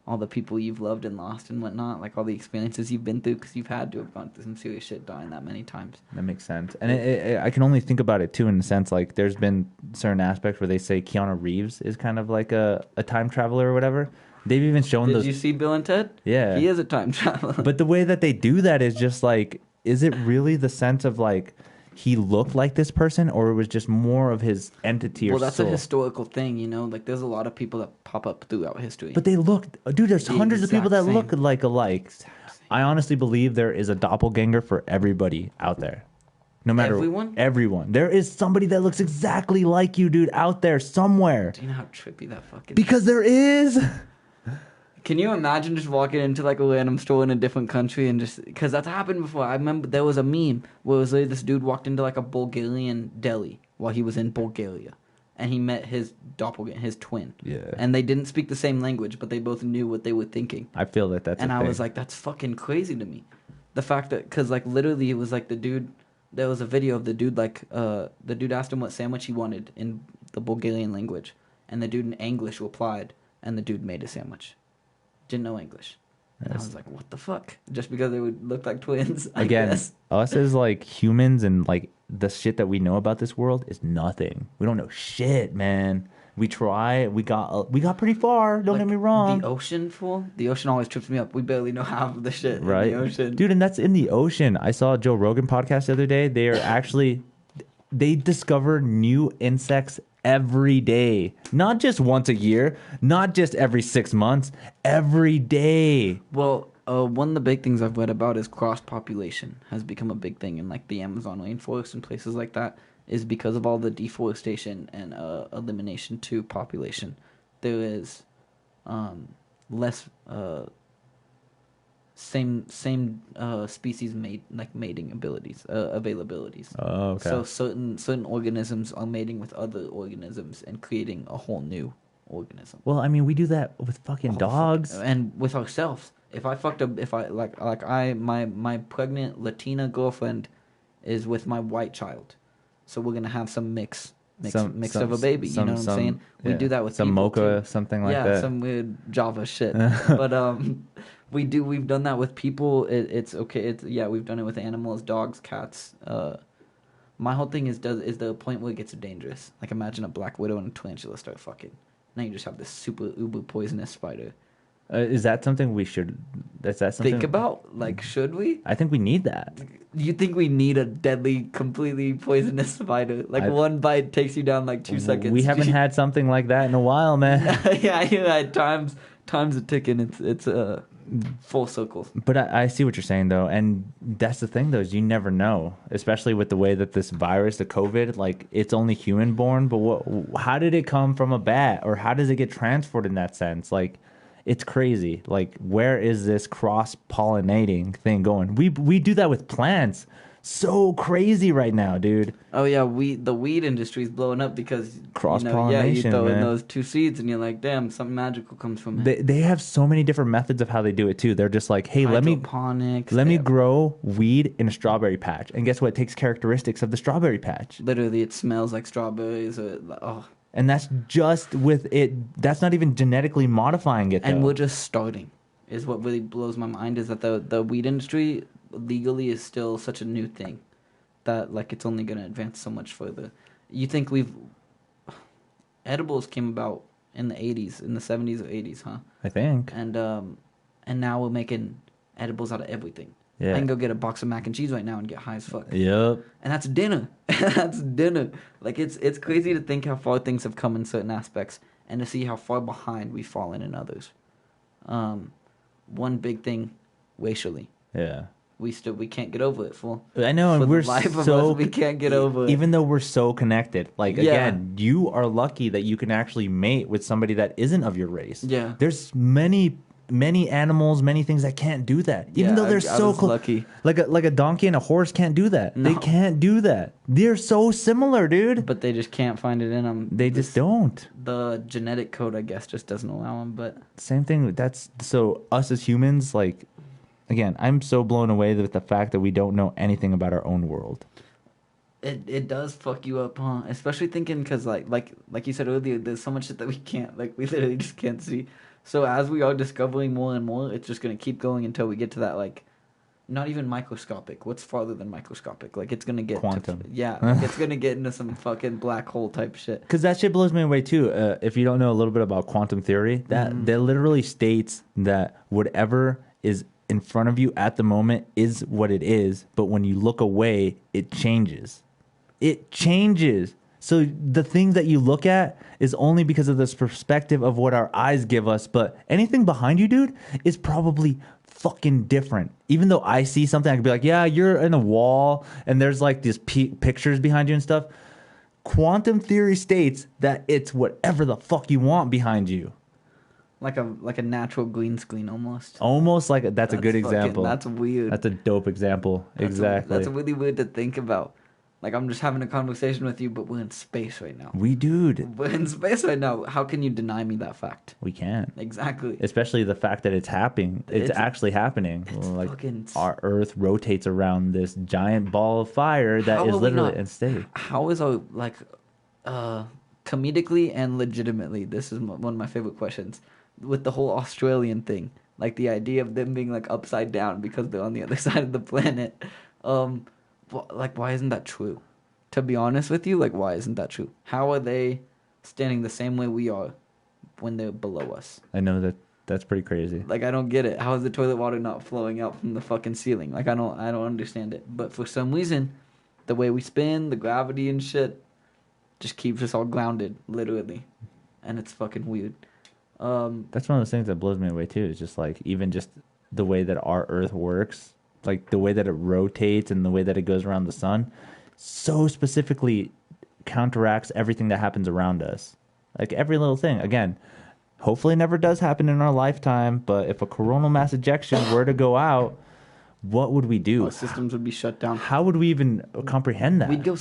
All the people you've loved and lost and whatnot, like all the experiences you've been through, because you've had to have gone through some serious shit dying that many times. That makes sense. And I can only think about it too in the sense like there's been certain aspects where they say Keanu Reeves is kind of like a time traveler or whatever. They've even shown those. Did you see Bill and Ted? Yeah. He is a time traveler. But the way that they do that is just like, is it really the sense of like he looked like this person, or it was just more of his entity or soul? Well, that's a historical thing, you know? Like, there's a lot of people that pop up throughout history. But they look... Dude, there's hundreds of people that look like alike. I honestly believe there is a doppelganger for everybody out there. No matter... Everyone. There is somebody that looks exactly like you, dude, out there somewhere. Do you know how trippy that fucking... Because there is... Can you imagine just walking into like a random store in a different country and just... Because that's happened before. I remember there was a meme where it was like this dude walked into like a Bulgarian deli while he was in Bulgaria. And he met his doppelganger, his twin. Yeah. And they didn't speak the same language, but they both knew what they were thinking. I feel that that's and I was like, that's fucking crazy to me. The fact that... Because like literally it was like the dude... There was a video of the dude like... the dude asked him what sandwich he wanted in the Bulgarian language. And the dude in English replied. And the dude made a sandwich. Didn't know English. And I was like, what the fuck? Just because they would look like twins, I guess. Us as like humans and like the shit that we know about this world is nothing. We don't know shit, man. We try. We got pretty far. Don't get me wrong. The ocean, fool. The ocean always trips me up. We barely know half of the shit Right, in the ocean. dude. And that's in the ocean. I saw a Joe Rogan podcast the other day. They discover new insects every day, not just once a year, not just every 6 months, every day. Well, one of the big things I've read about is cross population has become a big thing in like the Amazon rainforest and places like that, is because of all the deforestation and elimination to population. There is less same species mating abilities availabilities. Oh, okay. So certain organisms are mating with other organisms and creating a whole new organism. Well, I mean, we do that with fucking dogs. And with ourselves. If I fucked up, my pregnant Latina girlfriend is with my white child, so we're gonna have some mix of a baby. You know what I'm saying? We do that with some people mocha, too. something like that. Yeah, some weird Java shit. But we've done that with people. It's okay. We've done it with animals, dogs, cats. My whole thing is the point where it gets dangerous. Like imagine a black widow and a tarantula start fucking. Now you just have this super uber poisonous spider. Is that something we should? Is that something Think about? Like, should we? I think we need that. You think we need a deadly, completely poisonous spider? Like one bite takes you down like 2 seconds. We haven't had something like that in a while, man. yeah. Time's a ticking. It's full circle. But I see what you're saying though, and that's the thing though, is you never know, especially with the way that this virus, the COVID, like it's only human born. But how did it come from a bat, or how does it get transferred in that sense? Like, it's crazy. Like, where is this cross-pollinating thing going? We do that with plants. So crazy right now, dude. Oh yeah, the weed industry is blowing up because cross-pollination. You throw in man. those 2 seeds and you're like, damn, something magical comes from it. They have so many different methods of how they do it too. They're just like, hey, let me grow weed in a strawberry patch, and guess what? It takes characteristics of the strawberry patch. Literally, it smells like strawberries. And that's just with it. That's not even genetically modifying it. And though. we're just starting. Is what really blows my mind is that the weed industry legally is still such a new thing that like it's only going to advance so much further. You think edibles came about in the 80s, in the 70s or 80s, huh? I think. And now we're making edibles out of everything. Yeah. I can go get a box of mac and cheese right now and get high as fuck. Yep. And that's dinner. That's dinner. Like it's crazy to think how far things have come in certain aspects and to see how far behind we've fallen in others. One big thing, racially. Yeah. We can't get over it, fool. I know, and For we're the life of so us, we can't get over it. Even though we're so connected. Like again, you are lucky that you can actually mate with somebody that isn't of your race. Yeah. There's many animals, many things that can't do that. Even though they're so close. Lucky. Like a donkey and a horse can't do that. No. They can't do that. They're so similar, dude. But they just can't find it in them. They just don't. The genetic code, I guess, just doesn't allow them. But same thing. That's so us as humans. Like, again, I'm so blown away with the fact that we don't know anything about our own world. It does fuck you up, huh? Especially thinking because like you said earlier, there's so much shit that we we literally just can't see. So as we are discovering more and more, it's just gonna keep going until we get to that like, not even microscopic. What's farther than microscopic? Like it's gonna get quantum. It's gonna get into some fucking black hole type shit. Because that shit blows me away too. If you don't know a little bit about quantum theory, that literally states that whatever is in front of you at the moment is what it is, but when you look away, it changes. It changes. So the thing that you look at is only because of this perspective of what our eyes give us, but anything behind you, dude, is probably fucking different. Even though I see something, I could be like, yeah, you're in a wall, and there's like these pictures behind you and stuff. Quantum theory states that it's whatever the fuck you want behind you. Like a natural green screen almost. Almost like that's a good example. That's weird. That's a dope example. Exactly. That's really weird to think about. Like, I'm just having a conversation with you, but we're in space right now. We're in space right now. How can you deny me that fact? We can't. Exactly. Especially the fact that it's happening. It's actually happening. Like, our Earth rotates around this giant ball of fire that is literally in state. How is our, comedically and legitimately, this is one of my favorite questions, with the whole Australian thing. Like, the idea of them being, like, upside down because they're on the other side of the planet. Why isn't that true? To be honest with you, like, why isn't that true? How are they standing the same way we are when they're below us. I know that's pretty crazy. Like, I don't get it. How is the toilet water not flowing out from the fucking ceiling? Like, I don't understand it. But for some reason, the way we spin, the gravity and shit, just keeps us all grounded, literally. And it's fucking weird. That's one of those things that blows me away too. Is just like even just the way that our Earth works, like the way that it rotates and the way that it goes around the sun, so specifically counteracts everything that happens around us. Like every little thing. Again, hopefully it never does happen in our lifetime, but if a coronal mass ejection were to go out, what would we do? Our systems would be shut down. How would we even comprehend that? We'd go.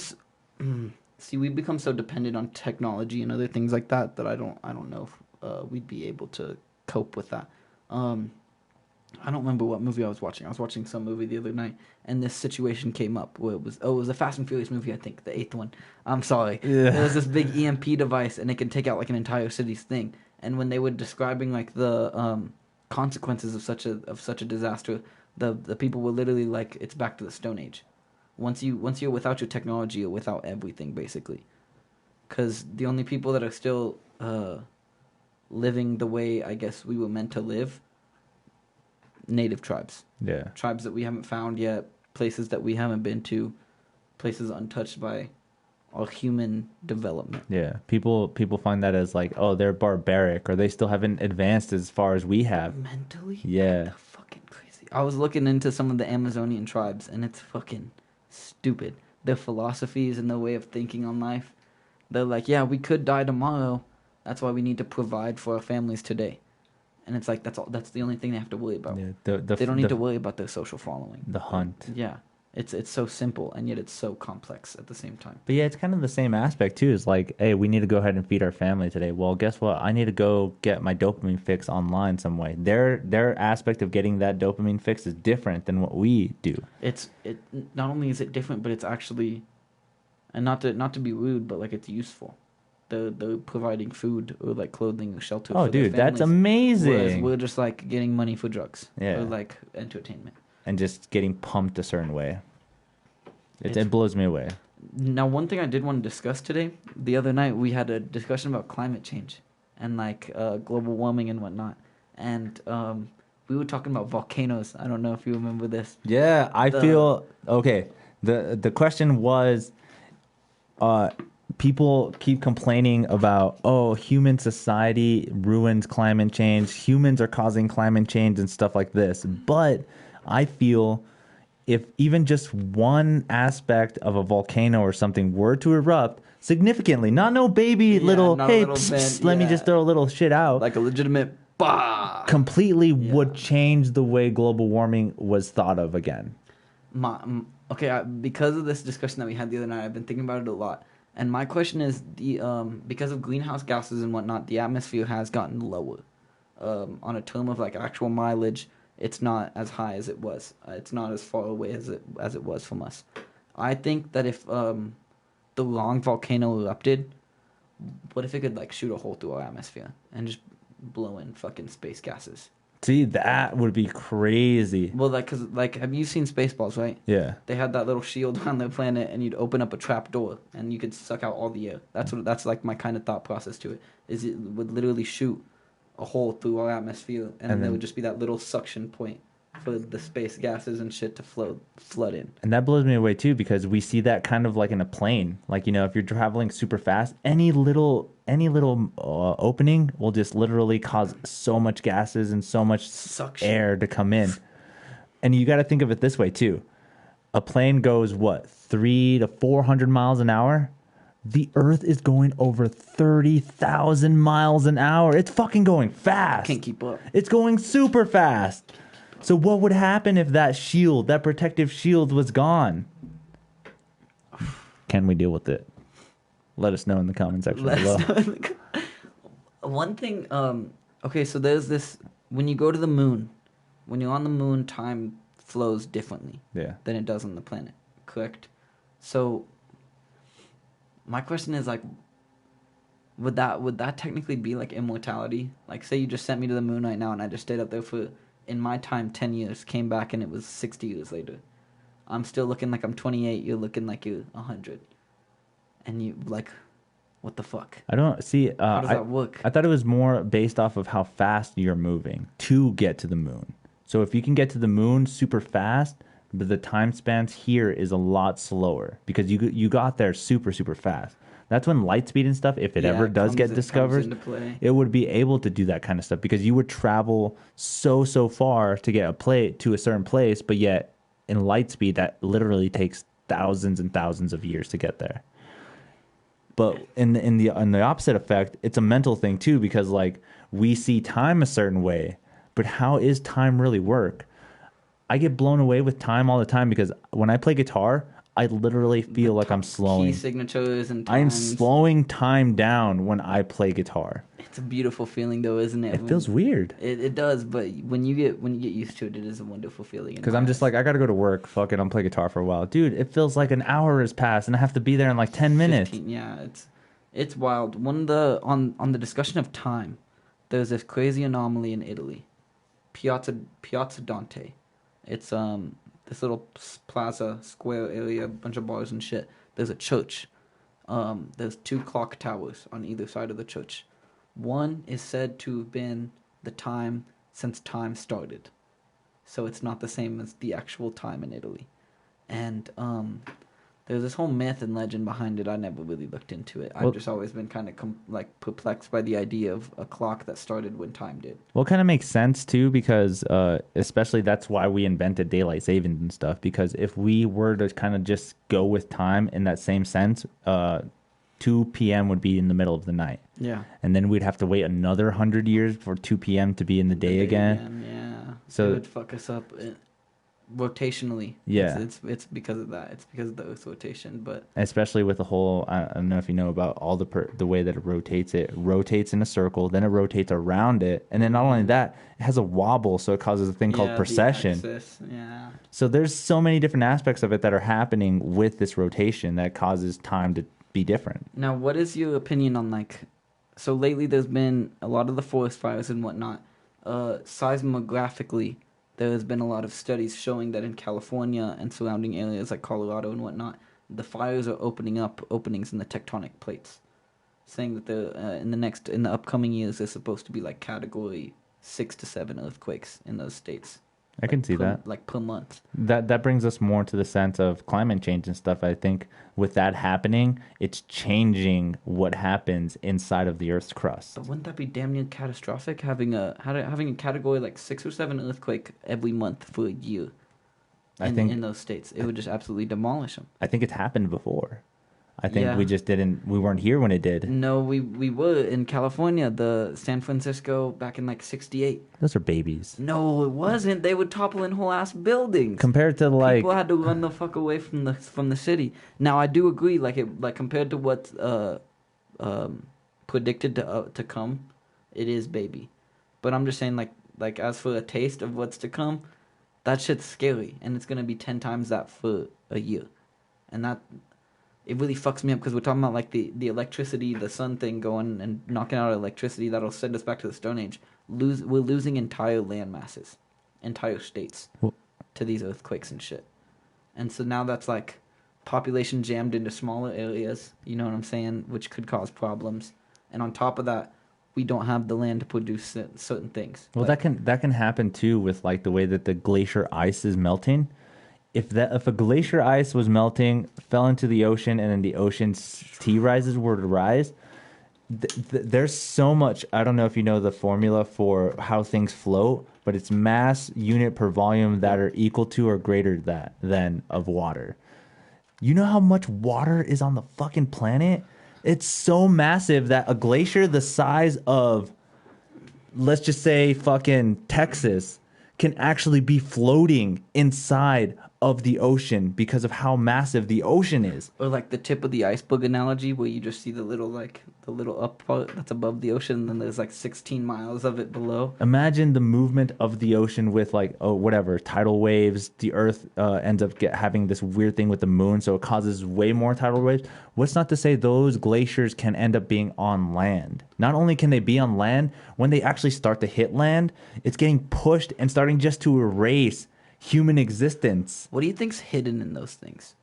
See, we become so dependent on technology and other things like that I don't know if we'd be able to cope with that. I don't remember what movie I was watching. I was watching some movie the other night, and this situation came up where it was a Fast and Furious movie, I think, the 8th one. I'm sorry. Yeah. There was this big EMP device, and it could take out like an entire city's thing. And when they were describing like the consequences of such a disaster, the people were literally like, it's back to the Stone Age. Once you're without your technology, you're without everything basically. Because the only people that are still living the way I guess we were meant to live, native tribes. Yeah. Tribes that we haven't found yet, places that we haven't been to, places untouched by our human development. Yeah. People find that as like, oh, they're barbaric, or they still haven't advanced as far as we have. Mentally? Yeah. They're fucking crazy. I was looking into some of the Amazonian tribes, and it's fucking stupid. Their philosophies and their way of thinking on life. They're like, yeah, we could die tomorrow. That's why we need to provide for our families today. And it's like, that's all. That's the only thing they have to worry about. Yeah, they don't need to worry about their social following. The hunt. Yeah. It's so simple, and yet it's so complex at the same time. But yeah, it's kind of the same aspect too. It's like, hey, we need to go ahead and feed our family today. Well, guess what? I need to go get my dopamine fix online some way. Their aspect of getting that dopamine fix is different than what we do. It not only is it different, but it's actually, and not to be rude, but like it's useful. They're providing food or like clothing or shelter. Oh, for their dude, that's families, amazing. Whereas we're just like getting money for drugs. Yeah. Or like entertainment. And just getting pumped a certain way. It blows me away. Now, one thing I did want to discuss today, the other night we had a discussion about climate change and like global warming and whatnot. And we were talking about volcanoes. I don't know if you remember this. Yeah, I feel okay. The question was, people keep complaining about, oh, human society ruins climate change. Humans are causing climate change and stuff like this. But I feel if even just one aspect of a volcano or something were to erupt significantly, not no baby little, not a hey, little psst, bit, psst, let me just throw a little shit out. Like a legitimate bah! Completely would change the way global warming was thought of again. Because of this discussion that we had the other night, I've been thinking about it a lot. And my question is, because of greenhouse gases and whatnot, the atmosphere has gotten lower. On a term of like actual mileage, it's not as high as it was. It's not as far away as it was from us. I think that if the long volcano erupted, what if it could like shoot a hole through our atmosphere and just blow in fucking space gases? See, that would be crazy. Well, cause have you seen Spaceballs, right? Yeah. They had that little shield around their planet, and you'd open up a trap door, and you could suck out all the air. That's like my kind of thought process to it. Is it would literally shoot a hole through our atmosphere, and then there would just be that little suction point for the space gases and shit to flood in. And that blows me away too, because we see that kind of like in a plane. Like, if you're traveling super fast, any little opening will just literally cause so much gases and so much suction air to come in. And you got to think of it this way too. A plane goes 300 to 400 miles an hour. The Earth is going over 30,000 miles an hour. It's fucking going fast. Can't keep up. It's going super fast. So what would happen if that protective shield was gone? Can we deal with it? Let us know in the comment section below. One thing, so there's this, when you go to the moon, when you're on the moon, time flows differently than it does on the planet, correct? So my question is, like, would that technically be like immortality? Like, say you just sent me to the moon right now and I just stayed up there for, in my time, 10 years, came back and it was 60 years later. I'm still looking like I'm 28, you're looking like you're 100. And you, like, What the fuck? I don't see. How does that work? I thought it was more based off of how fast you're moving to get to the moon. So if you can get to the moon super fast, but the time spans here is a lot slower because you got there super fast. That's when light speed and stuff, if it ever does get discovered, it would be able to do that kind of stuff because you would travel so far to get to a certain place, but yet in light speed that literally takes thousands and thousands of years to get there. But in the opposite effect, it's a mental thing too because like we see time a certain way, but how is time really work? I get blown away with time all the time because when I play guitar, I literally feel like I'm slowing. Key signatures and times. I'm slowing time down when I play guitar. It's a beautiful feeling though, isn't it? It feels weird. It does, but when you get used to it, it is a wonderful feeling. Because I'm just like, I gotta go to work. Fuck it, I'm play guitar for a while, dude. It feels like an hour has passed, and I have to be there in like 10 minutes. 15, yeah, it's wild. On the discussion of time, there's this crazy anomaly in Italy, Piazza Dante. It's this little plaza square area, a bunch of bars and shit. There's a church. There's 2 clock towers on either side of the church. One is said to have been the time since time started. So it's not the same as the actual time in Italy. And there's this whole myth and legend behind it. I never really looked into it. I've just always been kind of perplexed by the idea of a clock that started when time did. Well, it kind of makes sense too because especially that's why we invented daylight savings and stuff. Because if we were to kind of just go with time in that same sense, 2 p.m. would be in the middle of the night. Yeah. And then we'd have to wait another 100 years for 2 p.m. to be in the day again. Yeah. So it would fuck us up rotationally. Yeah. It's because of that. It's because of the Earth's rotation. But especially with the whole, I don't know if you know about all the way that it rotates. It rotates in a circle, then it rotates around it. And then not only that, it has a wobble, so it causes a thing called precession. Yeah. So there's so many different aspects of it that are happening with this rotation that causes time to be different. Now, what is your opinion on so lately there's been a lot of the forest fires and whatnot. Seismographically, there has been a lot of studies showing that in California and surrounding areas like Colorado and whatnot, the fires are opening up openings in the tectonic plates, saying that in the upcoming years there's supposed to be like category 6 to 7 earthquakes in those states. I can see that. Like per month. That brings us more to the sense of climate change and stuff. I think with that happening, it's changing what happens inside of the Earth's crust. But wouldn't that be damn near catastrophic, having a category like 6 or 7 earthquake every month for a year in those states? It would just absolutely demolish them. I think it's happened before. I think we weren't here when it did. No, we were in California, the San Francisco back in like 68. Those are babies. No, it wasn't. They would topple in whole ass buildings. Compared to people had to run the fuck away from the city. Now I do agree, compared to what's predicted to come, it is baby. But I'm just saying like as for a taste of what's to come, that shit's scary, and it's gonna be 10 times that for a year, and that. It really fucks me up because we're talking about like the electricity, the sun thing going and knocking out electricity that'll send us back to the Stone Age. We're losing entire land masses, entire states to these earthquakes and shit. And so now that's like population jammed into smaller areas, you know what I'm saying, which could cause problems. And on top of that, we don't have the land to produce certain things. Well, that can happen too with like the way that the glacier ice is melting. If a glacier ice was melting, fell into the ocean, and then the ocean's T rises were to rise, there's so much. I don't know if you know the formula for how things float, but it's mass unit per volume that are equal to or greater than of water. You know how much water is on the fucking planet? It's so massive that a glacier the size of, let's just say, fucking Texas can actually be floating inside of the ocean because of how massive the ocean is. Or like the tip of the iceberg analogy, where you just see the little up part that's above the ocean, and then there's like 16 miles of it below. Imagine the movement of the ocean with tidal waves. The Earth ends up having this weird thing with the moon, so it causes way more tidal waves. What's not to say those glaciers can end up being on land? Not only can they be on land, when they actually start to hit land, it's getting pushed and starting just to erase human existence. What do you think's hidden in those things?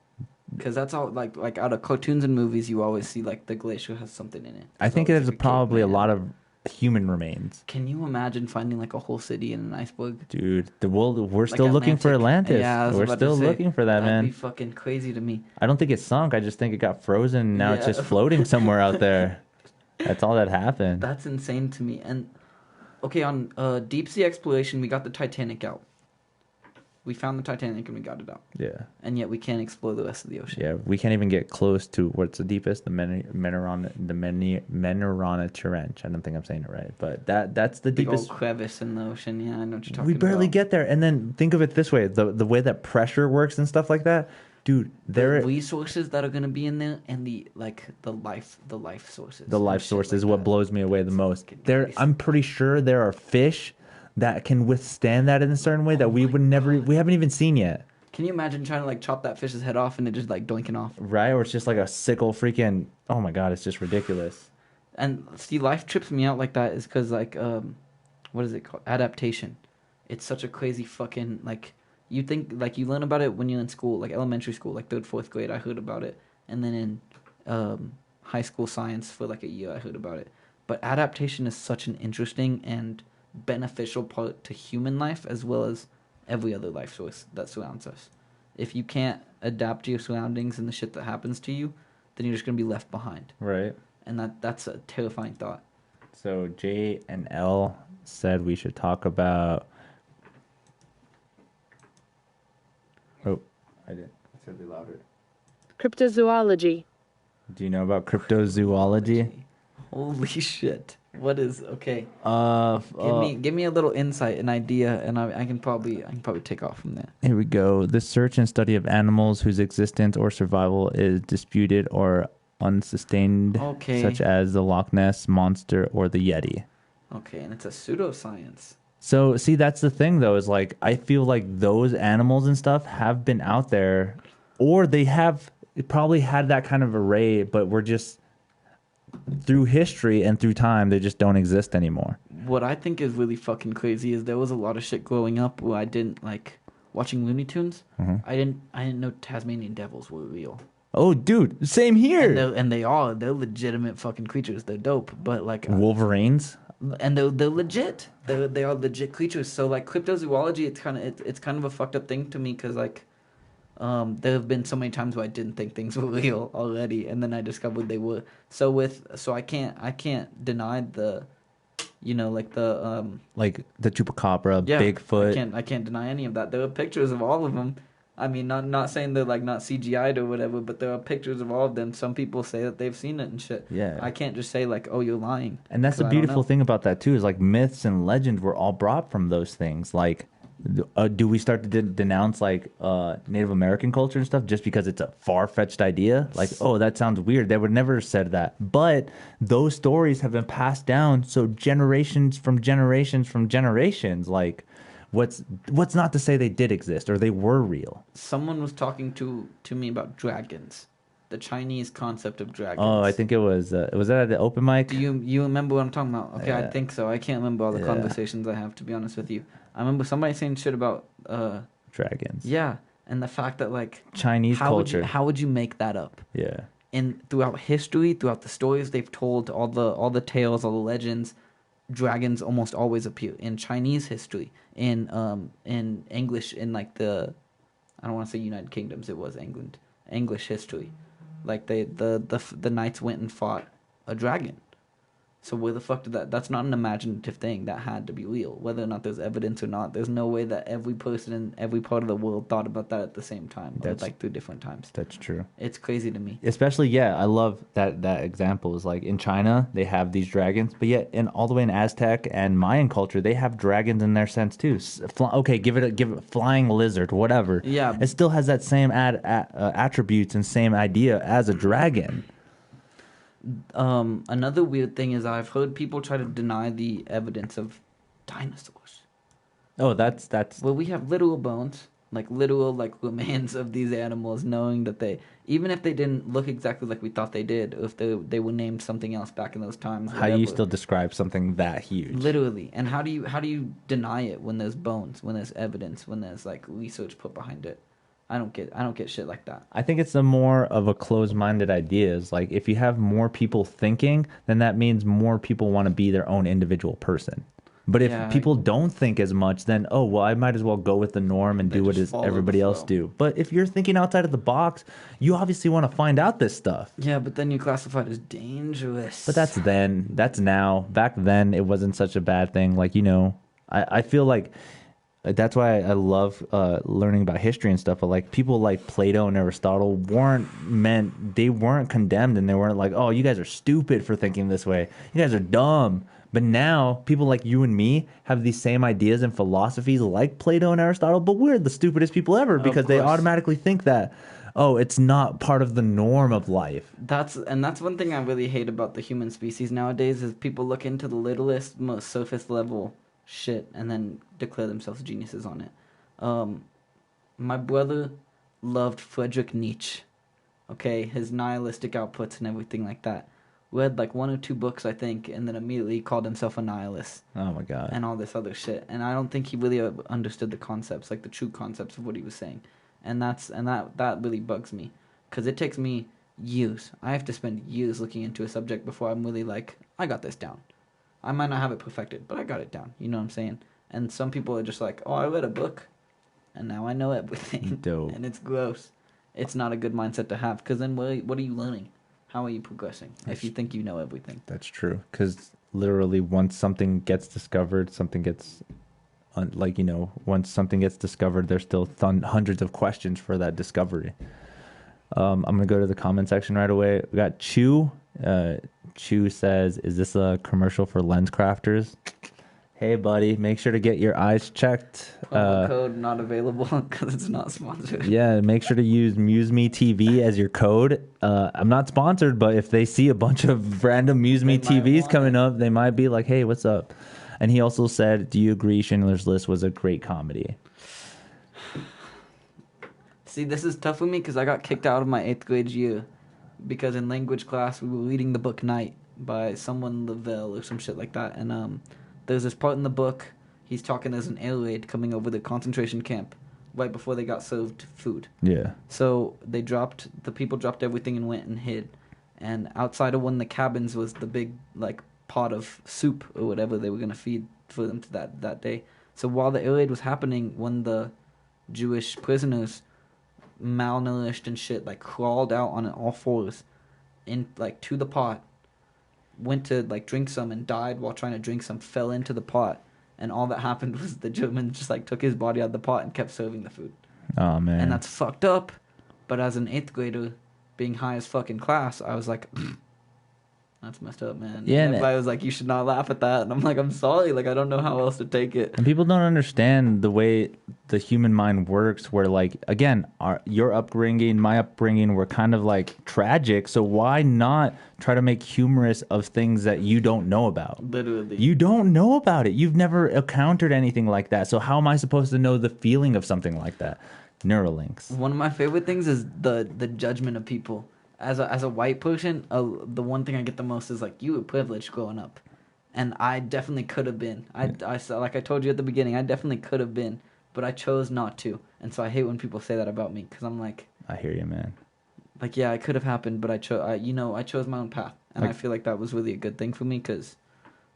Because that's all like out of cartoons and movies, you always see like the glacier has something in it. I think There's there's always, like, probably a caveman. lot of human remains. Can you imagine finding like a whole city in an iceberg? Dude, we're Like still looking for Atlantic. Atlantis. Yeah, I was We're about still to say, looking for that, that'd be man. fucking crazy to me. I don't think it sunk. I just think it got frozen. And now it's Yeah. just floating somewhere out there. That's all that happened. That's insane to me. And okay, on deep sea exploration, we got the Titanic out. We found the Titanic and we got it out. Yeah. And yet we can't explore the rest of the ocean. Yeah, we can't even get close to what's the deepest, the Menorana Trench. I don't think I'm saying it right, but that's the Big deepest. old crevice in the ocean. Yeah, I know what you're talking We barely about. get there, and then think of it this way: the way that pressure works and stuff like that, dude. The resources that are gonna be in there, and the life sources. The and life shit source like is what that. blows me away the most. Fucking There, crazy. I'm pretty sure there are fish that can withstand that in a certain way that we would never, we haven't even seen yet, Can you imagine trying to like chop that fish's head off and it just like doinking off? right? Or it's just like a sickle freaking. Oh my god, it's just ridiculous. And see, life trips me out like that is because like what is it called? Adaptation. It's such a crazy fucking like you think like you learn about it when you're in school, like elementary school, like 3rd, 4th grade. I heard about it, and then in high school science for like a year, I heard about it. But adaptation is such an interesting and beneficial part to human life as well as every other life source that surrounds us. If you can't adapt to your surroundings and the shit that happens to you, then you're just gonna be left behind. Right. And that's a terrifying thought. So J and L said we should talk about. Oh, I did. It's a bit louder. Cryptozoology. Do you know about cryptozoology? Holy shit! What is okay? Uh, Give me a little insight, an idea, and I can probably take off from there. Here we go. The search and study of animals whose existence or survival is disputed or unsustained, Okay. such as the Loch Ness monster or the Yeti. Okay, and it's a pseudoscience. So, see, that's the thing, though, is like I feel like those animals and stuff have been out there, or they have probably had that kind of array, but we're just through history and through time, they just don't exist anymore. What I think is really fucking crazy is there was a lot of shit growing up where I didn't like watching Looney Tunes. Mhm. I didn't know Tasmanian devils were real. Oh, dude, same here. And they're legitimate fucking creatures. They're dope, but like Wolverines. and they're legit. They are legit creatures. So like cryptozoology, it's kind of a fucked up thing to me because like there have been so many times where I didn't think things were real already, and then I discovered they were. So I can't deny the, you know, like the Like the chupacabra, yeah, Bigfoot. I can't deny any of that. There are pictures of all of them. I mean, not saying they're like not CGI'd or whatever, but there are pictures of all of them. Some people say that they've seen it and shit. Yeah. I can't just say like, oh, you're lying. And that's the 'cause I don't beautiful know. thing about that too, is like myths and legends were all brought from those things. Like, do we start to denounce like Native American culture and stuff just because it's a far-fetched idea? Like, oh, that sounds weird. They would never have said that. But those stories have been passed down so generations from generations from generations. Like, what's not to say they did exist or they were real? Someone was talking to me about dragons, the Chinese concept of dragons. Oh, I think it was that at the open mic? Do you remember what I'm talking about? Okay, I Yeah. think so. I can't remember all the Yeah. conversations I have, to be honest with you. I remember somebody saying shit about Dragons. yeah, and the fact that like Chinese culture. how would you make that up? Yeah. And throughout history, throughout the stories they've told, all the tales, all the legends, dragons almost always appear in Chinese history, in English, in like the, I don't want to say United Kingdoms, it was England, English history, like the knights went and fought a dragon. So where the fuck did that? That's not an imaginative thing. That had to be real. Whether or not there's evidence or not, there's no way that every person in every part of the world thought about that at the same time, or That's- like through different times. That's true. It's crazy to me. Especially, yeah, I love that example is like in China they have these dragons, but yet in all the way in Aztec and Mayan culture they have dragons in their sense too. Okay, give it a flying lizard, whatever. Yeah. It still has that same attributes and same idea as a dragon. Another weird thing is I've heard people try to deny the evidence of dinosaurs. Oh, that's Well, we have literal bones, like literal like remains of these animals, knowing that they, even if they didn't look exactly like we thought they did, or if they were named something else back in those times. how you whatever. still describe something that huge. Literally. And how do you deny it when there's bones, when there's evidence, when there's like research put behind it? I don't get shit like that. I think it's the more of a closed-minded ideas. Like if you have more people thinking, then that means more people want to be their own individual person. But if people don't think as much, then I might as well go with the norm and do what everybody else do. But if you're thinking outside of the box, you obviously want to find out this stuff. Yeah, but then you're classified as dangerous. But that's then. That's now. Back then, it wasn't such a bad thing. Like, I feel like that's why I love learning about history and stuff. But like people like Plato and Aristotle they weren't condemned, and they weren't like, oh, you guys are stupid for thinking this way. You guys are dumb. But now people like you and me have these same ideas and philosophies like Plato and Aristotle, but we're the stupidest people ever because they automatically think that, it's not part of the norm of life. That's one thing I really hate about the human species nowadays is people look into the littlest, most surface level shit and then declare themselves geniuses on it. My brother loved Friedrich Nietzsche, okay, his nihilistic outputs and everything like that. Read like 1 or 2 books, I think, and then immediately called himself a nihilist. Oh my god! And all this other shit, and I don't think he really understood the concepts, like the true concepts of what he was saying, and that really bugs me, because it takes me years. I have to spend years looking into a subject before I'm really like, I got this down. I might not have it perfected, but I got it down. You know what I'm saying? And some people are just like, oh, I read a book, and now I know everything. Dope. And it's gross. It's not a good mindset to have, because then what are you learning? How are you progressing if you think you know everything? That's true. Because literally, once something gets discovered, once something gets discovered, there's still hundreds of questions for that discovery. I'm gonna go to the comment section right away. We got Chew. Chew says, "Is this a commercial for lens crafters?" Hey, buddy, make sure to get your eyes checked. Code not available because it's not sponsored. Yeah, make sure to use MuseMe TV as your code. I'm not sponsored, but if they see a bunch of random MuseMe TVs coming up, they might be like, hey, what's up? And he also said, do you agree Schindler's List was a great comedy? See, this is tough for me because I got kicked out of my 8th grade year because in language class we were reading the book Night by someone Lavelle or some shit like that, and there's this part in the book, he's talking as an air raid coming over the concentration camp right before they got served food. Yeah. So the people dropped everything and went and hid. And outside of one of the cabins was the big, like, pot of soup or whatever they were going to feed for them to that day. So while the air raid was happening, one of the Jewish prisoners, malnourished and shit, like, crawled out on all fours to the pot, went to like drink some and died while trying to drink some, fell into the pot, and all that happened was the Germans just like took his body out of the pot and kept serving the food. Oh man. And that's fucked up. But as an 8th grader being high as fuck in class, I was like, that's messed up, man. Yeah. And everybody was like, you should not laugh at that. And I'm like, I'm sorry, like I don't know how else to take it. And people don't understand the way the human mind works, where like, again, your upbringing, my upbringing were kind of like tragic, so why not try to make humorous of things that you don't know about? Literally. You don't know about it. You've never encountered anything like that, so how am I supposed to know the feeling of something like that? Neuralinks. One of my favorite things is the judgment of people. As a white person, the one thing I get the most is like, you were privileged growing up, and I definitely could have been. I like I told you at the beginning, I definitely could have been, but I chose not to, and so I hate when people say that about me because I'm like, I hear you, man. Like, yeah, it could have happened, but I chose my own path, and I feel like that was really a good thing for me because,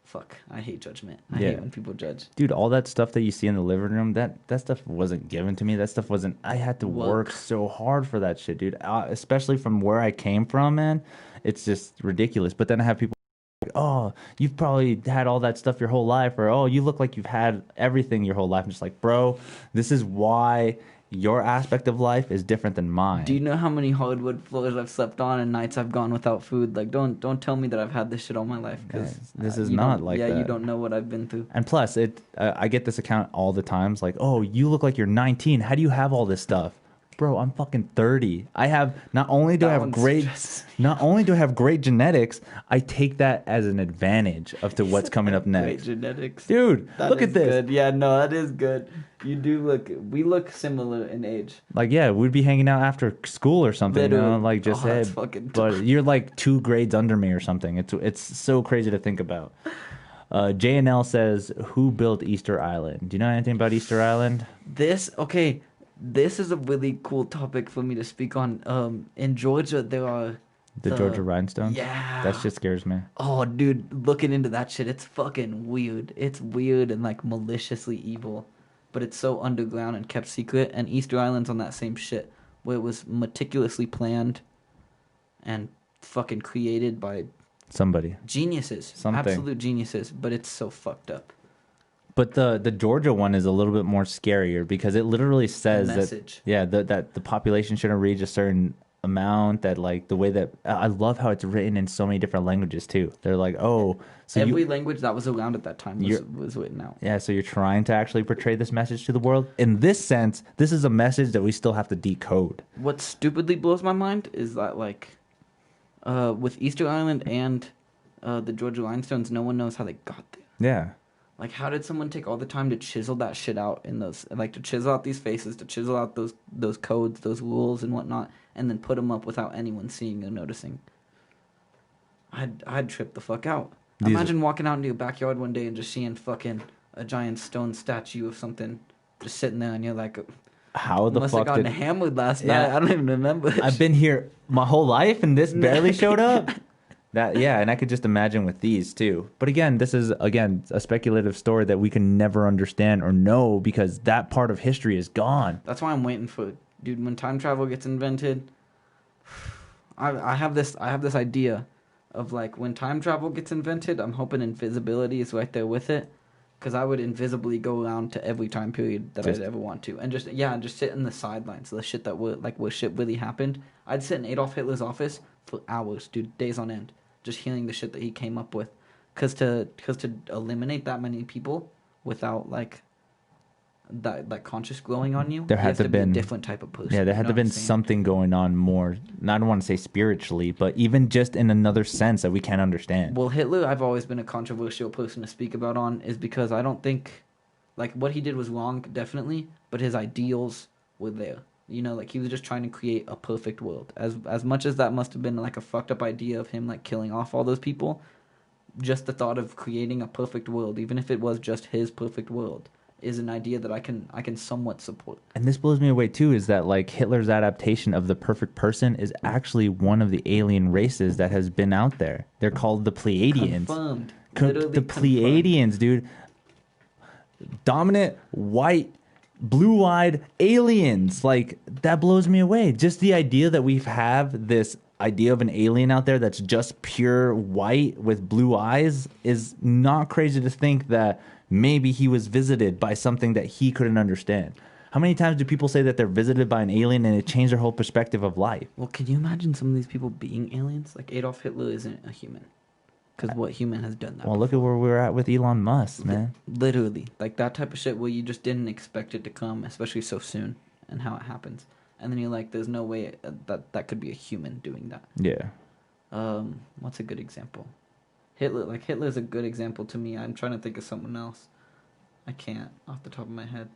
fuck, I hate judgment. I hate when people judge. Dude, all that stuff that you see in the living room, that stuff wasn't given to me. That stuff wasn't... I had to work so hard for that shit, dude. Especially from where I came from, man. It's just ridiculous. But then I have people like, oh, you've probably had all that stuff your whole life, or, oh, you look like you've had everything your whole life. I'm just like, bro, this is why your aspect of life is different than mine. Do you know how many hardwood floors I've slept on and nights I've gone without food? Like, don't tell me that I've had this shit all my life, because this is not like that. Yeah, you don't know what I've been through. And plus, I get this account all the times, like, oh, you look like you're 19. How do you have all this stuff? Bro, I'm fucking 30. I have not only do I have great genetics, I take that as an advantage of to what's coming up next. Great genetics. Dude, look at this. Good. Yeah, no, that is good. We look similar in age. Like, yeah, we'd be hanging out after school or something, Literally. you know, like just that's fucking but you're like 2 grades under me or something. It's so crazy to think about. JNL says, who built Easter Island? Do you know anything about Easter Island? This is a really cool topic for me to speak on. In Georgia, there are The Georgia rhinestones? Yeah. That shit scares me. Oh, dude, looking into that shit, it's fucking weird. It's weird and like maliciously evil, but it's so underground and kept secret. And Easter Island's on that same shit, where it was meticulously planned and fucking created by Somebody. geniuses, Something. absolute geniuses. But it's so fucked up. But the Georgia one is a little bit more scarier because it literally says message. that the population shouldn't reach a certain amount, that like the way that I love how it's written in so many different languages too. They're like, oh, so every language that was around at that time was written out. Yeah, so you're trying to actually portray this message to the world. In this sense, this is a message that we still have to decode. What stupidly blows my mind is that like with Easter Island and the Georgia Linestones, no one knows how they got there. Yeah. Like, how did someone take all the time to chisel that shit out in those, like, to chisel out these faces, to chisel out those codes, those rules and whatnot, and then put them up without anyone seeing or noticing? I'd trip the fuck out. Imagine walking out into your backyard one day and just seeing fucking a giant stone statue of something just sitting there, and you're like, how the must fuck have gotten hammered last night. I don't even remember. I've been here my whole life and this barely showed up. And I could just imagine with these too. But again, this is a speculative story that we can never understand or know because that part of history is gone. That's why I'm waiting for, dude, when time travel gets invented. I have this idea of like when time travel gets invented, I'm hoping invisibility is right there with it, because I would invisibly go around to every time period that I'd ever want to, and just sit in the sidelines, the shit that where shit really happened. I'd sit in Adolf Hitler's office for hours, dude, days on end, just hearing the shit that he came up with, because to eliminate that many people without like that conscious growing on you, there had to be been a different type of person. Yeah, there had to been something going on more. I don't want to say spiritually, but even just in another sense that we can't understand. Well, Hitler, I've always been a controversial person to speak about on, is because I don't think, like, what he did was wrong, definitely, but his ideals were there. You know, like, he was just trying to create a perfect world. As much as that must have been, like, a fucked up idea of him, like, killing off all those people, just the thought of creating a perfect world, even if it was just his perfect world, is an idea that I can somewhat support. And this blows me away too, is that like Hitler's adaptation of the perfect person is actually one of the alien races that has been out there. They're called the Pleiadians. Confirmed. The Pleiadians, dude. Dominant, white, blue-eyed aliens. Like, that blows me away. Just the idea that we have this idea of an alien out there that's just pure white with blue eyes is not crazy to think that maybe he was visited by something that he couldn't understand. How many times do people say that they're visited by an alien and it changed their whole perspective of life? Well, can you imagine some of these people being aliens? Like, Adolf Hitler isn't a human. Because what human has done that Well, before? look at where we're at with Elon Musk, man. Literally. Like, that type of shit where you just didn't expect it to come, especially so soon, and how it happens. And then you're like, there's no way that could be a human doing that. Yeah. What's a good example? Hitler's a good example to me. I'm trying to think of someone else. I can't off the top of my head.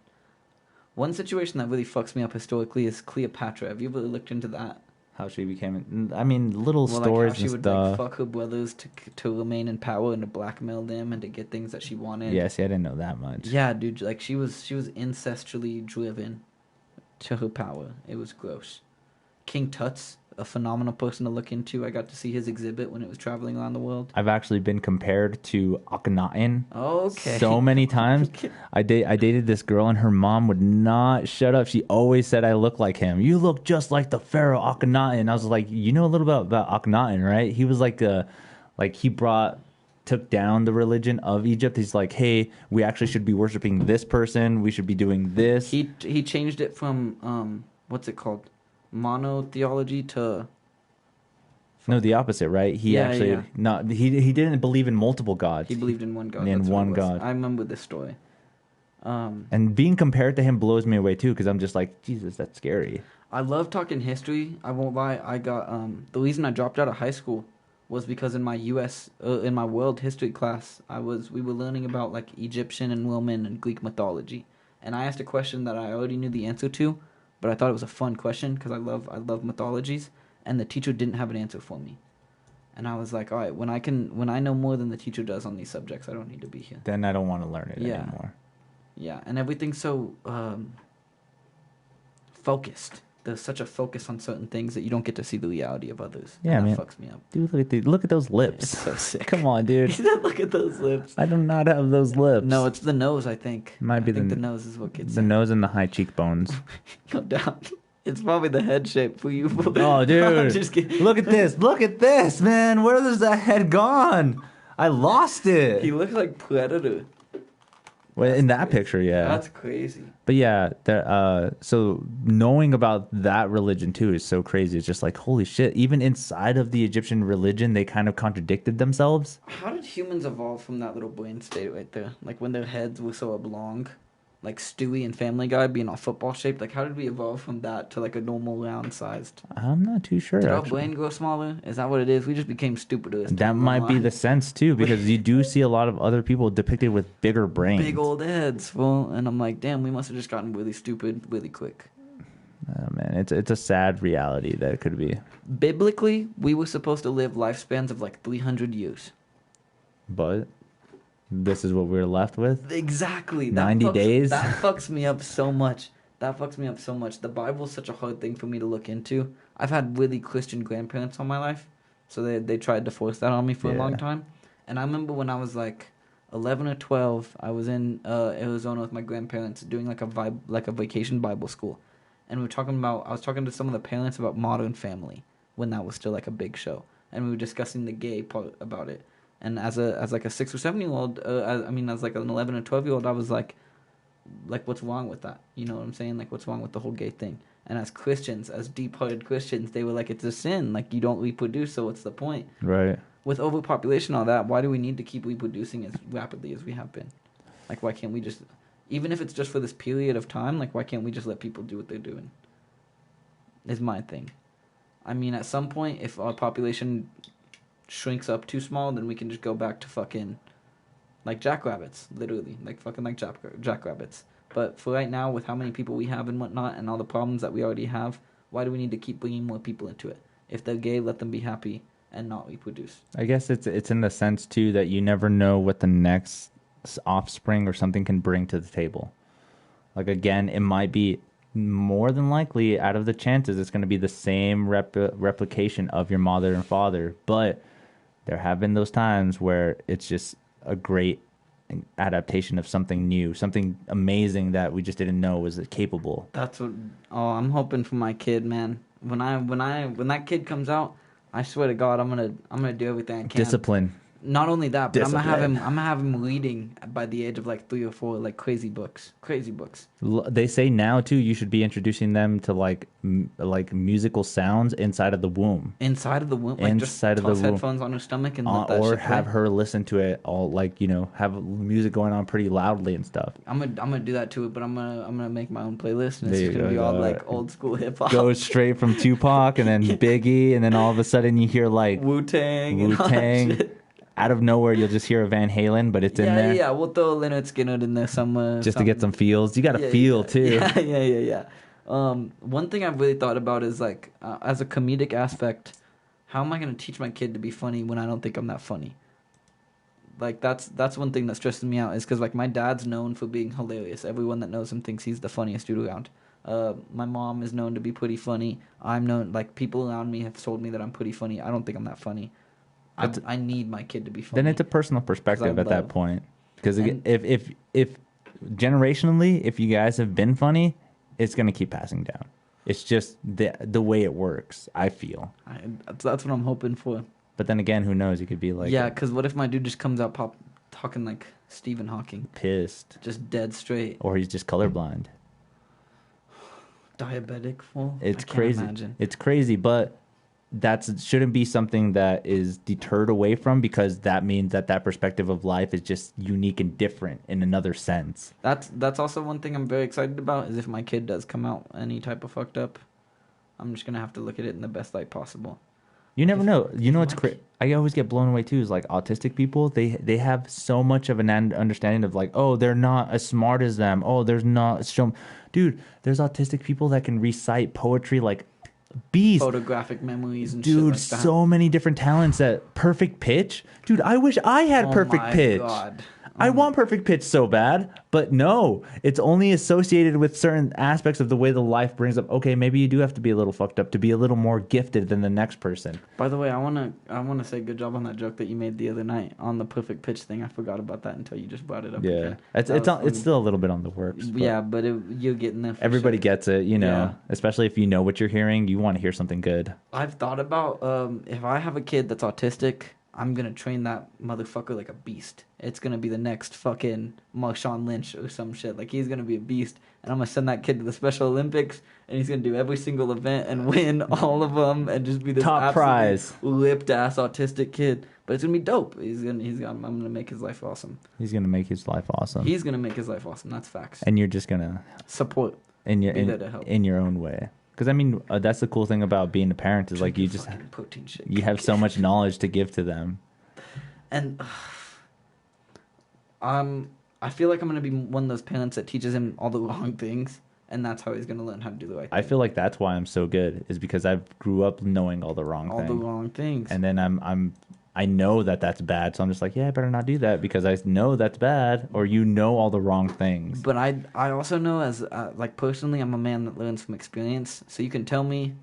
One situation that really fucks me up historically is Cleopatra. Have you ever looked into that? How she became... I mean, little stories like how and she would stuff. like fuck her brothers to remain in power and to blackmail them and to get things that she wanted. Yeah, see, I didn't know that much. Yeah, dude. Like she was incestually driven to her power. It was gross. King Tut's a phenomenal person to look into. I got to see his exhibit when it was traveling around the world. I've actually been compared to Akhenaten Okay. so many times. I dated this girl and her mom would not shut up. She always said I look like him. You look just like the pharaoh Akhenaten. I was like, you know a little bit about Akhenaten, right? He was like he took down the religion of Egypt. He's like, hey, we actually should be worshiping this person. We should be doing this. He changed it from what's it called? Monotheology to... No, the opposite, right? He didn't believe in multiple gods. He believed in one god. In one god. I remember this story. And being compared to him blows me away too, because I'm just like, Jesus, that's scary. I love talking history. I won't lie. I got the reason I dropped out of high school was because in my in my world history class, we were learning about like Egyptian and Roman and Greek mythology, and I asked a question that I already knew the answer to, but I thought it was a fun question because I love mythologies, and the teacher didn't have an answer for me. And I was like, all right, when I know more than the teacher does on these subjects, I don't need to be here. Then I don't want to learn it anymore. Yeah, and everything's so focused. There's such a focus on certain things that you don't get to see the reality of others. Yeah, and man. that fucks me up. Dude, look at those lips. It's so sick. Come on, dude. He said, "Look at those lips." I do not have those lips. No, it's the nose. I think. Might be I think the the nose is what gets the in. nose and the high cheekbones. Go down. It's probably the head shape for you. Oh, dude. I'm just kidding. Look at this. Look at this, man. Where is that head gone? I lost it. He looks like Predator. Well, in that crazy. picture, yeah. That's crazy. But yeah, so knowing about that religion too is so crazy. It's just like, holy shit. Even inside of the Egyptian religion, they kind of contradicted themselves. How did humans evolve from that little brain state right there? Like when their heads were so oblong, like Stewie and Family Guy being all football shaped. Like how did we evolve from that to like a normal round sized? I'm not too sure. Did our actually. brain grow smaller? Is that what it is? We just became stupider. as That time might went be on. the sense too, because you do see a lot of other people depicted with bigger brains. Big old heads, fool. And I'm like, damn, we must have just gotten really stupid really quick. Oh, man, it's a sad reality that it could be. Biblically, we were supposed to live lifespans of like 300 years. But this is what we're left with. Exactly. 90 days? That fucks me up so much. The Bible's such a hard thing for me to look into. I've had really Christian grandparents all my life, so they tried to force that on me for a long time. And I remember when I was like 11 or 12, I was in Arizona with my grandparents doing like a vacation Bible school. And I was talking to some of the parents about Modern Family when that was still like a big show. And we were discussing the gay part about it. And as like a 6 or 7 year old, as like an 11 or 12-year-old, I was like, what's wrong with that? You know what I'm saying? Like, what's wrong with the whole gay thing? And as Christians, as deep-hearted Christians, they were like, it's a sin. Like, you don't reproduce, so what's the point? Right. With overpopulation and all that, why do we need to keep reproducing as rapidly as we have been? Like, why can't we just, even if it's just for this period of time, like, why can't we just let people do what they're doing? Is my thing. I mean, at some point, if our population shrinks up too small, then we can just go back to fucking like jackrabbits, literally, like fucking like jackrabbits. But for right now, with how many people we have and whatnot, and all the problems that we already have, why do we need to keep bringing more people into it? If they're gay, let them be happy and not reproduce. I guess it's in the sense too that you never know what the next offspring or something can bring to the table. Like again, it might be more than likely out of the chances it's going to be the same replication of your mother and father, but there have been those times where it's just a great adaptation of something new, something amazing that we just didn't know was capable. That's what. Oh, I'm hoping for my kid, man. When that kid comes out, I swear to God, I'm gonna do everything I can. Discipline. Not only that, but Discipline. I'm gonna have him reading by the age of like 3 or 4, like crazy books. They say now too you should be introducing them to like musical sounds inside of the womb. Inside of the womb, like Inside just of the toss womb. headphones on her stomach and let that or shit have play. her listen to it all, like, you know, have music going on pretty loudly and stuff. I'm gonna do that to it, but I'm gonna make my own playlist, and There it's you just gonna go, be all yeah. like old school hip hop. Go straight from Tupac and then Biggie, and then all of a sudden you hear like Wu-Tang. Out of nowhere you'll just hear a Van Halen, but it's in there. Yeah, we'll throw Leonard Skinner in there somewhere. Just to get some feels. You got to Yeah, feel too. Yeah. One thing I've really thought about is like, as a comedic aspect, how am I gonna teach my kid to be funny when I don't think I'm that funny? Like that's one thing that stresses me out, is because like my dad's known for being hilarious. Everyone that knows him thinks he's the funniest dude around. My mom is known to be pretty funny. I'm known, like people around me have told me that I'm pretty funny. I don't think I'm that funny. I need my kid to be funny. Then it's a personal perspective at that love- point. Because And- if generationally, if you guys have been funny, it's gonna keep passing down. It's just the way it works, I feel. That's what I'm hoping for. But then again, who knows? You could be like, Yeah, because what if my dude just comes out talking like Stephen Hawking, pissed, just dead straight, or he's just colorblind. diabetic, fool? It's I can't crazy. imagine. It's crazy, but shouldn't be something that is deterred away from, because that means that perspective of life is just unique and different in another sense. That's also one thing I'm very excited about, is if my kid does come out any type of fucked up, I'm just gonna have to look at it in the best light possible. You never know. You know what's What? crazy? I always get blown away too. Is like autistic people. They have so much of an understanding of like, oh, they're not as smart as them. Oh, there's not so. Dude, there's autistic people that can recite poetry like beast. Photographic memories and Dude, shit like that. so many different talents. At perfect pitch. Dude, I wish I had Oh perfect my pitch. God. I want perfect pitch so bad, but no, it's only associated with certain aspects of the way the life brings up. Okay, maybe you do have to be a little fucked up to be a little more gifted than the next person. By the way, I wanna say good job on that joke that you made the other night on the perfect pitch thing. I forgot about that until you just brought it up. Yeah, again. it's still a little bit on the works. Yeah, but you're getting there. Everybody sure. gets it, especially if you know what you're hearing, you want to hear something good. I've thought about if I have a kid that's autistic, I'm gonna train that motherfucker like a beast. It's gonna be the next fucking Marshawn Lynch or some shit. Like, he's gonna be a beast, and I'm gonna send that kid to the Special Olympics, and he's gonna do every single event and win all of them, and just be this top prize lipped ass autistic kid. But it's gonna be dope. I'm gonna make his life awesome. He's gonna make his life awesome. He's gonna make his life awesome. That's facts. And you're just gonna support in your own way. Because I mean, that's the cool thing about being a parent is like you just protein shake. You have so much knowledge to give to them. And I feel like I'm gonna be one of those parents that teaches him all the wrong things, and that's how he's gonna learn how to do the right thing. I feel like that's why I'm so good, is because I grew up knowing all the wrong things, and then I know that that's bad, so I'm just like, yeah, I better not do that because I know that's bad, or all the wrong things. But I also know, as like personally, I'm a man that learns from experience. So you can tell me,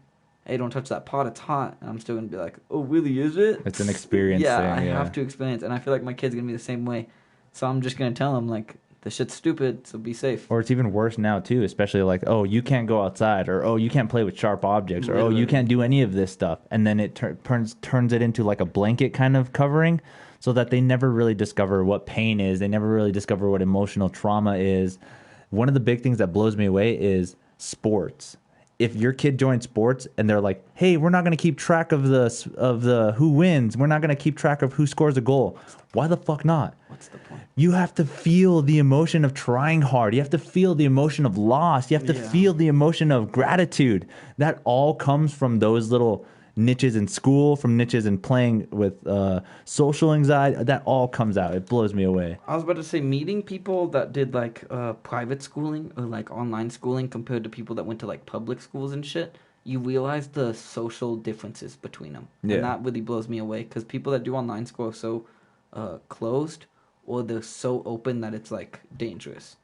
hey, don't touch that pot, it's hot, and I'm still gonna be like, oh, really, is it? It's an experience thing. I have to experience, and I feel like my kid's gonna be the same way. So I'm just gonna tell him, like, this shit's stupid, so be safe. Or it's even worse now too, especially like, oh, you can't go outside, or oh, you can't play with sharp objects, or oh, you can't do any of this stuff, and then it turns it into like a blanket kind of covering, so that they never really discover what pain is. They never really discover what emotional trauma is. One of the big things that blows me away is sports. If your kid joins sports and they're like, hey, we're not going to keep track of the who wins, we're not going to keep track of who scores a goal. Why the fuck not? What's the point? You have to feel the emotion of trying hard. You have to feel the emotion of loss. You have to feel the emotion of gratitude. That all comes from those little niches in school, from niches in playing with social anxiety. That all comes out. It blows me away. I was about to say, meeting people that did like private schooling or like online schooling compared to people that went to like public schools and shit, you realize the social differences between them. Yeah. And that really blows me away, because people that do online school are so closed, or they're so open that it's like dangerous.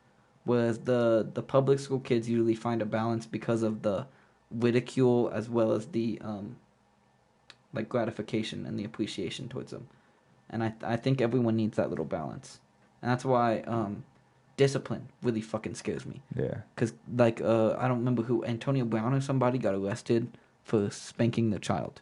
Whereas the public school kids usually find a balance because of the ridicule as well as the like gratification and the appreciation towards them. And I think everyone needs that little balance. And that's why discipline really fucking scares me. Yeah. Because, like, I don't remember who, Antonio Brown or somebody got arrested for spanking their child.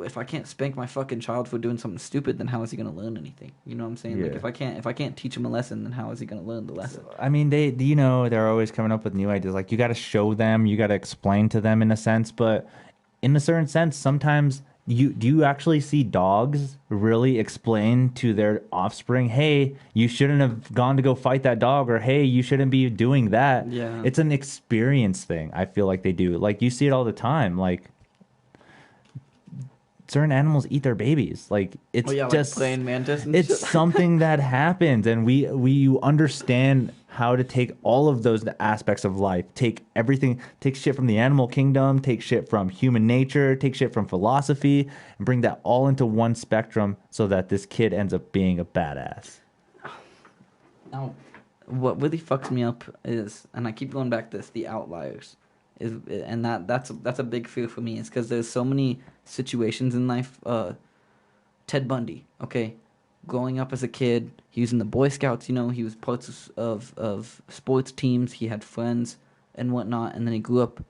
If I can't spank my fucking child for doing something stupid, then how is he going to learn anything? You know what I'm saying? Yeah. Like, if I can't teach him a lesson, then how is he going to learn the lesson? I mean, they're always coming up with new ideas. Like, you got to show them, you got to explain to them in a sense, but in a certain sense, sometimes do you actually see dogs really explain to their offspring, hey, you shouldn't have gone to go fight that dog, or hey, you shouldn't be doing that. Yeah. It's an experience thing. I feel like they do. Like, you see it all the time. Like, certain animals eat their babies. Like, it's just like praying mantis and it's shit. something that happens, and we understand how to take all of those aspects of life, take everything, take shit from the animal kingdom, take shit from human nature, take shit from philosophy, and bring that all into one spectrum so that this kid ends up being a badass. Now, what really fucks me up is, and I keep going back to this, the outliers. And that's a big fear for me, is because there's so many situations in life. Ted Bundy, okay, growing up as a kid, he was in the Boy Scouts. He was parts of sports teams. He had friends and whatnot, and then he grew up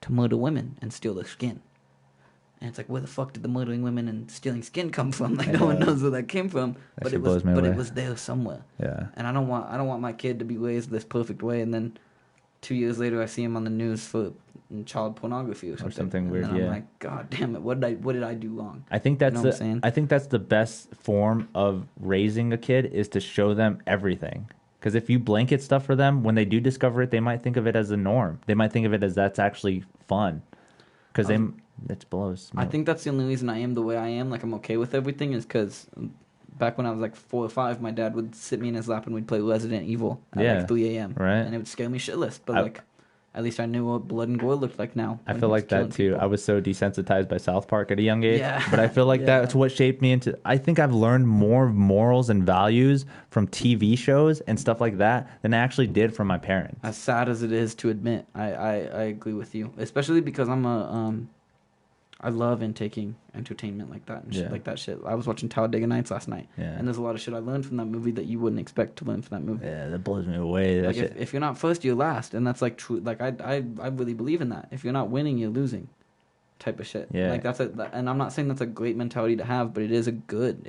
to murder women and steal their skin. And it's like, where the fuck did the murdering women and stealing skin come from? Like, no one knows where that came from, but it was there somewhere. Yeah. And I don't want my kid to be raised this perfect way, and then 2 years later, I see him on the news for child pornography or something weird. And then I'm like, God damn it! What did I do wrong? I think that's I think that's the best form of raising a kid, is to show them everything. Because if you blanket stuff for them, when they do discover it, they might think of it as a norm. They might think of it as that's actually fun. Because it blows. I think that's the only reason I am the way I am. Like, I'm okay with everything, is because back when I was like 4 or 5, my dad would sit me in his lap and we'd play Resident Evil at like 3 a.m. Right. And it would scare me shitless. But at least I knew what blood and gore looked like now. I when feel he was like that killing too. people. I was so desensitized by South Park at a young age. Yeah. But I feel like Yeah. that's what shaped me into. I think I've learned more morals and values from TV shows and stuff like that than I actually did from my parents. As sad as it is to admit, I agree with you, especially because I love intaking entertainment like that and shit Yeah. like that shit. I was watching Talladega Nights last night, Yeah. and there's a lot of shit I learned from that movie that you wouldn't expect to learn from that movie. Yeah, that blows me away. That Like shit. if you're not first, you're last, and that's like true. Like I really believe in that. If you're not winning, you're losing, type of shit. Yeah. Like and I'm not saying that's a great mentality to have, but it is a good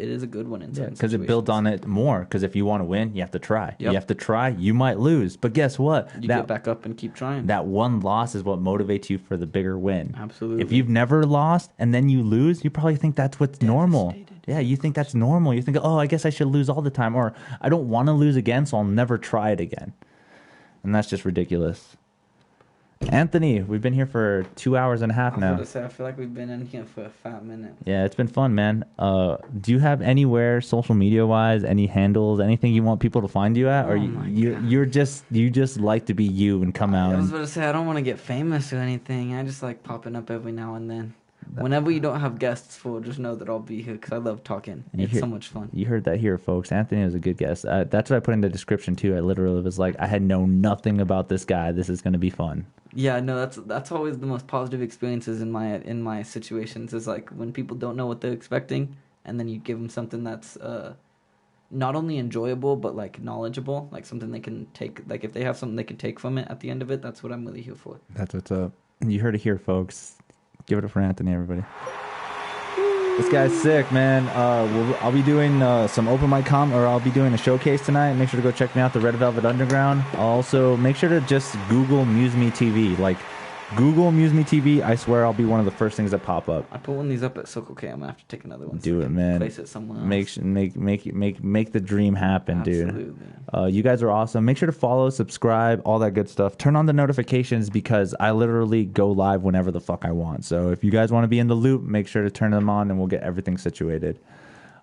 one in certain Because it builds on it more. Because if you want to win, you have to try. You Yep. have to try. You might lose, but guess what? You get back up and keep trying. That one loss is what motivates you for the bigger win. Absolutely. If you've never lost and then you lose, you probably think that's what's normal. Devastated. Yeah, you think that's normal. You think, oh, I guess I should lose all the time, or I don't want to lose again, so I'll never try it again. And that's just ridiculous. Anthony, we've been here for 2 hours and a half I was now. about to say, I feel like we've been in here for a fat minute. Yeah, it's been fun, man. Do you have anywhere social media wise, any handles, anything you want people to find you at, or Oh my you just like to be you and come out? I was And, about to say, I don't want to get famous or anything. I just like popping up every now and then. Whenever you don't have guests for, just know that I'll be here because I love talking. It's so much fun. You heard that here, folks. Anthony was a good guest. That's what I put in the description too. I literally was like, I had known nothing about this guy. This is going to be fun. Yeah, no, that's always the most positive experiences in my situations. Is like when people don't know what they're expecting, and then you give them something that's not only enjoyable but like knowledgeable, like something they can take. Like if they have something they can take from it at the end of it, that's what I'm really here for. That's what's up. You heard it here, folks. Give it up for Anthony, everybody. This guy's sick, man. I'll be doing some open mic or I'll be doing a showcase tonight. Make sure to go check me out, the Red Velvet Underground. Also, make sure to just Google MuseMe TV. Like, Google MuseMe TV. I swear I'll be one of the first things that pop up. I put one of these up at Circle K. I'm gonna have to take another one. Do I it, can man. Place it somewhere else. Make the dream happen, Absolutely. dude. You guys are awesome. Make sure to follow, subscribe, all that good stuff. Turn on the notifications because I literally go live whenever the fuck I want. So if you guys want to be in the loop, make sure to turn them on and we'll get everything situated.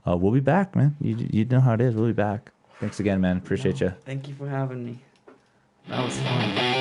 We'll be back, man. You know how it is. We'll be back. Thanks again, man. Appreciate you. Thank you for having me. That was fun.